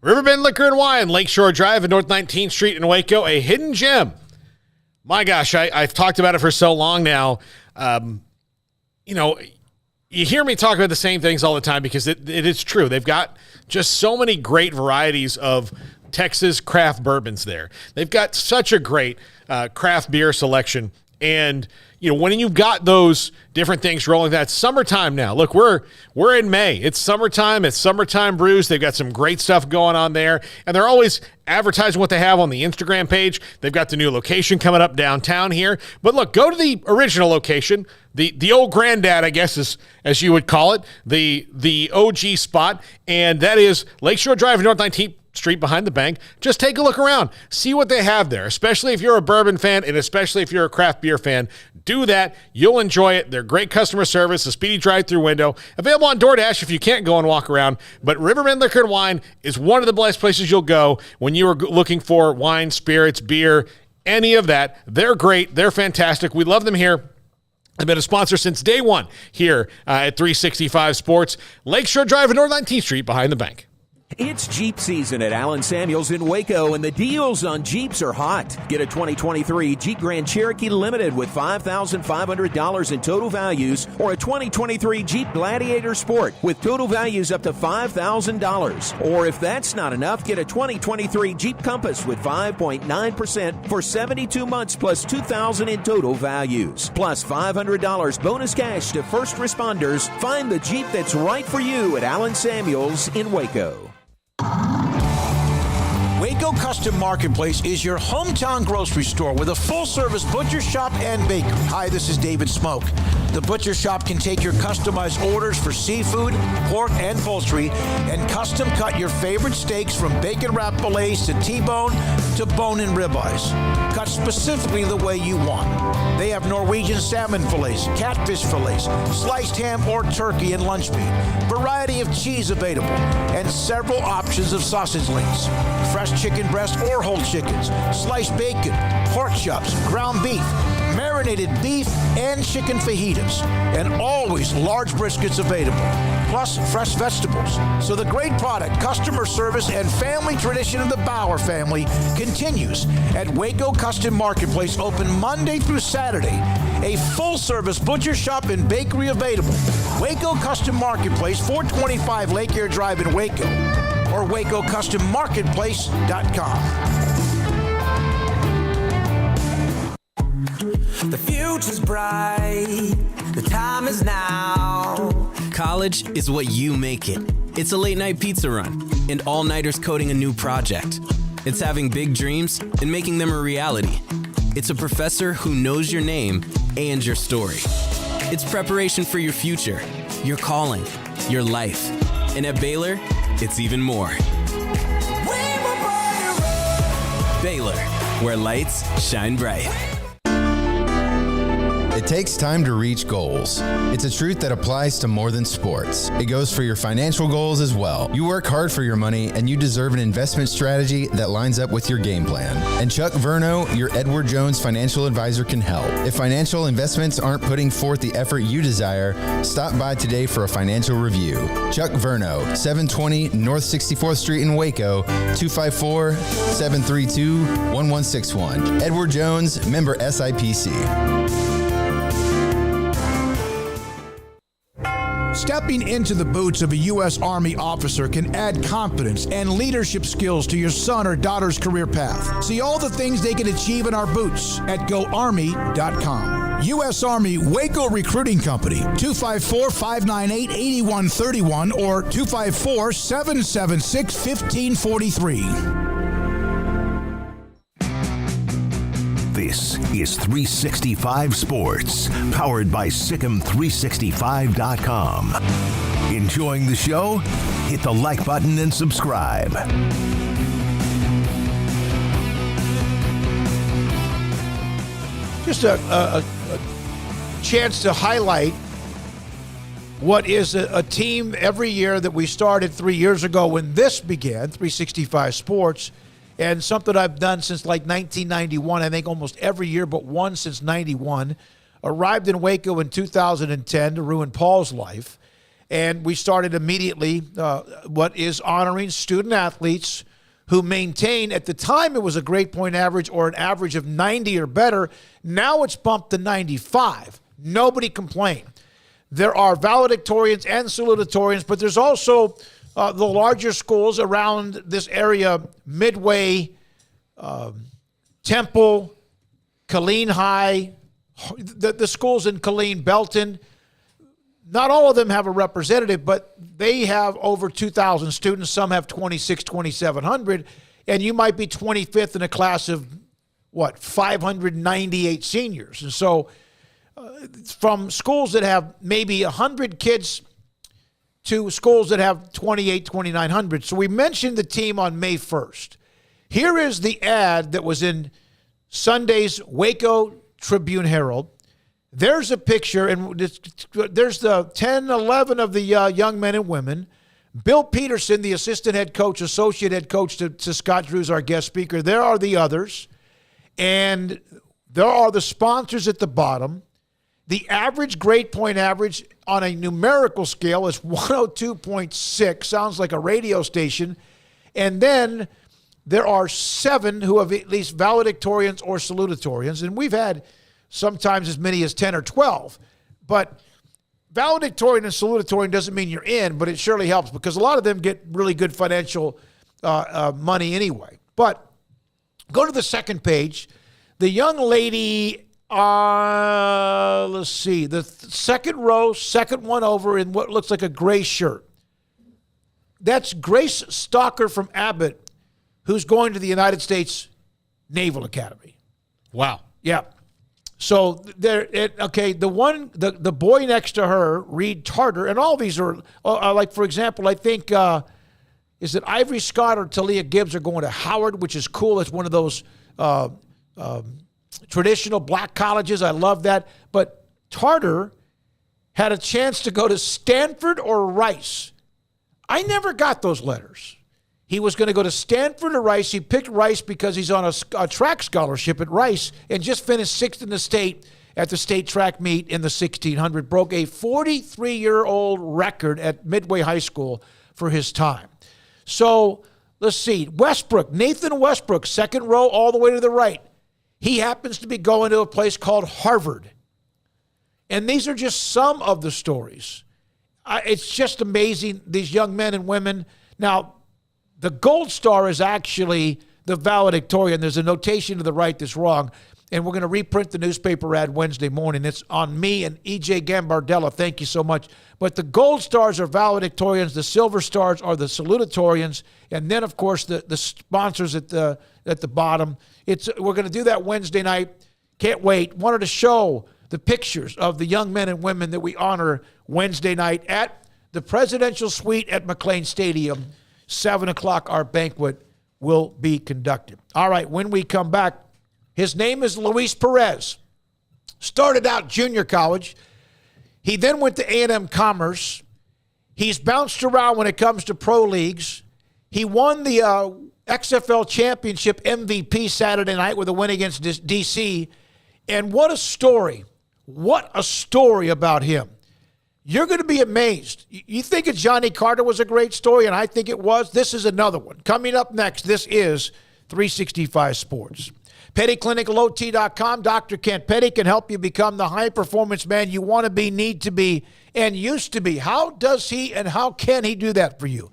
S7: Riverbend Liquor and Wine, Lakeshore Drive and North 19th Street in Waco, a hidden gem. My gosh, I've talked about it for so long now. You hear me talk about the same things all the time because it is true. They've got just so many great varieties of Texas craft bourbons there. They've got such a great craft beer selection. And, when you've got those different things rolling, that's summertime now. Look, we're in May. It's summertime. It's summertime brews. They've got some great stuff going on there. And they're always advertising what they have on the Instagram page. They've got the new location coming up downtown here. But look, go to the original location, the old granddad, I guess, as you would call it, the OG spot. And that is Lakeshore Drive, North 19th Street behind the bank. Just take a look around. See what they have there, especially if you're a bourbon fan and especially if you're a craft beer fan. Do that. You'll enjoy it. They're great customer service, a speedy drive-through window. Available on DoorDash if you can't go and walk around. But Riverbend Liquor and Wine is one of the best places you'll go when you are looking for wine, spirits, beer, any of that. They're great. They're fantastic. We love them here. They've been a sponsor since day one here at 365 Sports. Lakeshore Drive and North 19th Street behind the bank.
S14: It's Jeep season at Allen Samuels in Waco, and the deals on Jeeps are hot. Get a 2023 Jeep Grand Cherokee Limited with $5,500 in total values, or a 2023 Jeep Gladiator Sport with total values up to $5,000. Or if that's not enough, get a 2023 Jeep Compass with 5.9% for 72 months plus $2,000 in total values. Plus $500 bonus cash to first responders. Find the Jeep that's right for you at Allen Samuels in Waco.
S18: Waco Custom Marketplace is your hometown grocery store with a full-service butcher shop and bakery. Hi, this is David Smoak. The butcher shop can take your customized orders for seafood, pork, and poultry, and custom cut your favorite steaks from bacon wrap fillets to T-bone to bone-in ribeyes, cut specifically the way you want. They have Norwegian salmon fillets, catfish fillets, sliced ham or turkey and lunch meat, variety of cheese available, and several options of sausage links, fresh chicken breast or whole chickens, sliced bacon, pork chops, ground beef, marinated beef, and chicken fajitas, and always large briskets available, plus fresh vegetables. So the great product, customer service, and family tradition of the Bauer family continues at Waco Custom Marketplace, open Monday through Saturday. A full-service butcher shop and bakery available. Waco Custom Marketplace, 425 Lake Air Drive in Waco, or WacoCustomMarketplace.com.
S3: The future's bright, the time is now.
S16: College is what you make it. It's a late night pizza run and all-nighters coding a new project. It's having big dreams and making them a reality. It's a professor who knows your name and your story. It's preparation for your future, your calling, your life. And at Baylor, it's even more. Baylor, where lights shine bright.
S4: It takes time to reach goals. It's a truth that applies to more than sports. It goes for your financial goals as well. You work hard for your money, and you deserve an investment strategy that lines up with your game plan. And Chuck Verno, your Edward Jones financial advisor, can help. If financial investments aren't putting forth the effort you desire, stop by today for a financial review. Chuck Verno, 720 North 64th Street in Waco, 254-732-1161. Edward Jones, member SIPC.
S18: Stepping into the boots of a U.S. Army officer can add confidence and leadership skills to your son or daughter's career path. See all the things they can achieve in our boots at GoArmy.com. U.S. Army Waco Recruiting Company, 254-598-8131 or 254-776-1543.
S2: This is 365 Sports, powered by Sikkim365.com. Enjoying the show? Hit the like button and subscribe.
S6: Just a chance to highlight what is a team every year that we started 3 years ago when this began, 365 Sports. And something I've done since like 1991, I think almost every year but one since 91. Arrived in Waco in 2010 to ruin Paul's life. And we started immediately what is honoring student athletes who maintain, at the time it was a grade point average or an average of 90 or better. Now it's bumped to 95. Nobody complained. There are valedictorians and salutatorians, but there's also the larger schools around this area, Midway, Temple, Killeen High, the schools in Killeen, Belton. Not all of them have a representative, but they have over 2,000 students. Some have 2,700, and you might be 25th in a class of, 598 seniors. And so from schools that have maybe 100 kids to schools that have 2,900. So we mentioned the team on May 1st. Here is the ad that was in Sunday's Waco Tribune Herald. There's a picture, and there's the 10, 11 of the young men and women. Bill Peterson, the assistant head coach, associate head coach to Scott Drews, our guest speaker. There are the others. And there are the sponsors at the bottom. The average grade point average on a numerical scale is 102.6. Sounds like a radio station. And then there are 7 who have at least valedictorians or salutatorians. And we've had sometimes as many as 10 or 12. But valedictorian and salutatorian doesn't mean you're in, but it surely helps because a lot of them get really good financial money anyway. But go to the second page. The young lady, let's see, the second row, second one over in what looks like a gray shirt. That's Grace Stalker from Abbott, who's going to the United States Naval Academy.
S7: Wow.
S6: Yeah. So the boy next to her, Reed Tarter, and all these are like, for example, I think is it Ivory Scott or Talia Gibbs are going to Howard, which is cool. It's one of those traditional black colleges. I love that. But Tarter had a chance to go to Stanford or Rice. I never got those letters. He was going to go to Stanford or Rice. He picked Rice because he's on a track scholarship at Rice and just finished 6th in the state at the state track meet in the 1600. Broke a 43-year-old record at Midway High School for his time. So let's see. Westbrook, Nathan Westbrook, second row all the way to the right. He happens to be going to a place called Harvard. And these are just some of the stories. It's just amazing, these young men and women. Now, the gold star is actually the valedictorian. There's a notation to the right that's wrong. And we're going to reprint the newspaper ad Wednesday morning. It's on me and E.J. Gambardella. Thank you so much. But the gold stars are valedictorians. The silver stars are the salutatorians. And then, of course, the sponsors at the bottom. We're going to do that Wednesday night. Can't wait. Wanted to show the pictures of the young men and women that we honor Wednesday night at the Presidential Suite at McLean Stadium. 7 o'clock, our banquet will be conducted. All right, when we come back, his name is Luis Perez. Started out junior college. He then went to A&M Commerce. He's bounced around when it comes to pro leagues. He won the XFL Championship MVP Saturday night with a win against DC. And what a story. What a story about him. You're going to be amazed. You think Ajani Carter was a great story, and I think it was. This is another one. Coming up next, this is 365 Sports. PettyClinicalOT.com. Dr. Kent Petty can help you become the high-performance man you want to be, need to be, and used to be. How does he and how can he do that for you?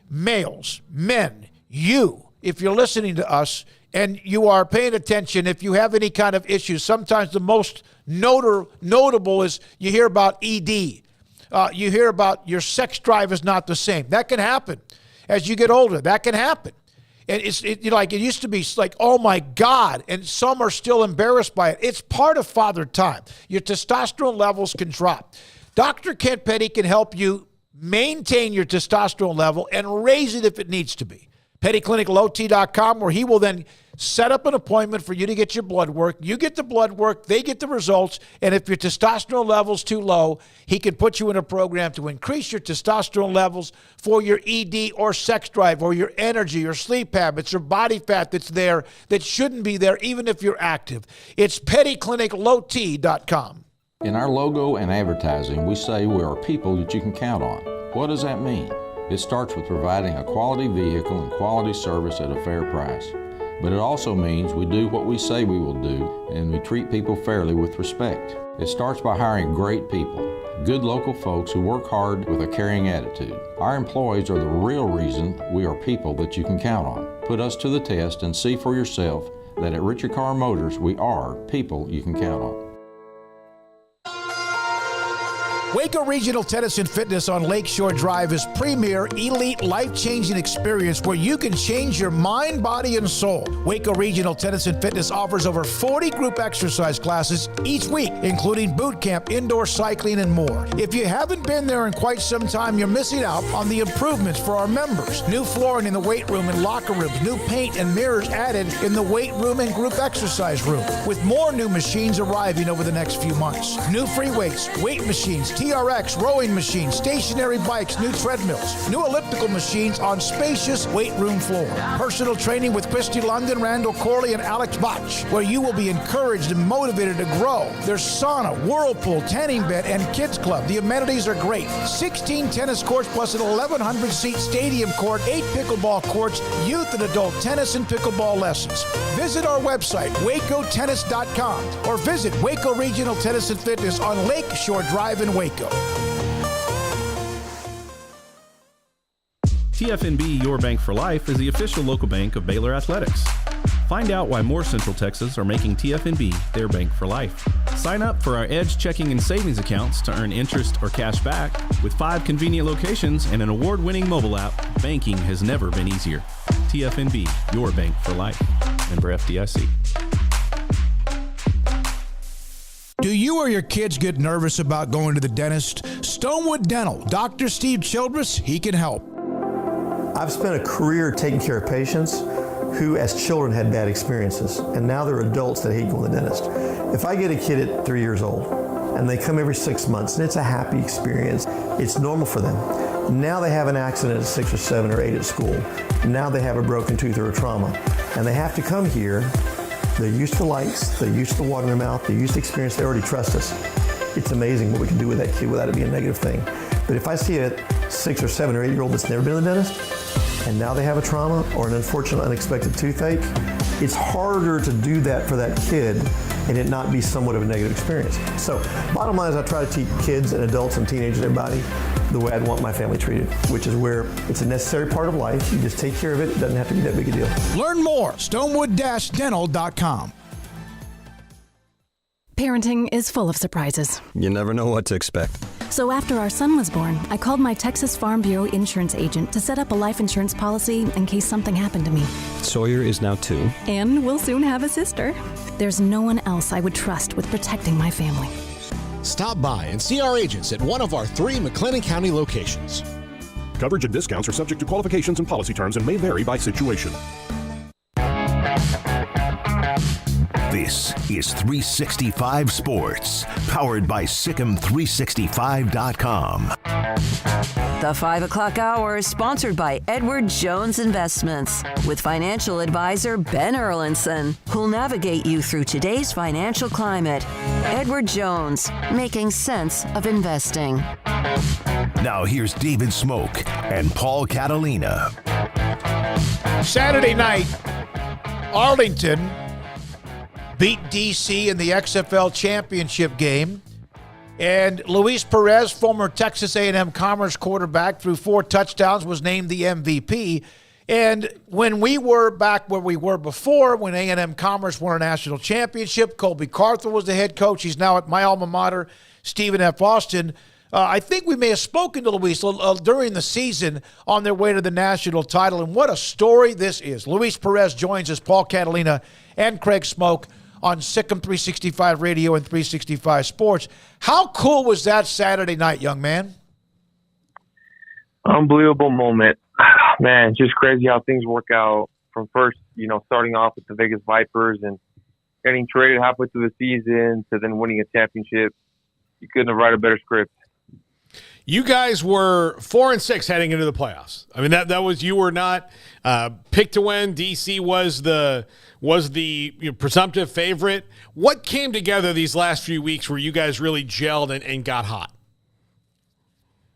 S6: Males, men, you, if you're listening to us and you are paying attention, if you have any kind of issues, sometimes the most notable is you hear about ED. You hear about your sex drive is not the same. That can happen as you get older. That can happen. And it used to be like, oh my God, and some are still embarrassed by it. It's part of father time. Your testosterone levels can drop. Dr. Kent Petty can help you maintain your testosterone level and raise it if it needs to be. PettyClinicalOT.com, where he will then set up an appointment for you to get your blood work. You get the blood work, they get the results, and if your testosterone level's too low, he can put you in a program to increase your testosterone levels for your ED or sex drive or your energy or sleep habits or body fat that's there that shouldn't be there even if you're active. It's PettyClinicalOT.com.
S8: In our logo and advertising, we say we are people that you can count on. What does that mean? It starts with providing a quality vehicle and quality service at a fair price. But it also means we do what we say we will do, and we treat people fairly with respect. It starts by hiring great people, good local folks who work hard with a caring attitude. Our employees are the real reason we are people that you can count on. Put us to the test and see for yourself that at Richard Carr Motors, we are people you can count on.
S6: Waco Regional Tennis and Fitness on Lakeshore Drive is premier, elite, life-changing experience where you can change your mind, body, and soul. Waco Regional Tennis and Fitness offers over 40 group exercise classes each week, including boot camp, indoor cycling, and more. If you haven't been there in quite some time, you're missing out on the improvements for our members. New flooring in the weight room and locker rooms, new paint and mirrors added in the weight room and group exercise room, with more new machines arriving over the next few months. New free weights, weight machines,
S18: TRX rowing machines, stationary bikes, new treadmills, new elliptical machines on spacious weight room floor. Personal training with Christy London, Randall Corley, and Alex Bach, where you will be encouraged and motivated to grow. There's sauna, whirlpool, tanning bed, and kids club. The amenities are great. 16 tennis courts plus an 1,100-seat stadium court, 8 pickleball courts, youth and adult tennis and pickleball lessons. Visit our website, wacotennis.com, or visit Waco Regional Tennis and Fitness on Lakeshore Drive in Waco.
S10: TFNB Your Bank for Life is the official local bank of Baylor Athletics. Find out why more Central Texas are making TFNB their bank for life. Sign up for our Edge checking and savings accounts to earn interest or cash back. With 5 convenient locations and an award-winning mobile app, banking has never been easier. TFNB, your bank for life. Member FDIC.
S18: Do you or your kids get nervous about going to the dentist? Stonewood Dental, Dr. Steve Childress, he can help.
S11: I've spent a career taking care of patients who as children had bad experiences, and now they're adults that hate going to the dentist. If I get a kid at 3 years old and they come every 6 months and it's a happy experience, it's normal for them. Now they have an accident at 6 or 7 or 8 at school. Now they have a broken tooth or a trauma, and they have to come here. They're used to lights, they're used to the water in their mouth, they're used to experience, they already trust us. It's amazing what we can do with that kid without it being a negative thing. But if I see a 6 or 7 or 8 year old that's never been to the dentist, and now they have a trauma or an unfortunate unexpected toothache, it's harder to do that for that kid and it not be somewhat of a negative experience. So bottom line is I try to teach kids and adults and teenagers and everybody the way I'd want my family treated, which is where it's a necessary part of life. You just take care of it. It doesn't have to be that big a deal.
S18: Learn more, stonewood-dental.com.
S13: Parenting is full of surprises.
S23: You never know what to expect.
S13: So after our son was born, I called my Texas Farm Bureau insurance agent to set up a life insurance policy in case something happened to me.
S23: Sawyer is now 2.
S13: And we'll soon have a sister. There's no one else I would trust with protecting my family.
S9: Stop by and see our agents at one of our 3 McLennan County locations.
S24: Coverage and discounts are subject to qualifications and policy terms and may vary by situation.
S2: This is 365 Sports, powered by Sikkim365.com.
S5: The 5 o'clock hour is sponsored by Edward Jones Investments with financial advisor Ben Erlinson, who'll navigate you through today's financial climate. Edward Jones, making sense of investing.
S2: Now here's David Smoak and Paul Catalina.
S6: Saturday night, Arlington beat DC in the XFL championship game. And Luis Perez, former Texas A&M Commerce quarterback, threw 4 touchdowns, was named the MVP. And when we were back where we were before, when A&M Commerce won a national championship, Colby Carthel was the head coach. He's now at my alma mater, Stephen F. Austin. I think we may have spoken to Luis during the season on their way to the national title. And what a story this is. Luis Perez joins us, Paul Catalina and Craig Smoak, on Sikkim 365 Radio and 365 Sports. How cool was that Saturday night, young man?
S21: Unbelievable moment. Man, just crazy how things work out from first, starting off with the Vegas Vipers and getting traded halfway through the season to then winning a championship. You couldn't have written a better script.
S7: You guys were 4-6 heading into the playoffs. I mean, that was, you were not picked to win. DC was the presumptive favorite. What came together these last few weeks where you guys really gelled and got hot?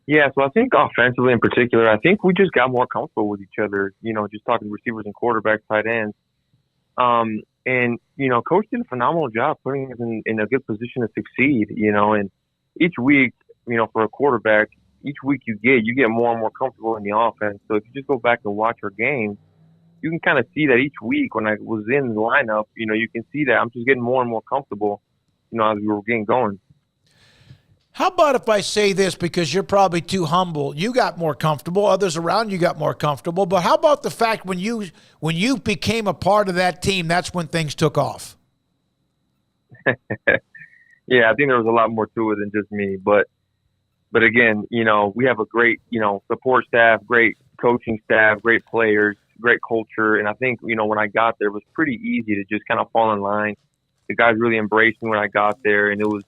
S21: Yeah, so I think offensively in particular, I think we just got more comfortable with each other, just talking receivers and quarterbacks, tight ends. And Coach did a phenomenal job putting us in a good position to succeed, and each week, for a quarterback, each week you get more and more comfortable in the offense. So if you just go back and watch our games, you can kind of see that each week when I was in the lineup, you can see that I'm just getting more and more comfortable, as we were getting going.
S6: How about if I say this, because you're probably too humble? You got more comfortable. Others around you got more comfortable. But how about the fact when you became a part of that team, that's when things took off?
S21: Yeah, I think there was a lot more to it than just me. But again, we have a great, support staff, great coaching staff, great players, great culture. And I think, when I got there, it was pretty easy to just kind of fall in line. The guys really embraced me when I got there. And it was,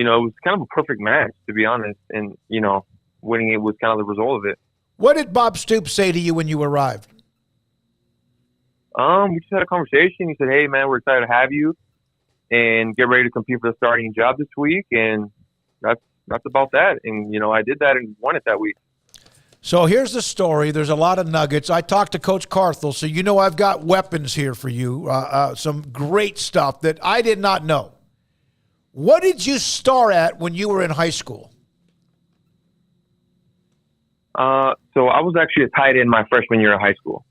S15: it was kind of a perfect match, to be honest. And, winning it was kind of the result of it.
S6: What did Bob Stoops say to you when you arrived?
S15: We just had a conversation. He said, "Hey, man, we're excited to have you, and get ready to compete for the starting job this week." And that's about that. And I did that and won it that week.
S6: So here's the story. There's a lot of nuggets. I talked to Coach Carthel, so I've got weapons here for you. Some great stuff that I did not know. What did you star at when you were in high school?
S15: So I was actually a tight end my freshman year of high school.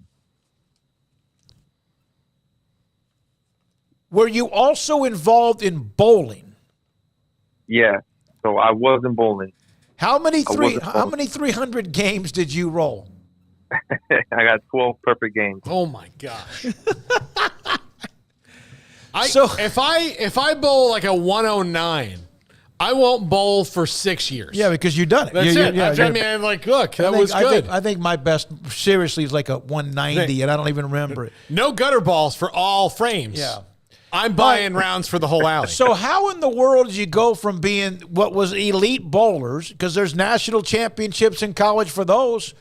S6: Were you also involved in bowling?
S15: Yeah. So I was in bowling.
S6: How many 300 games did you roll?
S15: I got 12 perfect games.
S7: Oh my gosh. If I bowl like a 109, I won't bowl for 6 years.
S6: Yeah, because you've done it.
S7: That's it. I'm like, look, that was good.
S6: I think my best, seriously, is like a 190, and I don't even remember it.
S7: No gutter balls for all frames.
S6: Yeah.
S7: I'm buying rounds for the whole alley.
S6: So how in the world did you go from being what was elite bowlers, because there's national championships in college for those,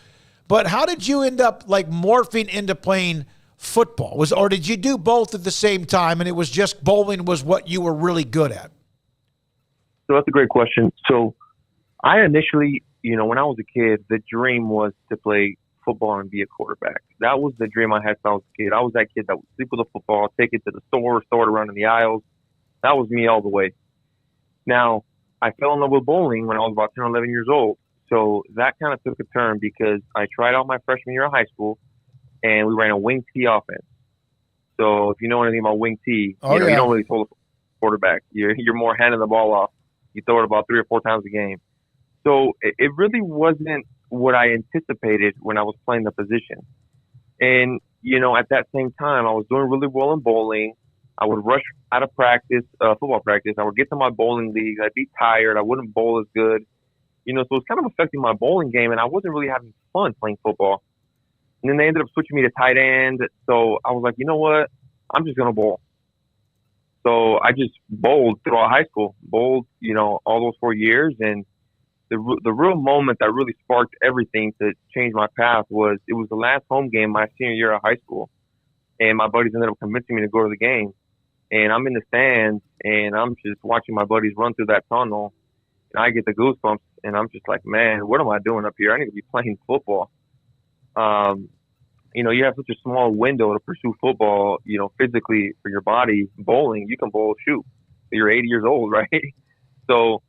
S6: but how did you end up like morphing into playing football? Or did you do both at the same time, and it was just bowling was what you were really good at?
S15: So that's a great question. So I initially, when I was a kid, the dream was to play football and be a quarterback. That was the dream I had since I was a kid. I was that kid that would sleep with a football, take it to the store, start around in the aisles. That was me all the way. Now, I fell in love with bowling when I was about 10 or 11 years old. So that kind of took a turn because I tried out my freshman year of high school, and we ran a wing tee offense. So if you know anything about wing tee, you don't really throw the quarterback. You're more handing the ball off. You throw it about 3 or 4 times a game. So it really wasn't what I anticipated when I was playing the position. And, at that same time, I was doing really well in bowling. I would rush out of practice, football practice. I would get to my bowling leagues. I'd be tired. I wouldn't bowl as good. So it was kind of affecting my bowling game, and I wasn't really having fun playing football. And then they ended up switching me to tight end. So I was like, you know what? I'm just going to bowl. So I just bowled throughout high school, bowled, all those 4 years. And the real moment that really sparked everything to change my path was it was the last home game my senior year of high school. And my buddies ended up convincing me to go to the game. And I'm in the stands, and I'm just watching my buddies run through that tunnel. And I get the goosebumps, and I'm just like, man, what am I doing up here? I need to be playing football. You have such a small window to pursue football, physically for your body. Bowling, you can bowl, shoot. You're 80 years old, right? So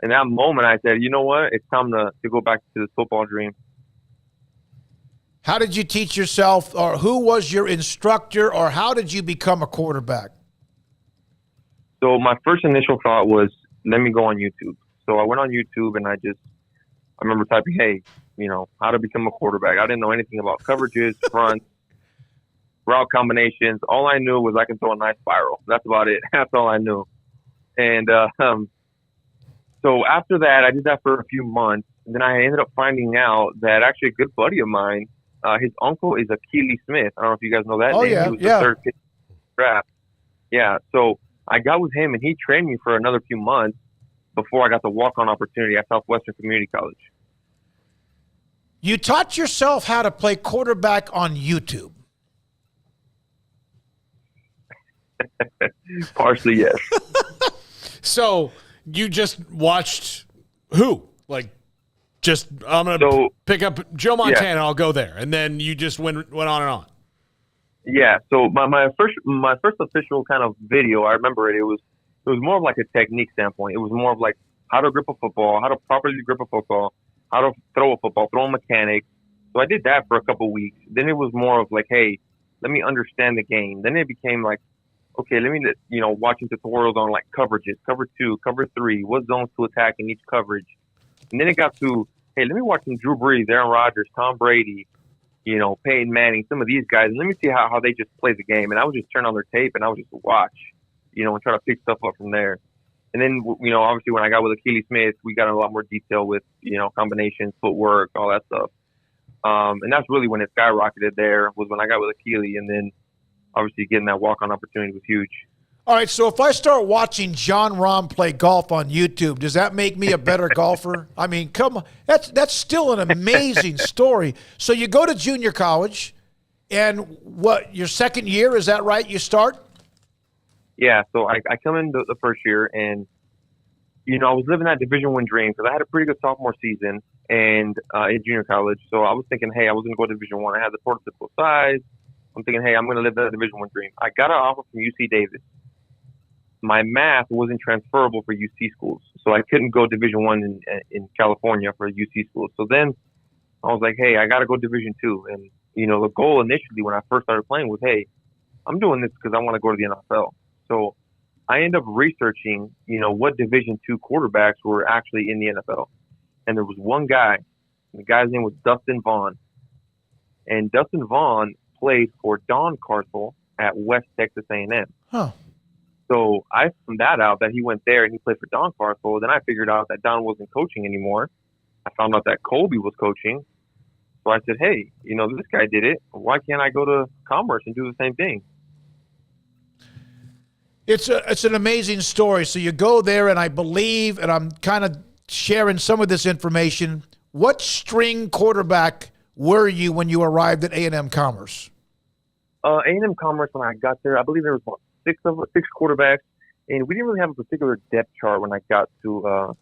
S15: in that moment, I said, you know what? It's time to go back to this football dream.
S6: How did you teach yourself, or who was your instructor, or how did you become a quarterback?
S15: So my first initial thought was, let me go on YouTube. So I went on YouTube, and I remember typing, hey, how to become a quarterback. I didn't know anything about coverages, fronts, route combinations. All I knew was I can throw a nice spiral. That's about it. That's all I knew. And so after that, I did that for a few months. And then I ended up finding out that actually a good buddy of mine, his uncle is Achilles Smith. I don't know if you guys know that name.
S6: Yeah,
S15: he was the third pick draft. Yeah, so I got with him, and he trained me for another few months before I got the walk-on opportunity at Southwestern Community College.
S6: You taught yourself how to play quarterback on YouTube.
S15: Partially, yes.
S7: So you just watched who? Like, just I'm gonna pick up Joe Montana. Yeah. I'll go there, and then you just went on and on.
S15: Yeah. So my first official kind of video, I remember it. It was more of like a technique standpoint. It was more of like how to grip a football, how to properly grip a football, how to throw a football, throw mechanics. So I did that for a couple of weeks. Then it was more of like, hey, let me understand the game. Then it became like, okay, let me, watching tutorials on like coverages, cover 2, cover 3, what zones to attack in each coverage. And then it got to, hey, let me watch some Drew Brees, Aaron Rodgers, Tom Brady, Peyton Manning, some of these guys, and let me see how they just play the game. And I would just turn on their tape and I would just watch, and try to pick stuff up from there. And then, obviously when I got with Achilles Smith, we got in a lot more detail with, combinations, footwork, all that stuff. And that's really when it skyrocketed there, was when I got with Achilles. And then obviously getting that walk-on opportunity was huge.
S6: All right, so if I start watching John Rahm play golf on YouTube, does that make me a better golfer? I mean, come on. That's still an amazing story. So you go to junior college, and what, your second year, is that right, you start?
S15: Yeah, so I come in the first year, and, you know, I was living that Division I dream because I had a pretty good sophomore season and in junior college. So I was thinking, hey, I was going to go to Division I. I had the prototypical size. I'm thinking, hey, I'm going to live that Division I dream. I got an offer from UC Davis. My math wasn't transferable for UC schools, so I couldn't go Division I in California for UC schools. So then I was like, hey, I got to go Division II. And, you know, the goal initially when I first started playing was, hey, I'm doing this because I want to go to the NFL. So I ended up researching, you know, what Division II quarterbacks were actually in the NFL. And there was one guy, and the guy's name was Dustin Vaughn. And Dustin Vaughn played for Don Carthel at West Texas A&M.
S6: Huh.
S15: So I found that out that he went there and he played for Don Carthel. Then I figured out that Don wasn't coaching anymore. I found out that Colby was coaching. So I said, hey, you know, this guy did it. Why can't I go to Commerce and do the same thing?
S6: It's an amazing story. So you go there, and I believe, and I'm kind of sharing some of this information, what string quarterback were you when you arrived at A&M Commerce?
S15: A&M Commerce, when I got there, I believe there was about six quarterbacks, and we didn't really have a particular depth chart when I got to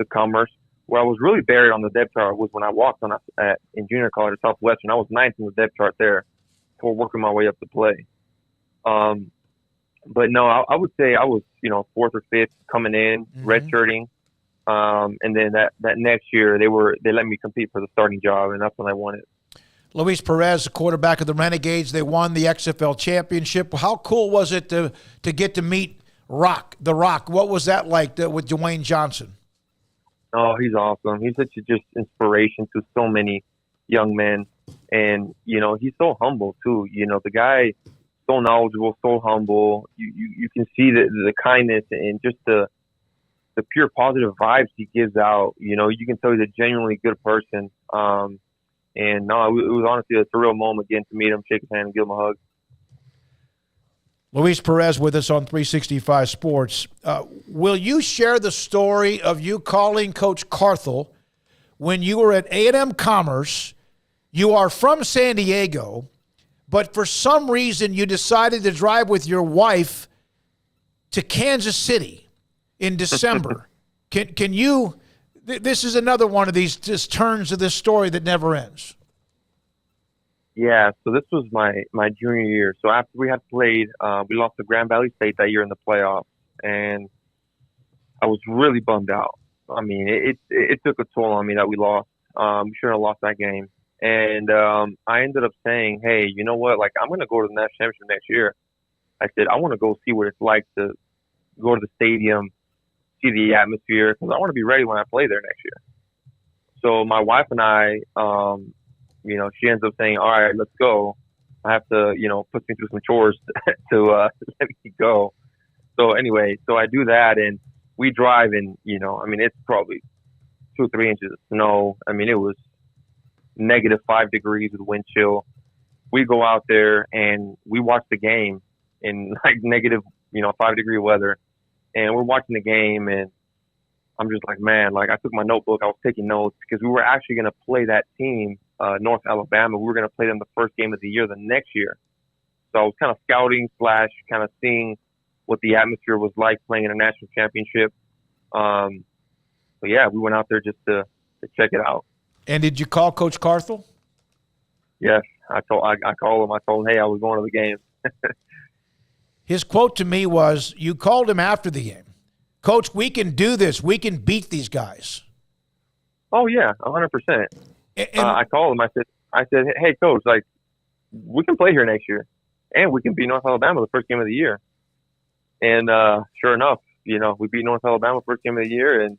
S15: Commerce. Where I was really buried on the depth chart was when I walked on in junior college at Southwestern. I was ninth in the depth chart there before working my way up to play. But no, I would say I was, you know, fourth or fifth coming in, redshirting. And then that next year they let me compete for the starting job, and that's when I won it.
S6: Luis Perez, the quarterback of the Renegades, they won the XFL championship. How cool was it to get to meet The Rock? What was that like with Dwayne Johnson?
S15: Oh, he's awesome. He's such a just inspiration to so many young men. And, you know, he's so humble, too. You know, the guy, so knowledgeable, so humble. You can see the kindness and just the pure positive vibes he gives out. You know, you can tell he's a genuinely good person. And no, it was honestly a surreal moment getting to meet him, shake his hand, and give him a hug.
S6: Luis Perez with us on 365 Sports. Will you share the story of you calling Coach Carthel when you were at A&M Commerce? You are from San Diego, but for some reason you decided to drive with your wife to Kansas City in December. Can you... This is another one of these just turns of this story that never ends.
S15: Yeah, so this was my junior year. So after we had played, we lost to Grand Valley State that year in the playoffs, and I was really bummed out. I mean, it took a toll on me that we lost. We shouldn't have lost that game. And I ended up saying, hey, you know what? Like, I'm going to go to the national championship next year. I said, I want to go see what it's like to go to the stadium, see the atmosphere, because I want to be ready when I play there next year. So my wife and I, you know, she ends up saying, all right, let's go. I have to, you know, put me through some chores to let me go. So anyway, so I do that, and we drive, and, you know, I mean, it's probably 2 or 3 inches of snow. I mean, it was -5 degrees with wind chill. We go out there, and we watch the game in, like, -5-degree weather. And we're watching the game, and I'm just like, man, like, I took my notebook. I was taking notes because we were actually going to play that team, North Alabama. We were going to play them the first game of the year the next year. So I was kind of scouting / kind of seeing what the atmosphere was like playing in a national championship. But, yeah, we went out there just to check it out.
S6: And did you call Coach Carthel?
S15: Yes. I called him. I told him, hey, I was going to the game.
S6: His quote to me was, you called him after the game. Coach, we can do this. We can beat these guys.
S15: Oh, yeah, 100%. I called him. I said, hey, Coach, like, we can play here next year, and we can beat North Alabama the first game of the year. And sure enough, you know, we beat North Alabama first game of the year, and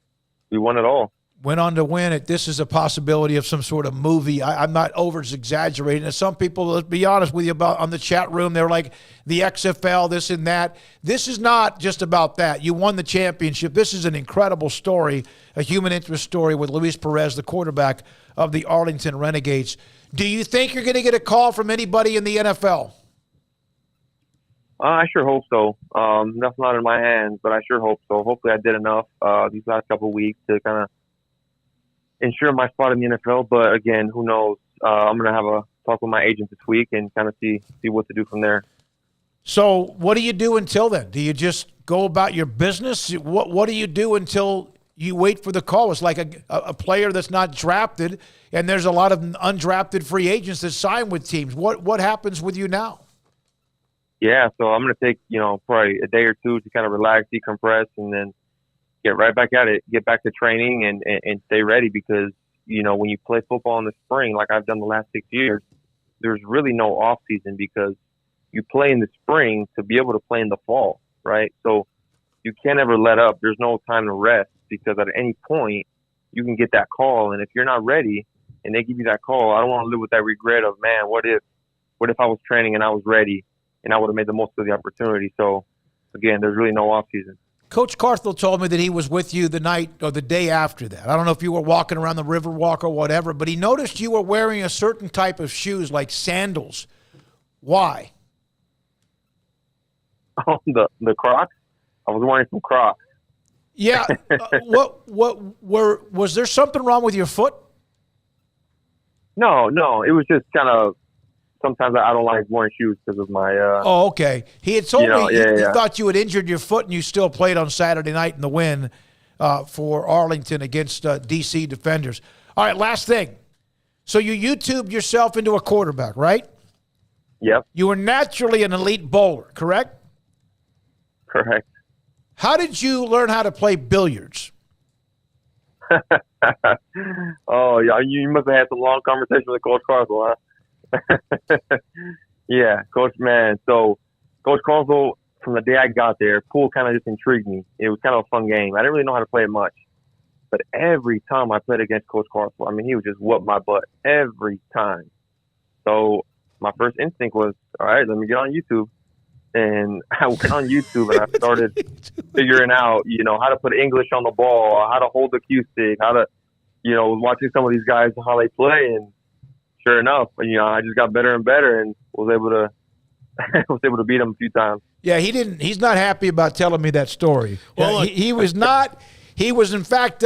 S15: we won it all.
S6: Went on to win it. This is a possibility of some sort of movie. I'm not over-exaggerating. And some people, let's be honest with you, about on the chat room, they're like, the XFL, this and that. This is not just about that. You won the championship. This is an incredible story, a human interest story with Luis Perez, the quarterback of the Arlington Renegades. Do you think you're going to get a call from anybody in the NFL?
S15: I sure hope so. That's not in my hands, but I sure hope so. Hopefully I did enough these last couple of weeks to kind of ensure my spot in the NFL. But again, who knows? I'm going to have a talk with my agent this week and kind of see what to do from there.
S6: So what do you do until then? Do you just go about your business? What do you do until you wait for the call? It's like a player that's not drafted, and there's a lot of undrafted free agents that sign with teams. What happens with you now?
S15: Yeah, so I'm going to take, probably a day or two to kind of relax, decompress, and then get right back at it, get back to training and stay ready because, when you play football in the spring, like I've done the last 6 years, there's really no off season because you play in the spring to be able to play in the fall, right? So you can't ever let up. There's no time to rest because at any point you can get that call. And if you're not ready and they give you that call, I don't want to live with that regret of, man, what if I was training and I was ready and I would have made the most of the opportunity. So again, there's really no off season.
S6: Coach Carthel told me that he was with you the night or the day after that. I don't know if you were walking around the Riverwalk or whatever, but he noticed you were wearing a certain type of shoes, like sandals. Why?
S15: Oh, the Crocs? I was wearing some Crocs.
S6: Yeah. Was there something wrong with your foot?
S15: No. It was just kind of, sometimes I don't like wearing shoes because of my.
S6: Oh, okay. He had told me he
S15: yeah.
S6: thought you had injured your foot and you still played on Saturday night in the win for Arlington against DC Defenders. All right, last thing. So you YouTubed yourself into a quarterback, right?
S15: Yep.
S6: You were naturally an elite bowler, correct?
S15: Correct.
S6: How did you learn how to play billiards?
S15: Oh, yeah. You must have had some long conversation with Coach Carthel, huh? Yeah, Coach, man. So, Coach Carthel, from the day I got there, pool kind of just intrigued me. It was kind of a fun game. I didn't really know how to play it much. But every time I played against Coach Carthel, he would just whoop my butt every time. So, my first instinct was, all right, let me get on YouTube. And I went on YouTube and I started figuring out, how to put English on the ball, how to hold the cue stick, how to, watching some of these guys, how they play. And sure enough, I just got better and better and was able to beat him a few times.
S6: Yeah, he's not happy about telling me that story. Well, he was not. He was, in fact,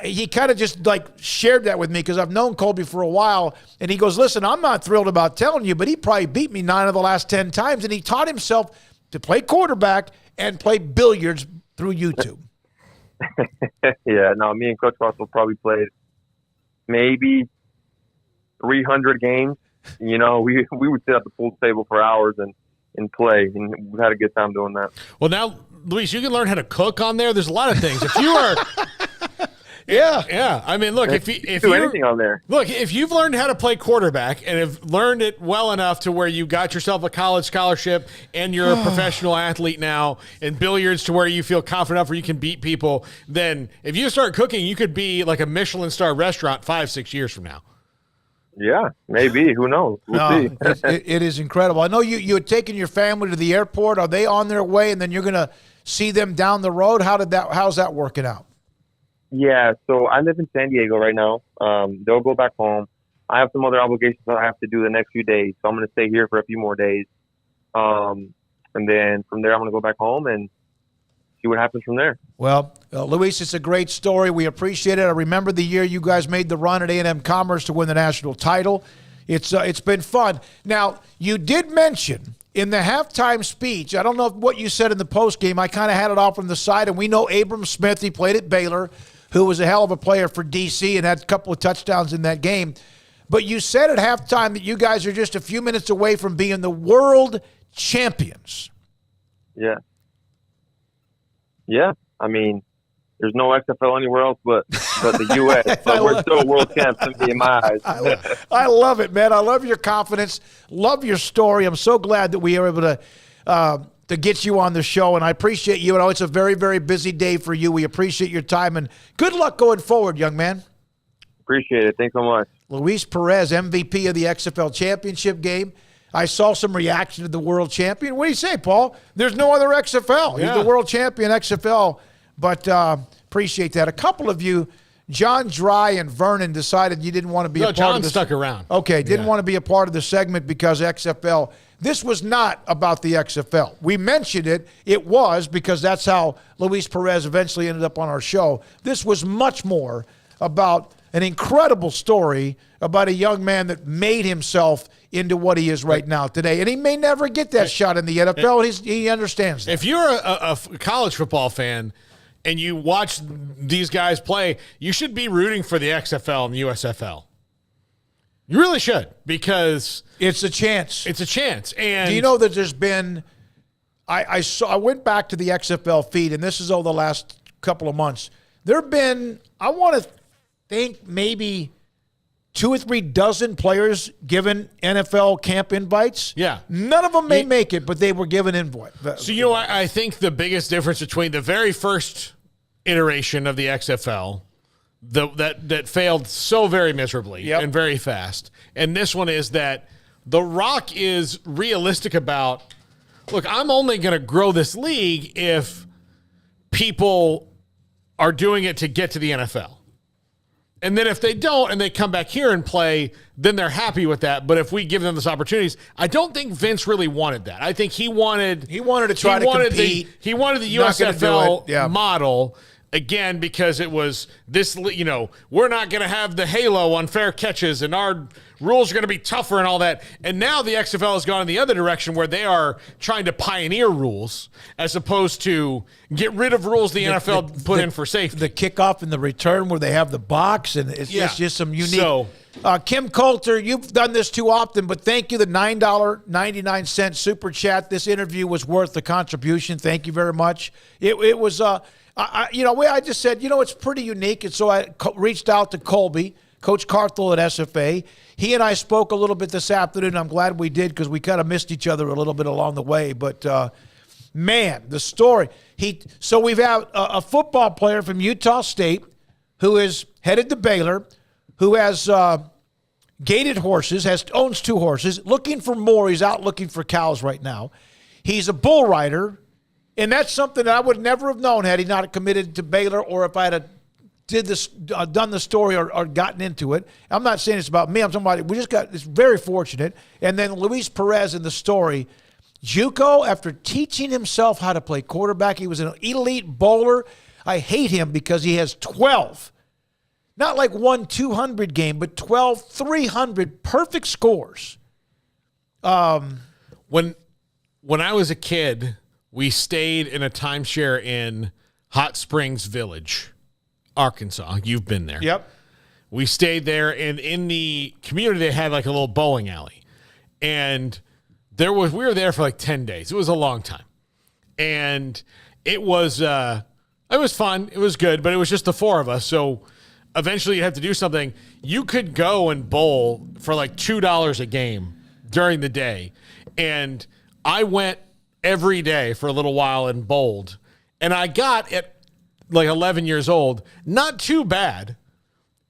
S6: he kind of just shared that with me because I've known Colby for a while. And he goes, listen, I'm not thrilled about telling you, but he probably beat me 9 of the last 10 times. And he taught himself to play quarterback and play billiards through YouTube.
S15: Yeah, no, me and Coach Russell probably played maybe 300 games. We would sit at the pool table for hours and play, and we had a good time doing that.
S7: Well, now, Luis, you can learn how to cook on there. There's a lot of things. If you are, yeah. Look, if you
S15: do anything on there,
S7: look, if you've learned how to play quarterback and have learned it well enough to where you got yourself a college scholarship and you're a professional athlete now, and billiards to where you feel confident enough where you can beat people, then if you start cooking, you could be like a Michelin star restaurant 5-6 years from now.
S15: Yeah, maybe. Who knows? We'll see.
S6: It is incredible. I know you had taken your family to the airport. Are they on their way, and then you're going to see them down the road? How's that working out?
S15: Yeah, so I live in San Diego right now. They'll go back home. I have some other obligations that I have to do the next few days, so I'm going to stay here for a few more days. And then from there, I'm going to go back home and see what happens from there.
S6: Well, Luis, it's a great story. We appreciate it. I remember the year you guys made the run at A&M Commerce to win the national title. It's been fun. Now, you did mention in the halftime speech, I don't know what you said in the postgame. I kind of had it off from the side, and we know Abram Smith, he played at Baylor, who was a hell of a player for DC and had a couple of touchdowns in that game. But you said at halftime that you guys are just a few minutes away from being the world champions.
S15: Yeah. Yeah. There's no XFL anywhere else but the U.S. But we're still world champs in my eyes.
S6: I love it, man. I love your confidence. Love your story. I'm so glad that we are able to get you on the show, and I appreciate you. I know it's a very, very busy day for you. We appreciate your time, and good luck going forward, young man.
S15: Appreciate it. Thanks so much.
S6: Luis Perez, MVP of the XFL championship game. I saw some reaction to the world champion. What do you say, Paul? There's no other XFL. He's the world champion XFL, but appreciate that. A couple of you John Dry and Vernon decided you didn't want to be a part
S7: John
S6: of this.
S7: stuck around.
S6: Okay, didn't want to be a part of the segment because XFL. This was not about the XFL. We mentioned it. It was because that's how Luis Perez eventually ended up on our show. This was much more about an incredible story about a young man that made himself into what he is right now today. And he may never get that shot in the NFL. He understands that.
S7: If you're a college football fan and you watch these guys play, you should be rooting for the XFL and the USFL. You really should, because
S6: it's a chance.
S7: It's a chance. And
S6: do you know that there's been I went back to the XFL feed, and this is over the last couple of months. There have been, I want to think, maybe 2 or 3 dozen players given NFL camp invites.
S7: Yeah.
S6: None of them may make it, but they were given invites.
S7: So, you know, I think the biggest difference between the very first iteration of the XFL, that failed so very miserably and very fast, and this one is that The Rock is realistic about, look, I'm only going to grow this league if people are doing it to get to the NFL. And then if they don't and they come back here and play, then they're happy with that. But if we give them those opportunities, I don't think Vince really wanted that. I think he wanted to compete. He wanted the USFL model, again, because it was this, you know, we're not going to have the halo on fair catches and our rules are going to be tougher and all that. And now the XFL has gone in the other direction where they are trying to pioneer rules as opposed to get rid of rules the NFL put in for safety.
S6: The kickoff and the return where they have the box, and it's just some unique. So, Kim Coulter, you've done this too often, but thank you, the $9.99 super chat. This interview was worth the contribution. Thank you very much. It was, I just said, it's pretty unique. And so I reached out to Colby, Coach Carthel at SFA. He and I spoke a little bit this afternoon. I'm glad we did because we kind of missed each other a little bit along the way. But, man, the story. So we've had a football player from Utah State who is headed to Baylor, who has gated horses, owns 2 horses, looking for more. He's out looking for cows right now. He's a bull rider, and that's something that I would never have known had he not committed to Baylor, or if I had done the story or gotten into it. I'm not saying it's about me. I'm talking about it's very fortunate. And then Luis Perez in the story, JUCO, after teaching himself how to play quarterback, he was an elite bowler. I hate him because he has 12, not like 1 200 game, but 12 300 perfect scores.
S7: When I was a kid, we stayed in a timeshare in Hot Springs Village, Arkansas. You've been there.
S6: Yep.
S7: We stayed there, and in the community, they had like a little bowling alley. And we were there for like 10 days. It was a long time. And it was fun. It was good, but it was just the 4 of us. So eventually you have to do something. You could go and bowl for like $2 a game during the day. And I went every day for a little while and bowled. And I got at like 11 years old, not too bad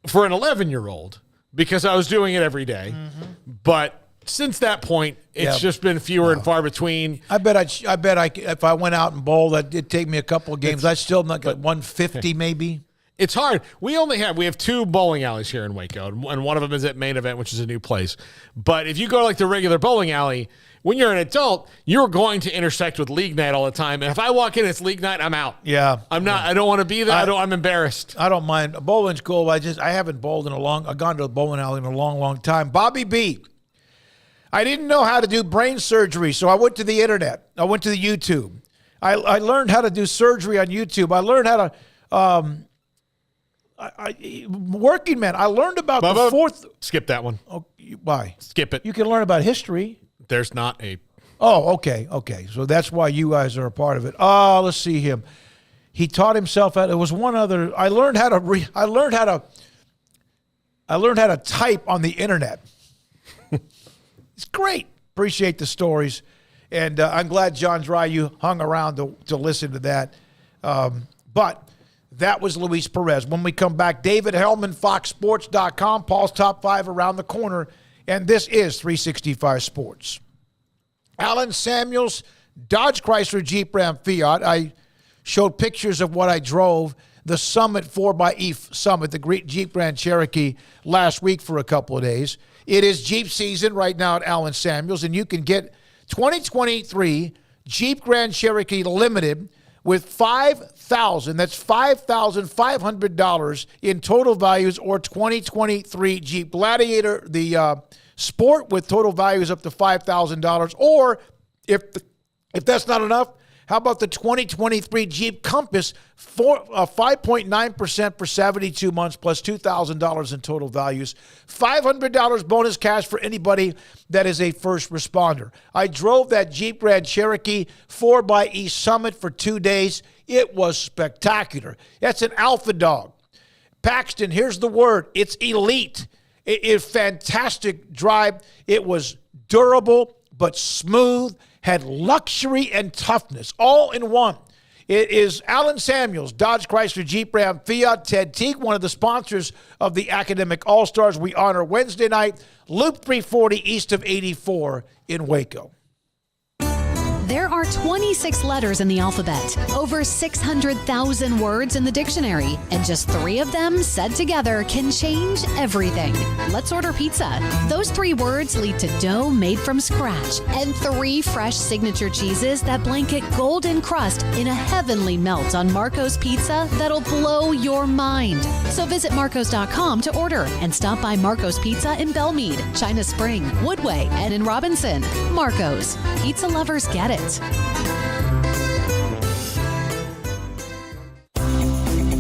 S7: for an 11-year-old because I was doing it every day. Mm-hmm. But since that point, it's just been fewer and far between.
S6: I bet if I went out and bowled, it'd take me a couple of games. I'd still not get 150 maybe.
S7: It's hard. We have 2 bowling alleys here in Waco, and one of them is at Main Event, which is a new place. But if you go to like the regular bowling alley, when you're an adult, you're going to intersect with league night all the time. And if I walk in, it's league night, I'm out.
S6: Yeah.
S7: I'm not. I don't want to be there. I'm embarrassed.
S6: I don't mind. Bowling's cool. I haven't bowled I've gone to a bowling alley in a long, long time. Bobby B. I didn't know how to do brain surgery, so I went to the internet. I went to the YouTube. I learned how to do surgery on YouTube. I learned how to working man. I learned about the fourth.
S7: Skip that one.
S6: Oh, why?
S7: Skip it.
S6: You can learn about history.
S7: There's not a.
S6: Oh, okay. So that's why you guys are a part of it. Let's see him. He taught himself how. There was one other. I learned how to type on the internet. It's great. Appreciate the stories, and I'm glad John Dry you hung around to listen to that. But that was Luis Perez. When we come back, David Helman, FoxSports.com. Paul's Top 5 around the corner. And this is 365 Sports. Alan Samuels, Dodge Chrysler Jeep Ram Fiat. I showed pictures of what I drove. the Summit 4xe Summit, the Jeep Grand Cherokee, last week for a couple of days. It is Jeep season right now at Allen Samuels, and you can get 2023 Jeep Grand Cherokee Limited with $5,500 in total values, or 2023 Jeep Gladiator, the Sport, with total values up to $5,000. Or if that's not enough, how about the 2023 Jeep Compass, 5.9% for 72 months plus $2,000 in total values. $500 bonus cash for anybody that is a first responder. I drove that Jeep Grand Cherokee 4xe Summit for 2 days. It was spectacular. That's an alpha dog. Paxton, here's the word. It's elite. It is fantastic drive. It was durable but smooth, had luxury and toughness all in one. It is Allen Samuels, Dodge, Chrysler, Jeep, Ram, Fiat, Ted Teague, one of the sponsors of the Academic All-Stars. We honor Wednesday night, Loop 340 east of 84 in Waco.
S17: There are 26 letters in the alphabet, over 600,000 words in the dictionary, and just 3 of them said together can change everything. Let's order pizza. Those 3 words lead to dough made from scratch and 3 fresh signature cheeses that blanket golden crust in a heavenly melt on Marco's Pizza that'll blow your mind. So visit marcos.com to order and stop by Marco's Pizza in Belmead, China Spring, Woodway, and in Robinson. Marco's. Pizza lovers get it.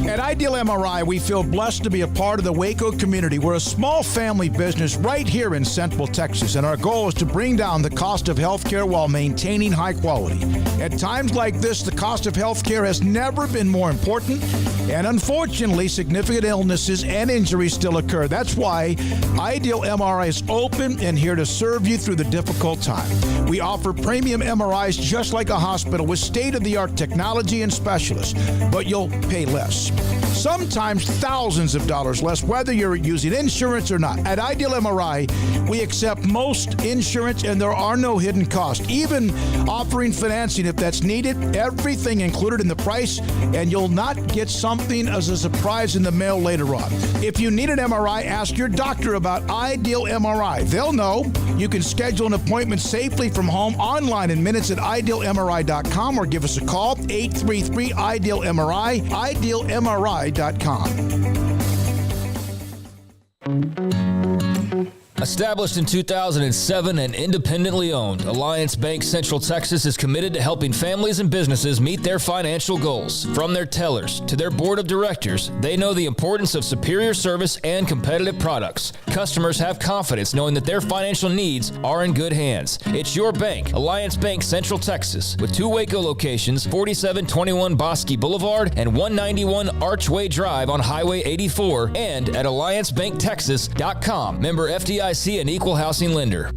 S18: At Ideal MRI, we feel blessed to be a part of the Waco community. We're a small family business right here in Central Texas, and our goal is to bring down the cost of healthcare while maintaining high quality. At times like this, the cost of healthcare has never been more important, and unfortunately, significant illnesses and injuries still occur. That's why Ideal MRI is open and here to serve you through the difficult time. We offer premium MRIs just like a hospital with state-of-the-art technology and specialists, but you'll pay less. Sometimes thousands of dollars less, whether you're using insurance or not. At Ideal MRI, we accept most insurance and there are no hidden costs, even offering financing if that's needed. Everything included in the price, and you'll not get something as a surprise in the mail later on. If you need an MRI, ask your doctor about Ideal MRI. They'll know. You can schedule an appointment safely from home online in minutes at idealmri.com or give us a call, 833-IDEAL-MRI, idealmri.com.
S12: Established in 2007 and independently owned, Alliance Bank Central Texas is committed to helping families and businesses meet their financial goals. From their tellers to their board of directors, they know the importance of superior service and competitive products. Customers have confidence knowing that their financial needs are in good hands. It's your bank, Alliance Bank Central Texas, with 2 Waco locations, 4721 Bosque Boulevard and 191 Archway Drive on Highway 84, and at alliancebanktexas.com. Member FDIC, an equal housing lender.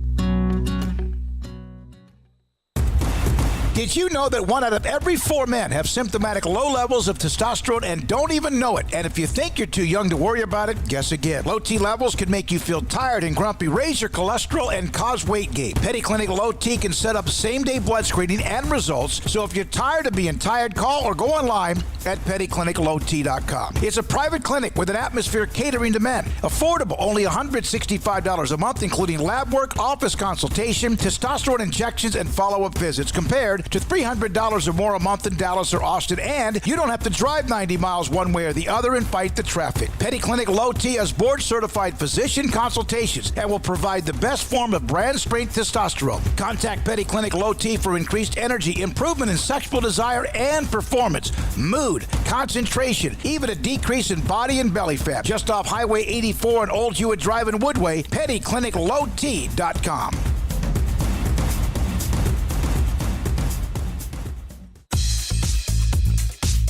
S18: Did you know that 1 out of every 4 men have symptomatic low levels of testosterone and don't even know it? And if you think you're too young to worry about it, guess again. Low T levels can make you feel tired and grumpy, raise your cholesterol, and cause weight gain. Petty Clinic Low T can set up same-day blood screening and results. So if you're tired of being tired, call or go online at pettycliniclowt.com. It's a private clinic with an atmosphere catering to men. Affordable, only $165 a month, including lab work, office consultation, testosterone injections, and follow-up visits, compared to $300 or more a month in Dallas or Austin, and you don't have to drive 90 miles one way or the other and fight the traffic. Petty Clinic Low T has board-certified physician consultations and will provide the best form of brand-strength testosterone. Contact Petty Clinic Low T for increased energy, improvement in sexual desire and performance, mood, concentration, even a decrease in body and belly fat. Just off Highway 84 and Old Hewitt Drive in Woodway, pettycliniclowt.com.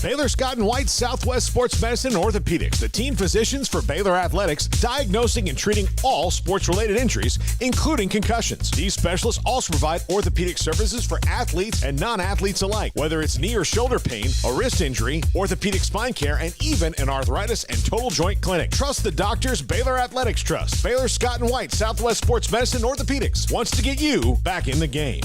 S9: Baylor Scott & White Southwest Sports Medicine and Orthopedics, the team physicians for Baylor Athletics, diagnosing and treating all sports-related injuries, including concussions. These specialists also provide orthopedic services for athletes and non-athletes alike, whether it's knee or shoulder pain, a wrist injury, orthopedic spine care, and even an arthritis and total joint clinic. Trust the doctors Baylor Athletics trust. Baylor Scott & White Southwest Sports Medicine and Orthopedics wants to get you back in the game.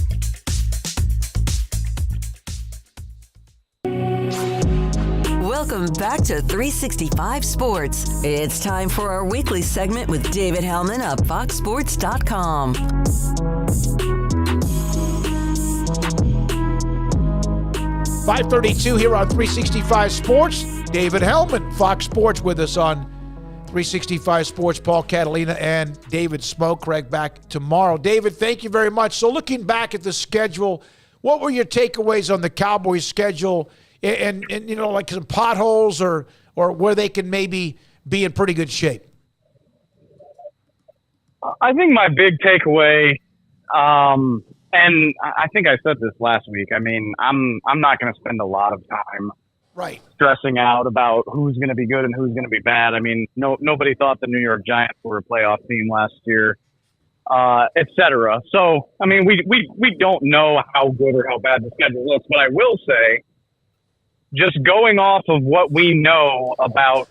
S5: Welcome back to 365 Sports. It's time for our weekly segment with David Helman of FoxSports.com.
S6: 5:32 here on 365 Sports. David Helman, Fox Sports, with us on 365 Sports. Paul Catalina and David Smoak. Craig back tomorrow. David, thank you very much. So looking back at the schedule, what were your takeaways on the Cowboys' schedule and you know, like some potholes or where they can maybe be in pretty good shape?
S1: I think my big takeaway, and I think I said this last week. I mean, I'm not going to spend a lot of time stressing out about who's going to be good and who's going to be bad. I mean, nobody thought the New York Giants were a playoff team last year, et cetera. So, I mean, we don't know how good or how bad the schedule looks, but I will say, just going off of what we know about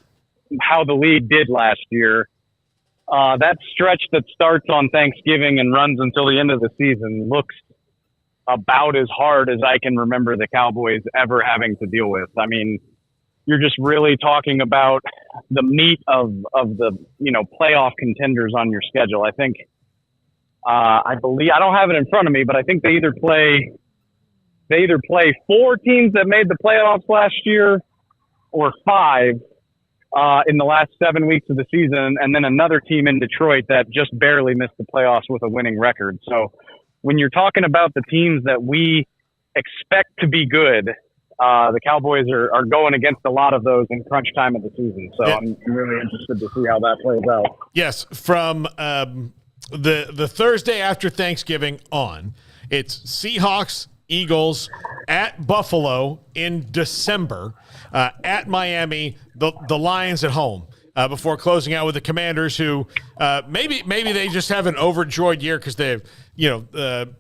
S1: how the league did last year, that stretch that starts on Thanksgiving and runs until the end of the season looks about as hard as I can remember the Cowboys ever having to deal with. I mean, you're just really talking about the meat of the, you know, playoff contenders on your schedule. I think, I believe, I don't have it in front of me, but I think they either play 4 teams that made the playoffs last year or 5 in the last 7 weeks of the season, and then another team in Detroit that just barely missed the playoffs with a winning record. So when you're talking about the teams that we expect to be good, the Cowboys are going against a lot of those in crunch time of the season. So yeah. I'm really interested to see how that plays out.
S7: Yes, from the Thursday after Thanksgiving on, it's Seahawks, Eagles, at Buffalo in December, at Miami, the Lions at home, before closing out with the Commanders, who maybe they just have an overjoyed year because they've, you know, the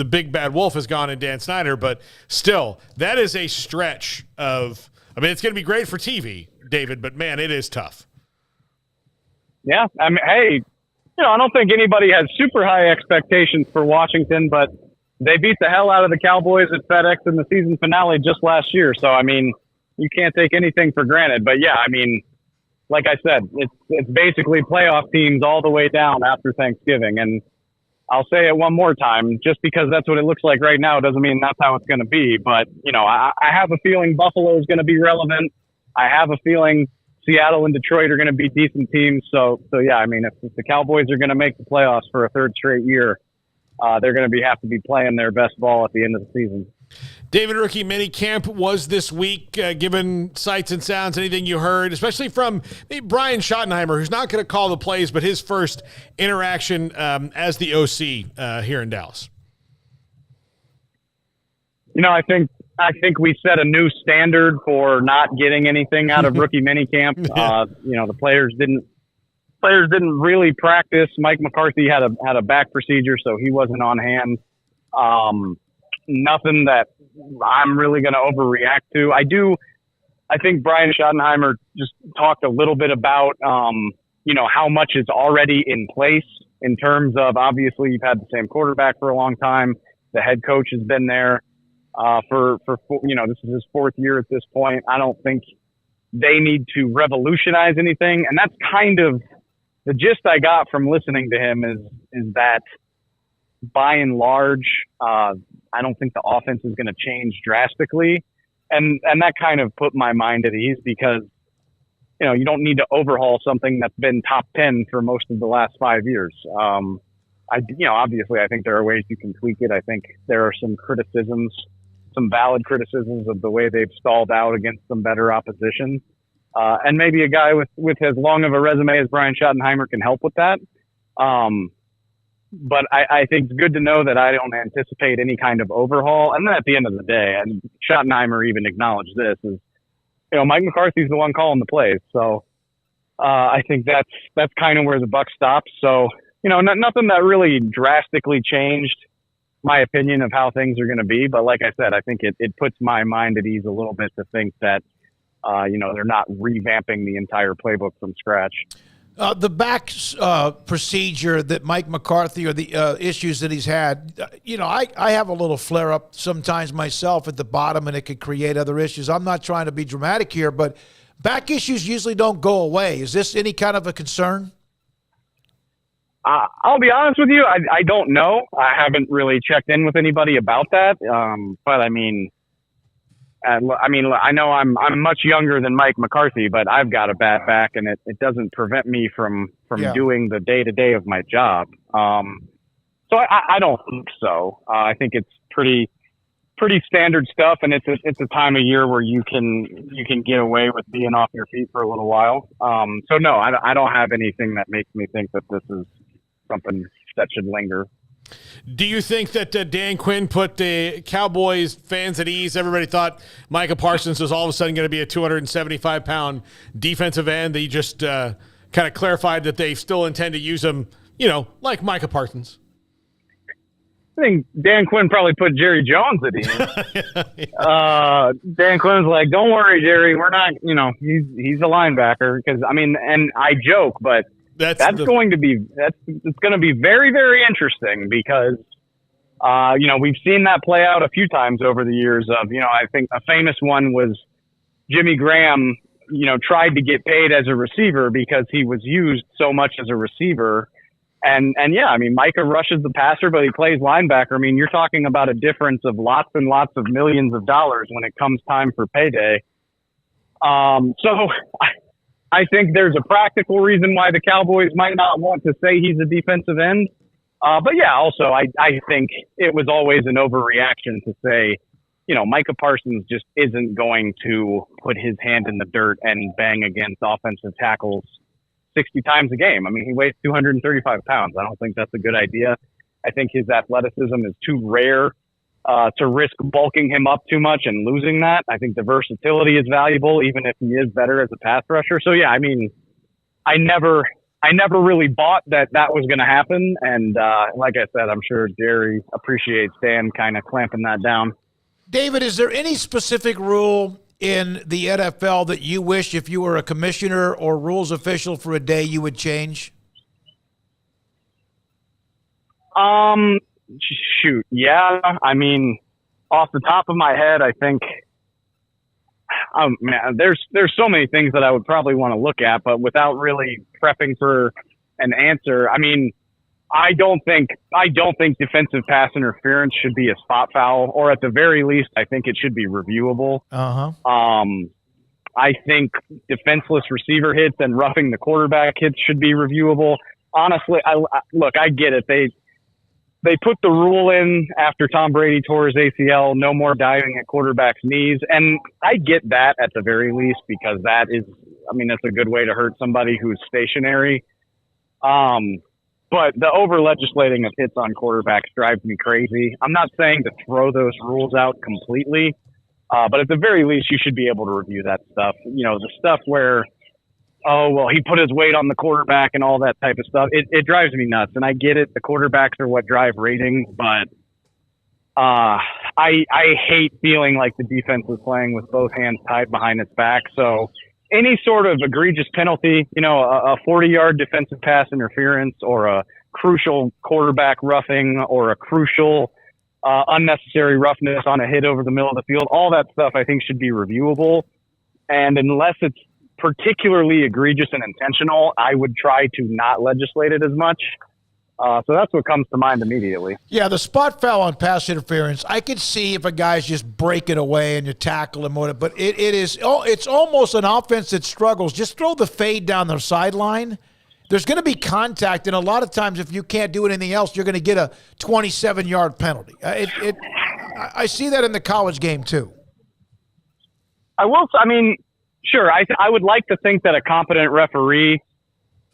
S7: big bad wolf has gone in Dan Snyder, but still, that is a stretch of, I mean, it's going to be great for TV, David, but man, it is tough.
S1: Yeah, I mean, hey, you know, I don't think anybody has super high expectations for Washington, but they beat the hell out of the Cowboys at FedEx in the season finale just last year. So, I mean, you can't take anything for granted. But, yeah, I mean, like I said, it's basically playoff teams all the way down after Thanksgiving. And I'll say it one more time, just because that's what it looks like right now doesn't mean that's how it's going to be. But, you know, I have a feeling Buffalo is going to be relevant. I have a feeling Seattle and Detroit are going to be decent teams. So yeah, I mean, if the Cowboys are going to make the playoffs for a third straight year, they're going to have to be playing their best ball at the end of the season.
S7: David, rookie mini camp was this week. Given sights and sounds, anything you heard, especially from maybe Brian Schottenheimer, who's not going to call the plays, but his first interaction as the OC here in Dallas?
S1: You know, I think we set a new standard for not getting anything out of rookie mini camp. You know, the players didn't really practice. Mike McCarthy had a back procedure, so he wasn't on hand. Nothing that I'm really going to overreact to. I think Brian Schottenheimer just talked a little bit about, you know, how much is already in place in terms of, obviously you've had the same quarterback for a long time. The head coach has been there for you know, this is his 4th year at this point. I don't think they need to revolutionize anything. And that's kind of the gist I got from listening to him is that by and large, I don't think the offense is going to change drastically. And that kind of put my mind at ease because, you know, you don't need to overhaul something that's been top 10 for most of the last 5 years. You know, obviously I think there are ways you can tweak it. I think there are some valid criticisms of the way they've stalled out against some better opposition. And maybe a guy with as long of a resume as Brian Schottenheimer can help with that. But I think it's good to know that I don't anticipate any kind of overhaul. And then at the end of the day, and Schottenheimer even acknowledged this, is, you know, Mike McCarthy's the one calling the plays. So I think that's kind of where the buck stops. So, you know, nothing that really drastically changed my opinion of how things are going to be. But like I said, I think it puts my mind at ease a little bit to think that, you know, they're not revamping the entire playbook from scratch.
S6: The back procedure that Mike McCarthy, or the issues that he's had, I have a little flare-up sometimes myself at the bottom, and it could create other issues. I'm not trying to be dramatic here, but back issues usually don't go away. Is this any kind of a concern?
S1: I'll be honest with you. I don't know. I haven't really checked in with anybody about that. But I mean, I know I'm much younger than Mike McCarthy, but I've got a bad back, and it doesn't prevent me from doing the day-to-day of my job. So I don't think so. I think it's pretty standard stuff, and it's a time of year where you can get away with being off your feet for a little while. So no, I don't have anything that makes me think that this is something that should linger.
S7: Do you think that Dan Quinn put the Cowboys fans at ease? Everybody thought Micah Parsons was all of a sudden going to be a 275-pound defensive end. They just kind of clarified that they still intend to use him, like Micah Parsons.
S1: I think Dan Quinn probably put Jerry Jones at ease. Dan Quinn's like, don't worry, Jerry. We're not, he's a linebacker. And I joke, but it's going to be very, very interesting because, we've seen that play out a few times over the years of, I think a famous one was Jimmy Graham, tried to get paid as a receiver because he was used so much as a receiver. And yeah, Micah rushes the passer, but he plays linebacker. You're talking about a difference of lots and lots of millions of dollars when it comes time for payday. So I think there's a practical reason why the Cowboys might not want to say he's a defensive end. But yeah, also I think it was always an overreaction to say, Micah Parsons just isn't going to put his hand in the dirt and bang against offensive tackles 60 times a game. He weighs 235 pounds. I don't think that's a good idea. I think his athleticism is too rare to risk bulking him up too much and losing that. I think the versatility is valuable, even if he is better as a pass rusher. So yeah, I never really bought that was going to happen. And like I said, I'm sure Jerry appreciates Dan kind of clamping that down.
S6: David, is there any specific rule in the NFL that you wish, if you were a commissioner or rules official for a day, you would change?
S1: Shoot. Yeah. Off the top of my head, I think, there's so many things that I would probably want to look at, but without really prepping for an answer, I don't think defensive pass interference should be a spot foul, or at the very least, I think it should be reviewable. I think defenseless receiver hits and roughing the quarterback hits should be reviewable. Honestly, I get it. They put the rule in after Tom Brady tore his ACL, no more diving at quarterback's knees, and I get that at the very least because that is, that's a good way to hurt somebody who's stationary. But the over-legislating of hits on quarterbacks drives me crazy. I'm not saying to throw those rules out completely, but at the very least, you should be able to review that stuff. The stuff where, he put his weight on the quarterback and all that type of stuff. It drives me nuts. And I get it. The quarterbacks are what drive ratings, but I hate feeling like the defense is playing with both hands tied behind its back. So any sort of egregious penalty, a 40-yard defensive pass interference or a crucial quarterback roughing or a crucial unnecessary roughness on a hit over the middle of the field, all that stuff I think should be reviewable. And unless it's particularly egregious and intentional, I would try to not legislate it as much. So that's what comes to mind immediately.
S6: Yeah, the spot foul on pass interference, I could see if a guy's just breaking away and you tackle him, but it's almost an offense that struggles. Just throw the fade down the sideline. There's going to be contact, and a lot of times if you can't do anything else, you're going to get a 27-yard penalty. I see that in the college game too.
S1: Sure, I would like to think that a competent referee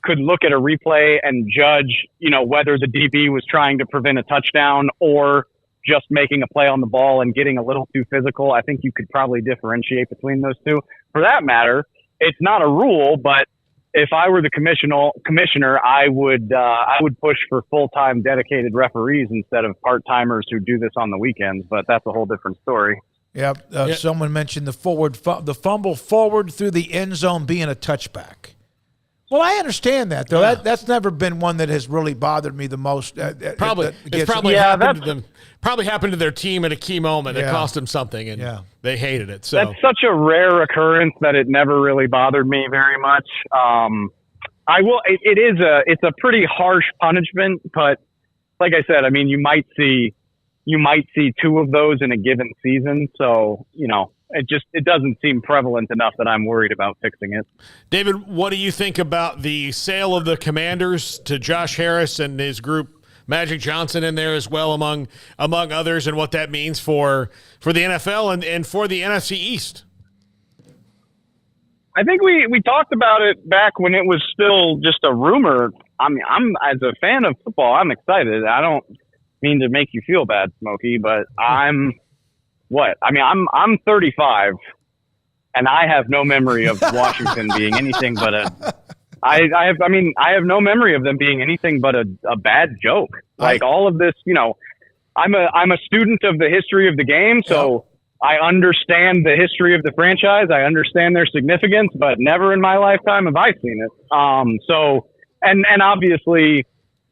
S1: could look at a replay and judge, whether the DB was trying to prevent a touchdown or just making a play on the ball and getting a little too physical. I think you could probably differentiate between those two. For that matter, it's not a rule, but if I were the commissioner, I would push for full-time dedicated referees instead of part-timers who do this on the weekends, but that's a whole different story.
S6: Yeah, Someone mentioned the fumble forward through the end zone being a touchback. Well, I understand that, though.
S7: Yeah.
S6: That's never been one that has really bothered me the most.
S7: It's probably happened to them. Probably happened to their team at a key moment. It cost them something, and they hated it. So
S1: that's such a rare occurrence that it never really bothered me very much. It's a pretty harsh punishment, but like I said, I mean, you might see 2 of those in a given season. So, it doesn't seem prevalent enough that I'm worried about fixing it.
S7: David, what do you think about the sale of the Commanders to Josh Harris and his group, Magic Johnson in there as well, among others, and what that means for the NFL and for the NFC East?
S1: I think we talked about it back when it was still just a rumor. I mean, I'm as a fan of football, I'm excited. I don't mean to make you feel bad, Smokey, but I'm 35, and I have no memory of Washington being anything but I have no memory of them being anything but a bad joke. Like all of this, I'm a student of the history of the game, so I understand the history of the franchise. I understand their significance, but never in my lifetime have I seen it. And obviously,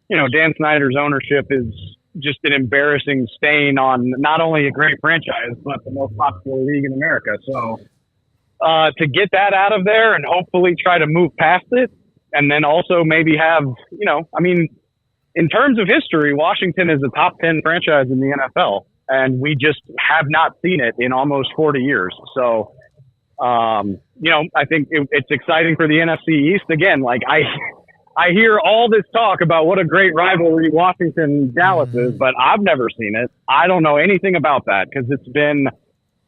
S1: Dan Snyder's ownership is just an embarrassing stain on not only a great franchise, but the most popular league in America. So to get that out of there and hopefully try to move past it, and then also maybe have, in terms of history, Washington is a top 10 franchise in the NFL, and we just have not seen it in almost 40 years. So, I think it's exciting for the NFC East. Again, like I hear all this talk about what a great rivalry Washington-Dallas is, but I've never seen it. I don't know anything about that because it's been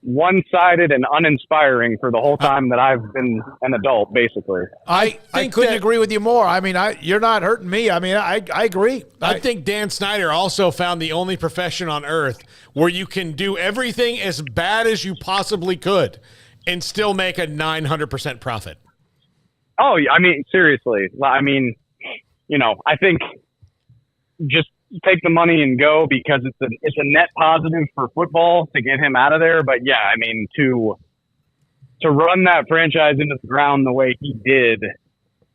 S1: one-sided and uninspiring for the whole time that I've been an adult, basically.
S6: I couldn't agree with you more. I mean, you're not hurting me. I mean, I agree.
S7: I think Dan Snyder also found the only profession on earth where you can do everything as bad as you possibly could and still make a 900% profit.
S1: Oh, I mean, seriously. I mean, I think just take the money and go because it's a net positive for football to get him out of there. But yeah, I mean, to run that franchise into the ground the way he did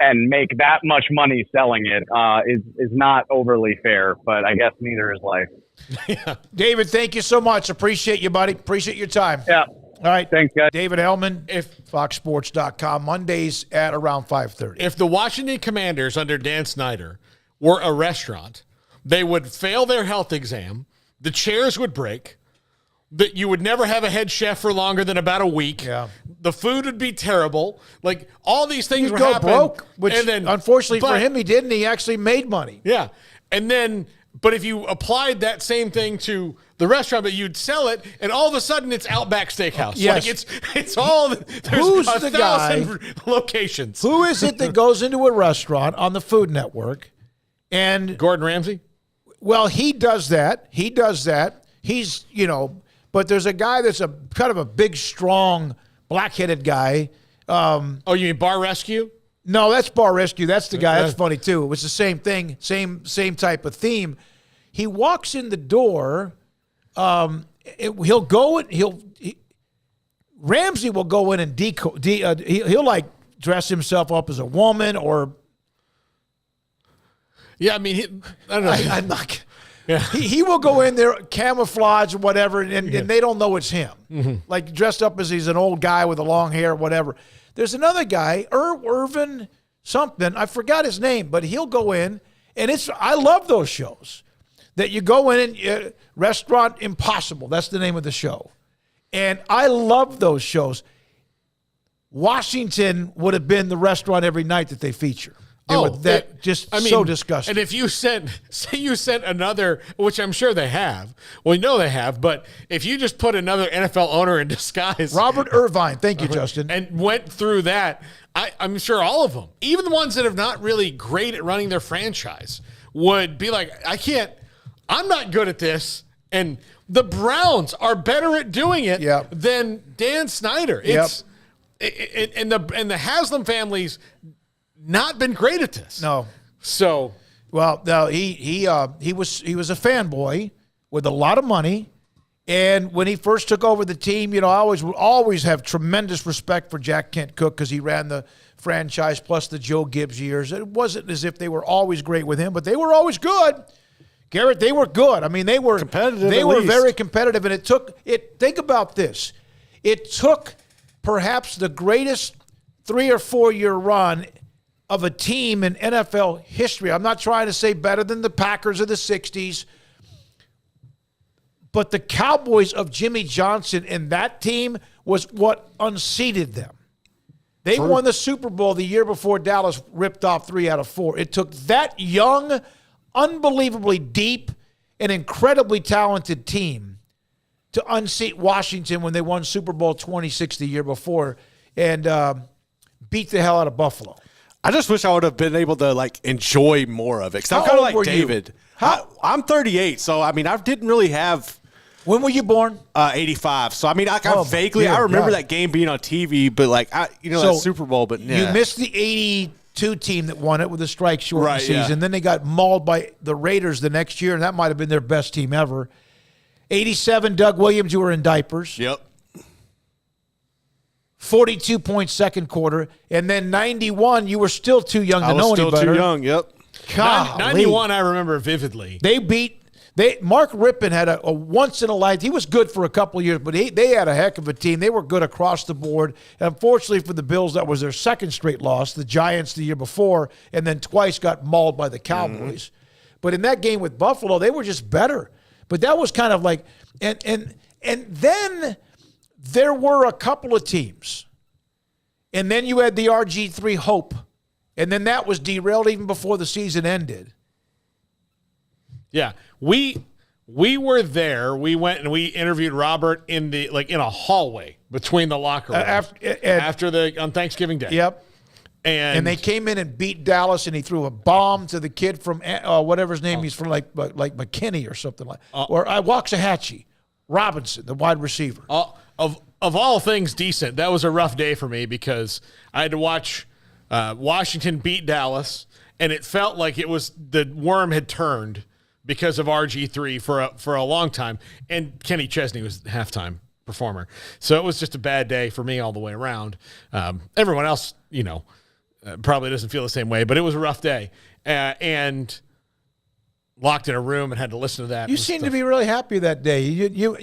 S1: and make that much money selling it is not overly fair. But I guess neither is life.
S6: Yeah. David, thank you so much. Appreciate you, buddy. Appreciate your time.
S1: Yeah.
S6: All right.
S1: Thanks, guys.
S6: David Helman, FoxSports.com, Mondays at around 5:30.
S7: If the Washington Commanders under Dan Snyder were a restaurant, they would fail their health exam, the chairs would break, that you would never have a head chef for longer than about a week.
S6: Yeah.
S7: The food would be terrible. Like, all these things
S6: He'd
S7: were
S6: go
S7: happening.
S6: broke, which
S7: and then,
S6: unfortunately for him, he didn't. He actually made money.
S7: Yeah. And then, but if you applied that same thing to the restaurant, but you'd sell it, and all of a sudden it's Outback Steakhouse.
S6: Yes.
S7: Like it's all, there's
S6: Who's
S7: a
S6: the
S7: thousand
S6: guy?
S7: locations.
S6: Who is it that goes into a restaurant on the Food Network and
S7: Gordon Ramsay?
S6: Well, he does that. He's, but there's a guy that's a kind of a big, strong, black-headed guy.
S7: You mean Bar Rescue?
S6: No, that's Bar Rescue. That's the guy. That's funny, too. It was the same thing, same type of theme. He walks in the door. He'll go and Ramsey will go in and he'll like dress himself up as a woman or.
S7: Yeah, I mean, I don't know.
S6: I'm not. Yeah. He will go in there, camouflage or whatever, and they don't know it's him.
S7: Mm-hmm.
S6: Like dressed up as he's an old guy with a long hair or whatever. There's another guy, Irvin something. I forgot his name, but he'll go in, and I love those shows that you go in and Restaurant Impossible. That's the name of the show. And I love those shows. Washington would have been the restaurant every night that they feature. So disgusting.
S7: And if you sent another, which I'm sure they have, we know they have, but if you just put another NFL owner in disguise.
S6: Robert Irvine, thank you, Justin.
S7: And went through that, I'm sure all of them, even the ones that are not really great at running their franchise, would be like, I'm not good at this. And the Browns are better at doing it than Dan Snyder. And the Haslam family's not been great at this.
S6: No.
S7: So,
S6: well, no, he was a fanboy with a lot of money, And when he first took over the team, I always have tremendous respect for Jack Kent Cooke because he ran the franchise plus the Joe Gibbs years. It wasn't as if they were always great with him, but they were always good. Garrett, they were good. I mean, they were competitive. They were very competitive, and think about this. It took perhaps the greatest 3 or 4 year run of a team in NFL history. I'm not trying to say better than the Packers of the 60s, but the Cowboys of Jimmy Johnson and that team was what unseated them. They won the Super Bowl the year before Dallas ripped off 3 out of 4. It took that young, unbelievably deep, and incredibly talented team to unseat Washington when they won Super Bowl 26 the year before and beat the hell out of Buffalo.
S14: I just wish I would have been able to enjoy more of it. Because I'm kind of like David. I'm 38, so I didn't really have.
S6: When were you born?
S14: 85. So I vaguely I remember that game being on TV, but that Super Bowl. But
S6: you missed the 82 team that won it with a strike shortened season. Yeah. Then they got mauled by the Raiders the next year, and that might have been their best team ever. 87, Doug Williams, you were in diapers.
S14: Yep.
S6: 42-point second quarter, and then 91, you were still too young to know any better.
S14: I was still too young, yep.
S7: 91, I remember vividly.
S6: Mark Rippon had a once-in-a-life. He was good for a couple of years, but they had a heck of a team. They were good across the board. And unfortunately for the Bills, that was their second straight loss. The Giants the year before, and then twice got mauled by the Cowboys. Mm-hmm. But in that game with Buffalo, they were just better. But that was kind of like – and then there were a couple of teams. And then you had the RG3 hope. And then that was derailed even before the season ended.
S7: Yeah, we were there. We went and we interviewed Robert in a hallway between the locker rooms on Thanksgiving Day.
S6: Yep. And they came in and beat Dallas, and he threw a bomb to the kid from whatever his name he's from, like McKinney or something or Waxahachie Robinson, the wide receiver.
S7: Of all things decent, that was a rough day for me because I had to watch Washington beat Dallas, and it felt like it was the worm had turned because of RG3 for a long time, and Kenny Chesney was the halftime performer. So it was just a bad day for me all the way around. Everyone else, probably doesn't feel the same way, but it was a rough day. And locked in a room and had to listen to that.
S6: You seemed to be really happy that day. You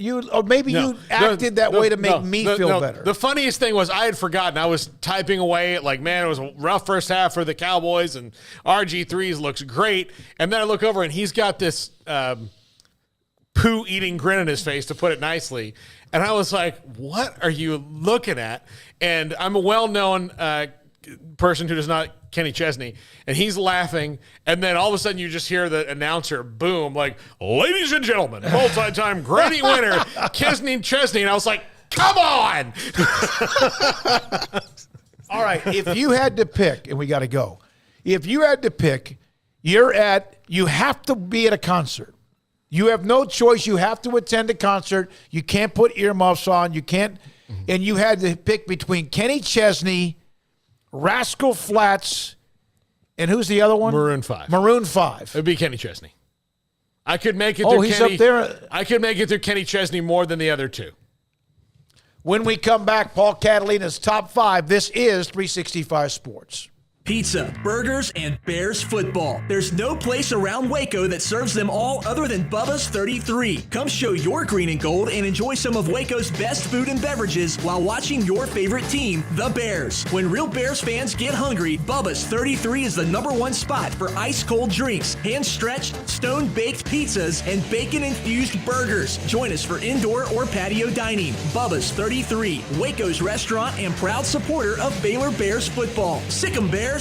S6: acted that way to make me feel better.
S7: The funniest thing was I had forgotten. I was typing away it man, it was a rough first half for the Cowboys, and RG3's looks great. And then I look over and he's got this poo-eating grin on his face, to put it nicely. And I was like, what are you looking at? And I'm a well-known person who does not Kenny Chesney, and he's laughing, and then all of a sudden you just hear the announcer boom, ladies and gentlemen, multi-time Granny winner, Chesney, and I was like, come on!
S6: All right, if you had to pick, and we got to go, if you had to pick, you have to be at a concert. You have no choice. You have to attend a concert. You can't put earmuffs on. You can't, and you had to pick between Kenny Chesney, Rascal Flatts, and who's the other one?
S7: Maroon 5.
S6: Maroon 5.
S7: It would be Kenny Chesney. I could make it through
S6: he's
S7: Kenny.
S6: Up there.
S7: I could make it through Kenny Chesney more than the other two.
S6: When we come back, Paul Catalina's Top 5. This is 365 Sports.
S19: Pizza, burgers, and Bears football. There's no place around Waco that serves them all other than Bubba's 33. Come show your green and gold and enjoy some of Waco's best food and beverages while watching your favorite team, the Bears. When real Bears fans get hungry, Bubba's 33 is the #1 spot for ice-cold drinks, hand-stretched, stone-baked pizzas, and bacon-infused burgers. Join us for indoor or patio dining. Bubba's 33, Waco's restaurant and proud supporter of Baylor Bears football. Sick 'em, Bears.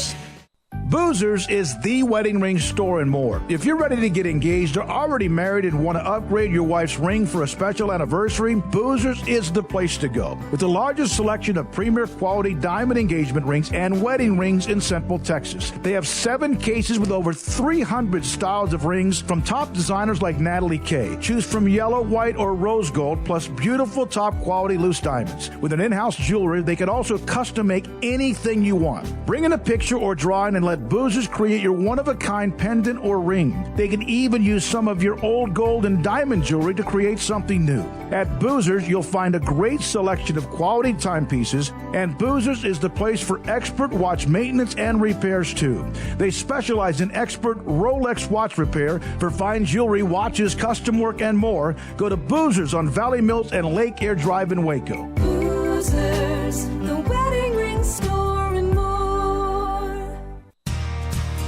S18: Boozers is the wedding ring store and more. If you're ready to get engaged or already married and want to upgrade your wife's ring for a special anniversary, Boozers is the place to go. With the largest selection of premier quality diamond engagement rings and wedding rings in Central Texas. They have 7 cases with over 300 styles of rings from top designers like Natalie Kay. Choose from yellow, white, or rose gold, plus beautiful top quality loose diamonds. With an in-house jewelry, they can also custom make anything you want. Bring in a picture or drawing and let let Boozers create your one-of-a-kind pendant or ring. They can even use some of your old gold and diamond jewelry to create something new. At Boozers, you'll find a great selection of quality timepieces, and Boozers is the place for expert watch maintenance and repairs too. They specialize in expert Rolex watch repair for fine jewelry, watches, custom work, and more. Go to Boozers on Valley Mills and Lake Air Drive in Waco.
S3: Boozers, the wedding ring store and more.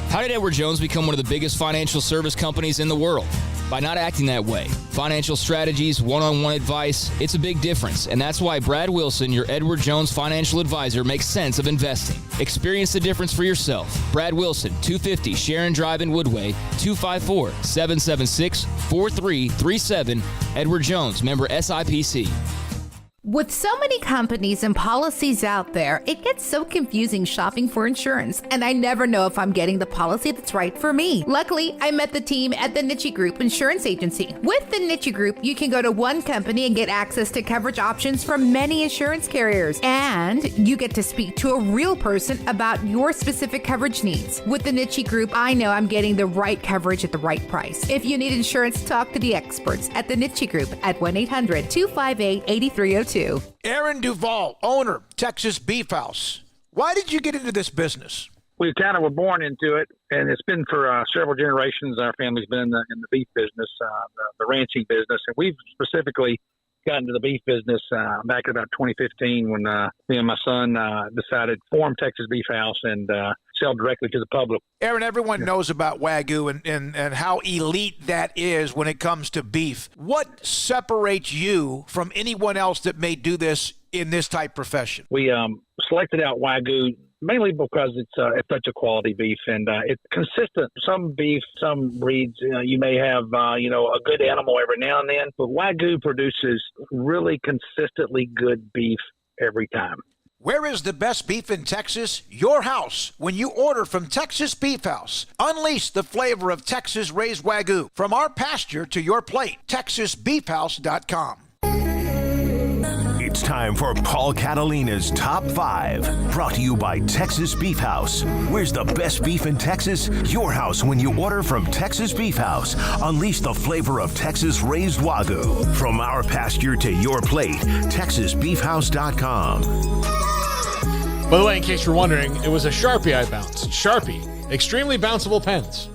S12: How did Edward Jones become one of the biggest financial service companies in the world? By not acting that way. Financial strategies, one-on-one advice, it's a big difference. And that's why Brad Wilson, your Edward Jones financial advisor, makes sense of investing. Experience the difference for yourself. Brad Wilson, 250 Sharon Drive in Woodway, 254-776-4337. Edward Jones, member SIPC.
S16: With so many companies and policies out there, it gets so confusing shopping for insurance, and I never know if I'm getting the policy that's right for me. Luckily, I met the team at the Niche Group Insurance Agency. With the Niche Group, you can go to one company and get access to coverage options from many insurance carriers, and you get to speak to a real person about your specific coverage needs. With the Niche Group, I know I'm getting the right coverage at the right price. If you need insurance, talk to the experts at the Niche Group at 1-800-258-8302.
S18: Aaron Duvall, owner, Texas Beef House. Why did you get into this business?
S20: We kind of were born into it, and it's been for several generations. Our family's been in the beef business, the ranching business, and we've specifically got into the beef business back in about 2015 when me and my son decided to form Texas Beef House and sell directly to the public.
S18: Aaron, everyone knows about Wagyu and how elite that is when it comes to beef. What separates you from anyone else that may do this in this type profession?
S20: We selected out Wagyu mainly because it's such a quality beef, and it's consistent. Some beef, some breeds, you may have, a good animal every now and then, but Wagyu produces really consistently good beef every time.
S18: Where is the best beef in Texas? Your house. When you order from Texas Beef House, unleash the flavor of Texas raised Wagyu. From our pasture to your plate, TexasBeefHouse.com.
S2: It's time for Paul Catalina's Top 5, brought to you by Texas Beef House. Where's the best beef in Texas? Your house when you order from Texas Beef House. Unleash the flavor of Texas-raised Wagyu. From our pasture to your plate, TexasBeefHouse.com.
S7: By the way, in case you're wondering, it was a Sharpie I bounced. Sharpie. Extremely bounceable pens.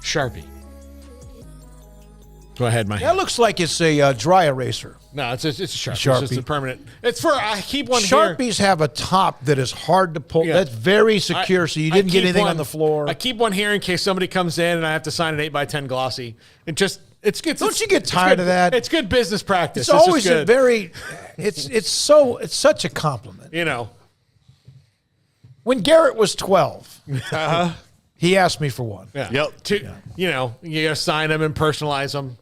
S7: Sharpie. Go ahead, Mike.
S18: That looks like it's a dry eraser.
S7: No, it's a Sharpie. It's just a permanent. It's for, I keep one
S18: Sharpies
S7: here.
S18: have a top that is hard to pull. Yeah. That's very secure, so you didn't get anything on the floor.
S7: I keep one here in case somebody comes in and I have to sign an 8x10 glossy. It's good.
S18: Don't you get tired of that?
S7: It's good business practice.
S18: It's always a very, it's such a compliment.
S7: You know.
S18: When Garrett was 12, he asked me for one.
S7: Yeah. Yep. You got to sign them and personalize them,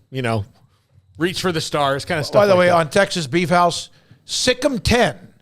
S7: reach for the stars, kind of stuff.
S18: By the
S7: way,
S18: on Texas Beef House, Sick'em 10.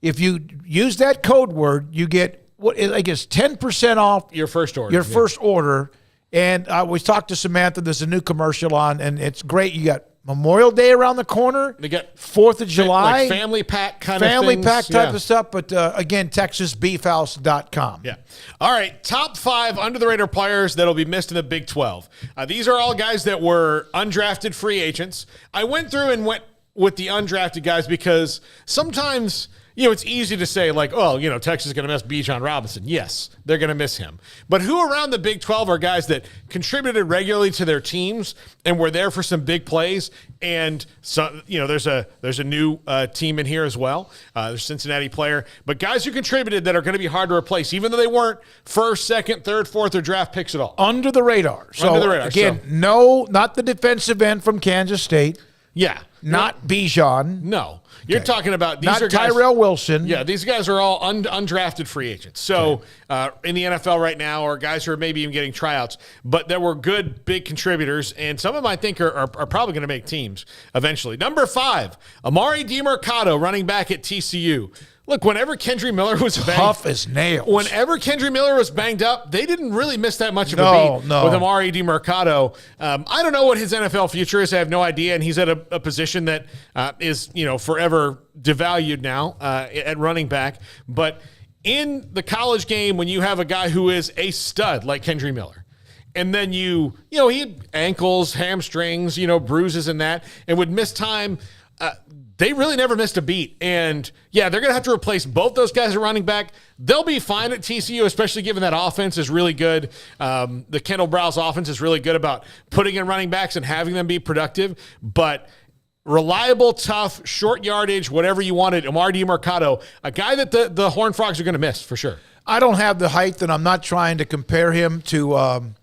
S18: If you use that code word, you get 10% off
S7: your first order.
S18: First order. And we talked to Samantha. There's a new commercial on, and it's great. You got Memorial Day around the corner.
S7: They got
S18: 4th of July.
S7: Like family pack kind of
S18: Family
S7: things.
S18: pack type of stuff. But again, TexasBeefHouse.com.
S7: Yeah. All right. Top 5 under-the-radar players that'll be missed in the Big 12. These are all guys that were undrafted free agents. I went through and went with the undrafted guys because sometimes – it's easy to say like, Texas is going to miss Bijan Robinson. Yes, they're going to miss him. But who around the Big 12 are guys that contributed regularly to their teams and were there for some big plays? And so, there's a new team in here as well. There's a Cincinnati player, but guys who contributed that are going to be hard to replace, even though they weren't first, second, third, fourth, or draft picks at all.
S18: Under the radar. Again, not the defensive end from Kansas State.
S7: Yeah.
S18: Not Bijan.
S7: No. You're talking about these
S18: not
S7: are guys,
S18: Tyrell Wilson.
S7: Yeah, these guys are all undrafted free agents. So in the NFL right now, or guys who are maybe even getting tryouts, but there were good big contributors, and some of them I think are probably going to make teams eventually. Number 5, Amari DiMercado, running back at TCU. Look, whenever Kendry Miller was
S18: tough as nails.
S7: Whenever Kendry Miller was banged up, they didn't really miss that much of a beat with Amari DiMercado. I don't know what his NFL future is. I have no idea, and he's at a position that is forever devalued now at running back. But in the college game, when you have a guy who is a stud like Kendry Miller, and then he had ankles, hamstrings, bruises and that, and would miss time. They really never missed a beat. And, yeah, they're going to have to replace both those guys at running back. They'll be fine at TCU, especially given that offense is really good. The Kendall Browse offense is really good about putting in running backs and having them be productive. But reliable, tough, short yardage, whatever you wanted, Amar DiMercado, a guy that the Horned Frogs are going to miss for sure.
S6: I don't have the height, and I'm not trying to compare him to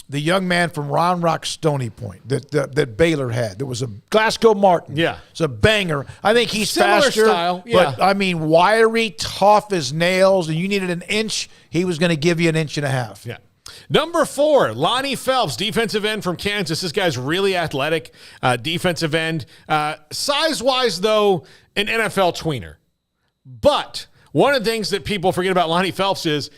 S6: the young man from Round Rock Stony Point that Baylor had. There was a Glasgow Martin.
S7: Yeah.
S6: It's a banger. I think he's
S7: Similar
S6: faster.
S7: style, yeah.
S6: But, wiry, tough as nails, and you needed an inch. He was going to give you an inch and a half.
S7: Yeah. Number 4, Lonnie Phelps, defensive end from Kansas. This guy's really athletic, defensive end. Size-wise, though, an NFL tweener. But one of the things that people forget about Lonnie Phelps is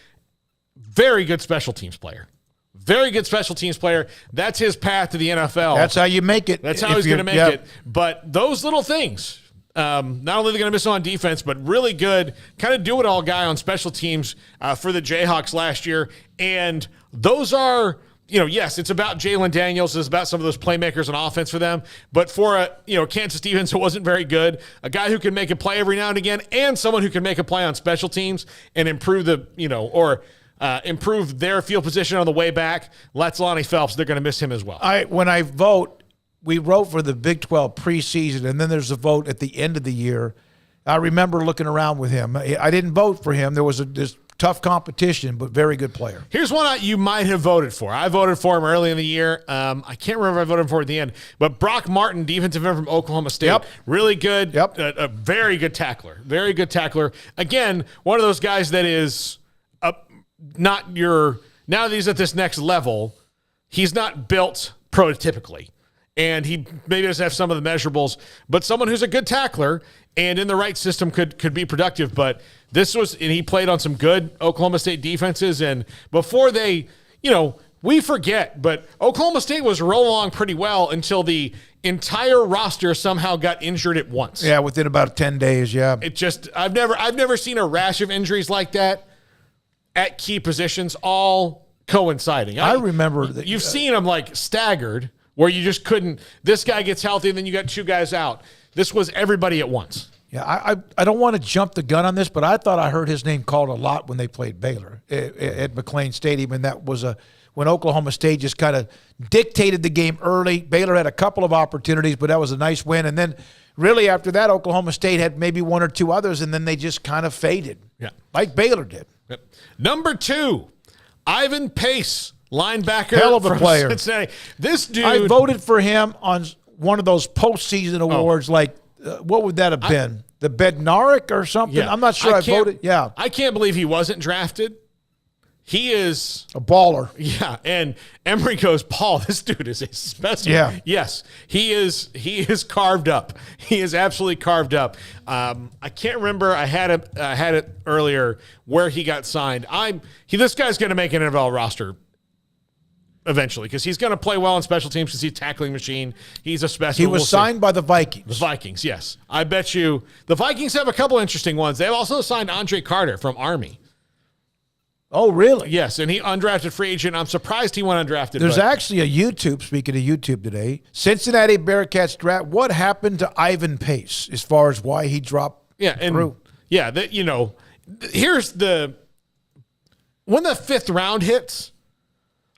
S7: very good special teams player. Very good special teams player. That's his path to the NFL.
S6: That's how you make it.
S7: That's how he's going to make it. But those little things, not only are they going to miss on defense, but really good, kind of do-it-all guy on special teams for the Jayhawks last year. And those are, yes, it's about Jalen Daniels. It's about some of those playmakers on offense for them. But for a Kansas defense who wasn't very good, a guy who can make a play every now and again, and someone who can make a play on special teams and improve improve their field position on the way back. That's Lonnie Phelps. They're going to miss him as well.
S6: When I vote, we wrote for the Big 12 preseason, and then there's a vote at the end of the year. I remember looking around with him. I didn't vote for him. There was this tough competition, but very good player.
S7: Here's one you might have voted for. I voted for him early in the year. I can't remember if I voted for him at the end. But Brock Martin, defensive end from Oklahoma State.
S6: Yep.
S7: Really good.
S6: Yep.
S7: A very good tackler. Very good tackler. Again, one of those guys that is now that he's at this next level, he's not built prototypically. And he maybe doesn't have some of the measurables, but someone who's a good tackler and in the right system could be productive. But he played on some good Oklahoma State defenses. And before they, we forget, but Oklahoma State was rolling along pretty well until the entire roster somehow got injured at once.
S6: Yeah, within about 10 days, yeah.
S7: I've never seen a rash of injuries like that at key positions, all coinciding.
S6: I remember that
S7: you've seen them staggered, where you just couldn't. This guy gets healthy, and then you got 2 guys out. This was everybody at once.
S6: Yeah, I don't want to jump the gun on this, but I thought I heard his name called a lot when they played Baylor at McLean Stadium, and that was when Oklahoma State just kind of dictated the game early. Baylor had a couple of opportunities, but that was a nice win. And then really after that, Oklahoma State had maybe 1 or 2 others, and then they just kind of faded, like Baylor did.
S7: Yep. Number 2, Ivan Pace, linebacker.
S6: Hell of a player.
S7: Cincinnati. This dude.
S6: I voted for him on one of those postseason awards, what would that have been? The Bednarik or something?
S7: Yeah.
S6: I'm not sure I voted. Yeah.
S7: I can't believe he wasn't drafted. He is
S6: a baller.
S7: Yeah. And Emory goes, Paul, this dude is a specimen.
S6: Yeah.
S7: Yes. He is carved up. He is absolutely carved up. I can't remember. I had it earlier where he got signed. This guy's going to make an NFL roster eventually, because he's going to play well on special teams because he's a tackling machine. He's a special.
S6: He was signed by the Vikings.
S7: The Vikings, yes. I bet you the Vikings have a couple interesting ones. They've also signed Andre Carter from Army.
S6: Oh, really?
S7: Yes, and he undrafted free agent. I'm surprised he went undrafted.
S6: There's actually a YouTube, speaking of YouTube today, Cincinnati Bearcats draft. What happened to Ivan Pace as far as why he dropped through?
S7: Yeah, here's when the 5th round hits,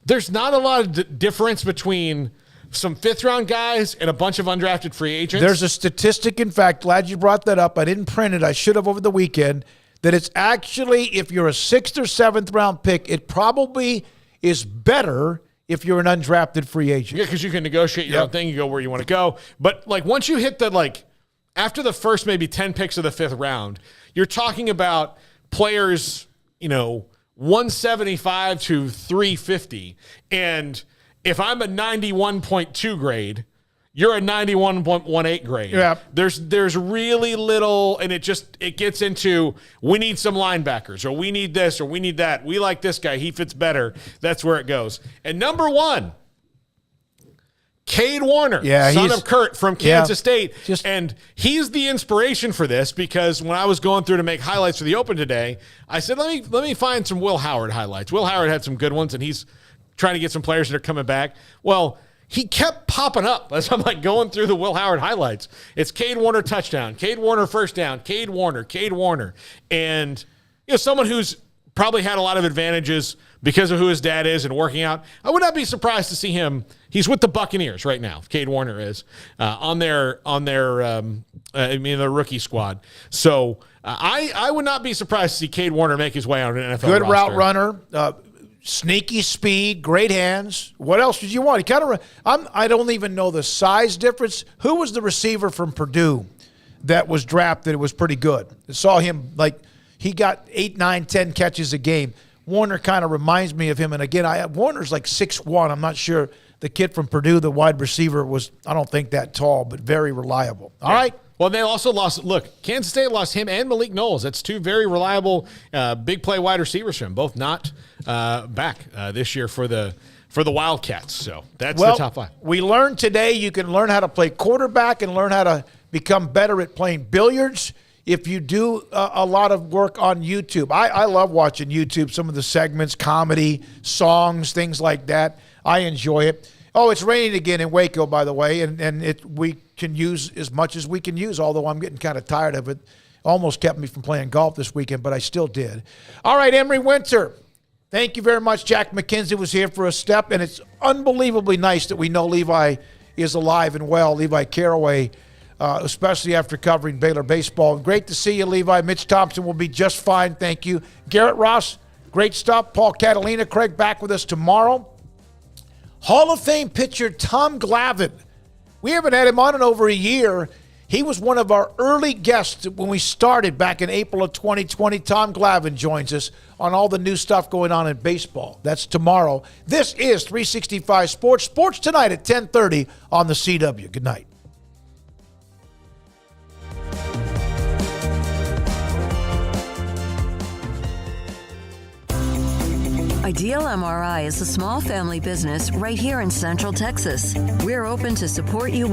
S7: there's not a lot of difference between some 5th round guys and a bunch of undrafted free agents.
S6: There's a statistic, in fact, glad you brought that up. I didn't print it. I should have over the weekend. That it's actually, if you're a 6th or 7th round pick, it probably is better if you're an undrafted free agent.
S7: Yeah, because you can negotiate your own thing. You go where you want to go. But once you hit after the first maybe 10 picks of the 5th round, you're talking about players, 175 to 350. And if I'm a 91.2 grade, you're a 91.18 grade.
S6: Yeah.
S7: There's really little, and it gets into, we need some linebackers, or we need this, or we need that. We like this guy. He fits better. That's where it goes. And number 1, Cade Warner, son of Kurt from Kansas State. And he's the inspiration for this, because when I was going through to make highlights for the Open today, I said, let me find some Will Howard highlights. Will Howard had some good ones, and he's trying to get some players that are coming back. Well, he kept popping up as I'm like going through the Will Howard highlights. It's Cade Warner touchdown, Cade Warner first down, Cade Warner. And someone who's probably had a lot of advantages because of who his dad is and working out. I would not be surprised to see him. He's with the Buccaneers right now. Cade Warner is on their rookie squad. So I would not be surprised to see Cade Warner make his way on an NFL
S6: Good
S7: roster.
S6: Route runner, sneaky speed, great hands. What else did you want? He kind of. I don't even know the size difference. Who was the receiver from Purdue that was drafted? It was pretty good. I saw him he got 8, 9, 10 catches a game. Warner kind of reminds me of him. And again, Warner's like 6'1". I'm not sure the kid from Purdue, the wide receiver, was, I don't think, that tall, but very reliable. All right.
S7: Well, they also lost, Kansas State lost him and Malik Knowles. That's two very reliable big play wide receivers from him, both not back this year for the Wildcats. So that's the top 5.
S6: We learned today you can learn how to play quarterback and learn how to become better at playing billiards if you do a lot of work on YouTube. I love watching YouTube, some of the segments, comedy, songs, things like that. I enjoy it. Oh, it's raining again in Waco, by the way, and we can use as much as we can use, although I'm getting kind of tired of it. Almost kept me from playing golf this weekend, but I still did. All right, Emery Winter, thank you very much. Jack McKenzie was here for a step, and it's unbelievably nice that we know Levi is alive and well, Levi Caraway, especially after covering Baylor baseball. Great to see you, Levi. Mitch Thompson will be just fine, thank you. Garrett Ross, great stuff. Paul Catalina, Craig back with us tomorrow. Hall of Fame pitcher Tom Glavine. We haven't had him on in over a year. He was one of our early guests when we started back in April of 2020. Tom Glavine joins us on all the new stuff going on in baseball. That's tomorrow. This is 365 Sports. Sports tonight at 10:30 on the CW. Good night.
S5: Ideal MRI is a small family business right here in Central Texas. We're open to support you